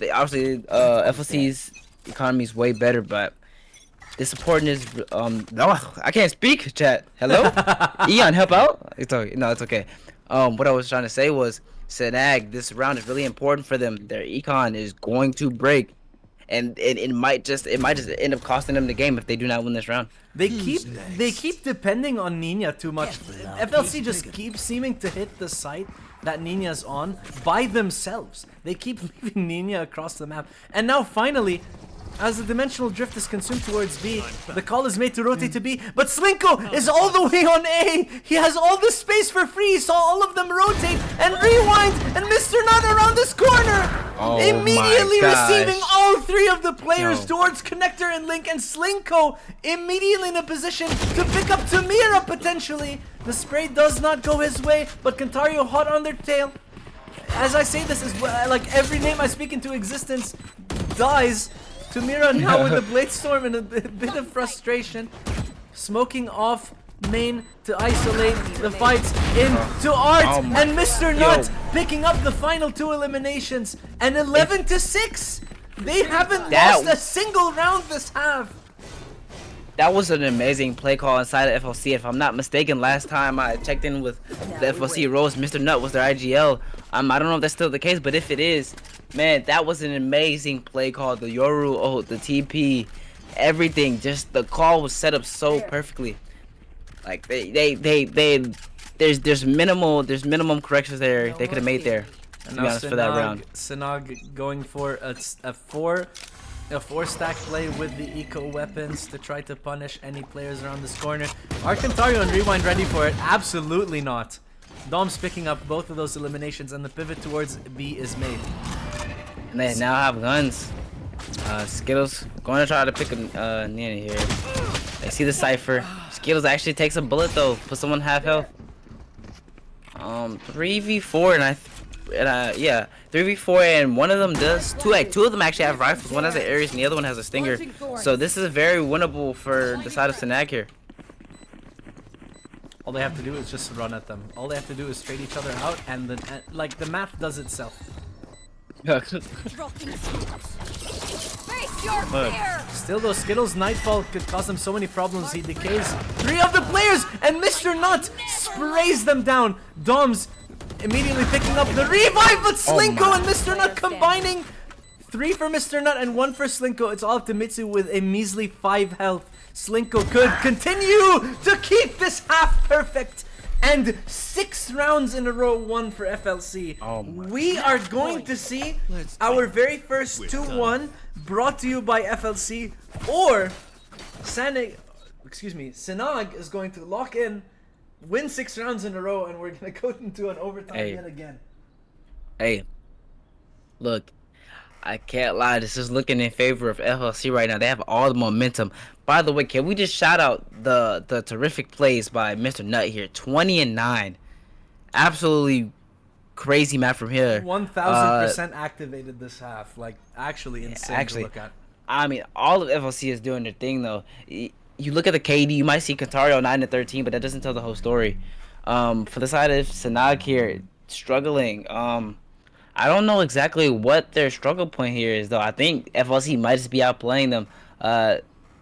They obviously FLC's economy is way better, but. The supporting is no, I can't speak, chat. Hello? Eon, help out? It's okay. No, it's okay. What I was trying to say was Sinag, this round is really important for them. Their econ is going to break. And it might just end up costing them the game if they do not win this round. They keep depending on Nina too much. FLC just keeps seeming to hit the site that Nina's on by themselves. They keep leaving Nina across the map. And now finally, as the dimensional drift is consumed towards B, the call is made to rotate to B, but Slinko is all the way on A! He has all the space for free, he saw all of them rotate, and Rewind, and Mr. Nut around this corner! Oh immediately my gosh. receiving all 3 of the players No. towards Connector and Link, and Slinko immediately in a position to pick up Tamira potentially! The spray does not go his way, but Cantario hot on their tail. as I say this, is like every name I speak into existence dies. Tumira now with the Blade Storm and a bit of frustration. Smoking off main to isolate the fights into Art, and Mr. Nut picking up the final 2 eliminations, and 11-6. They haven't lost a single round this half. That was an amazing play call inside of FLC. If I'm not mistaken, last time I checked in with the FLC roles, Mr. Nut was their IGL. I don't know if that's still the case, but if it is, man, that was an amazing play call. The Yoru ult, the TP, everything. Just the call was set up so perfectly. Like there's minimum corrections there they could have made there. To be honest, for that round. Sinag going for a 4-stack play with the eco weapons to try to punish any players around this corner. Are Kentario and Rewind ready for it? Absolutely not. Dom's picking up both of those eliminations, and the pivot towards B is made. And they now have guns. Skittles going to try to pick a Nina here. They see the Cypher. Skittles actually takes a bullet though, puts someone half health. 3v4 and yeah, 3v4 and one of them does two of them actually have rifles. One has an Ares and the other one has a Stinger. So this is very winnable for the side of Sinag here. All they have to do is just run at them. All they have to do is trade each other out, and then like the math does itself. Still though, Skittles Nightfall could cause them so many problems. He decays 3 of the players, and Mr. Nut sprays them down. Dom's immediately picking up the revive, but Slinko and Mr. Nut combining. 3 for Mr. Nut and 1 for Slinko. It's all up to Mitsu with a measly 5 health. Slinko could continue to keep this half perfect. And 6 rounds in a row won for FLC. We are going to see our very first 2-1 brought to you by FLC, or Sinag is going to lock in, win 6 rounds in a row, and we're going to go into an overtime yet again. Hey, look, I can't lie. This is looking in favor of FLC right now. They have all the momentum. By the way, can we just shout out the terrific plays by Mr. Nut here? 20 and 9. Absolutely crazy map from here. 1000% activated this half. Like, actually insane to look at. I mean, all of FLC is doing their thing, though. You look at the KD, you might see Kentario 9 and 13, but that doesn't tell the whole story. For the side of Sinag here, struggling. I don't know exactly what their struggle point here is, though. I think FLC might just be outplaying them.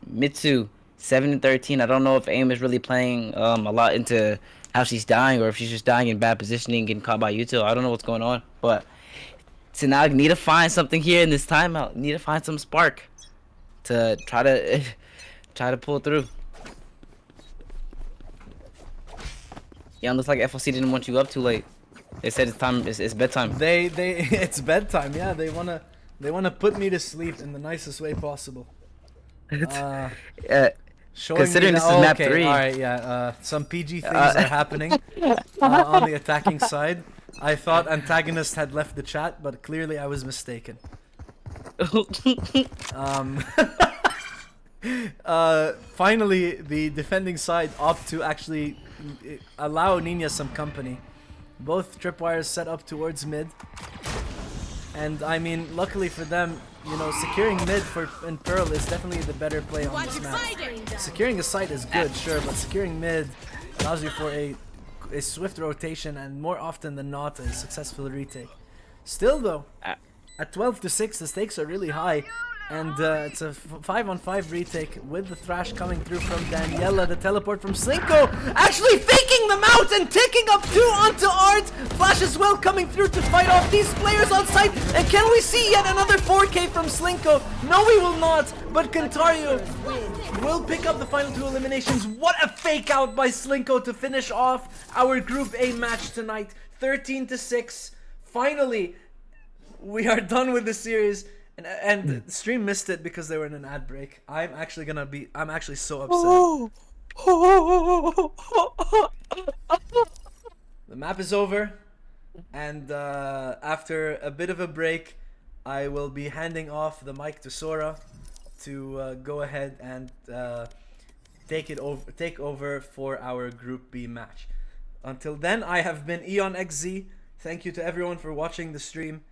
Mitsu 7 and 13. I don't know if AIM is really playing a lot into how she's dying, or if she's just dying in bad positioning, getting caught by Util. I don't know what's going on, but Sinag need to find something here in this timeout. Need to find some spark to try to pull through. Yeah, it looks like FLC didn't want you up too late. They said it's time. It's bedtime. It's bedtime. Yeah, they wanna put me to sleep in the nicest way possible. Considering this is map 3. All right, yeah. Some PG things are happening on the attacking side. I thought antagonist had left the chat, but clearly I was mistaken. Finally, the defending side opt to actually allow Nina some company. Both tripwires set up towards mid, and I mean, luckily for them, you know, securing mid in Pearl is definitely the better play on this map. Securing a site is good, sure, but securing mid allows you for a swift rotation and more often than not a successful retake. Still though, at 12-6, the stakes are really high. And it's a 5-on-5 retake with the thrash coming through from Daniela. The teleport from Slinko actually faking them out and taking up 2 onto Art. Flash as well coming through to fight off these players on site. And can we see yet another 4K from Slinko? No, we will not. But Kentario will pick up the final 2 eliminations. What a fake out by Slinko to finish off our Group A match tonight. 13-6. Finally, we are done with the series. And stream missed it because they were in an ad break. I'm actually so upset. The map is over, and after a bit of a break, I will be handing off the mic to Sora to go ahead and take over for our Group B match. Until then, I have been Eon XZ, Thank you to everyone for watching the stream.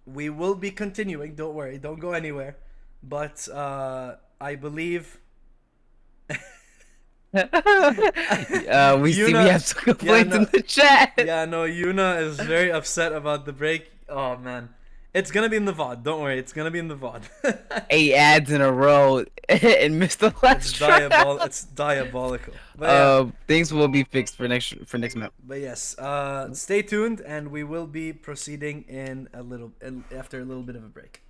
We will be continuing. Don't worry. Don't go anywhere. But I believe. We see we have some complaints in the chat. Yeah, no, Yuna is very upset about the break. Oh man, it's gonna be in the VOD. Don't worry, it's gonna be in the VOD. 8 ads in a row and missed the last try. It's diabolical. But things will be fixed for next map. But yes, stay tuned, and we will be proceeding in after a little bit of a break.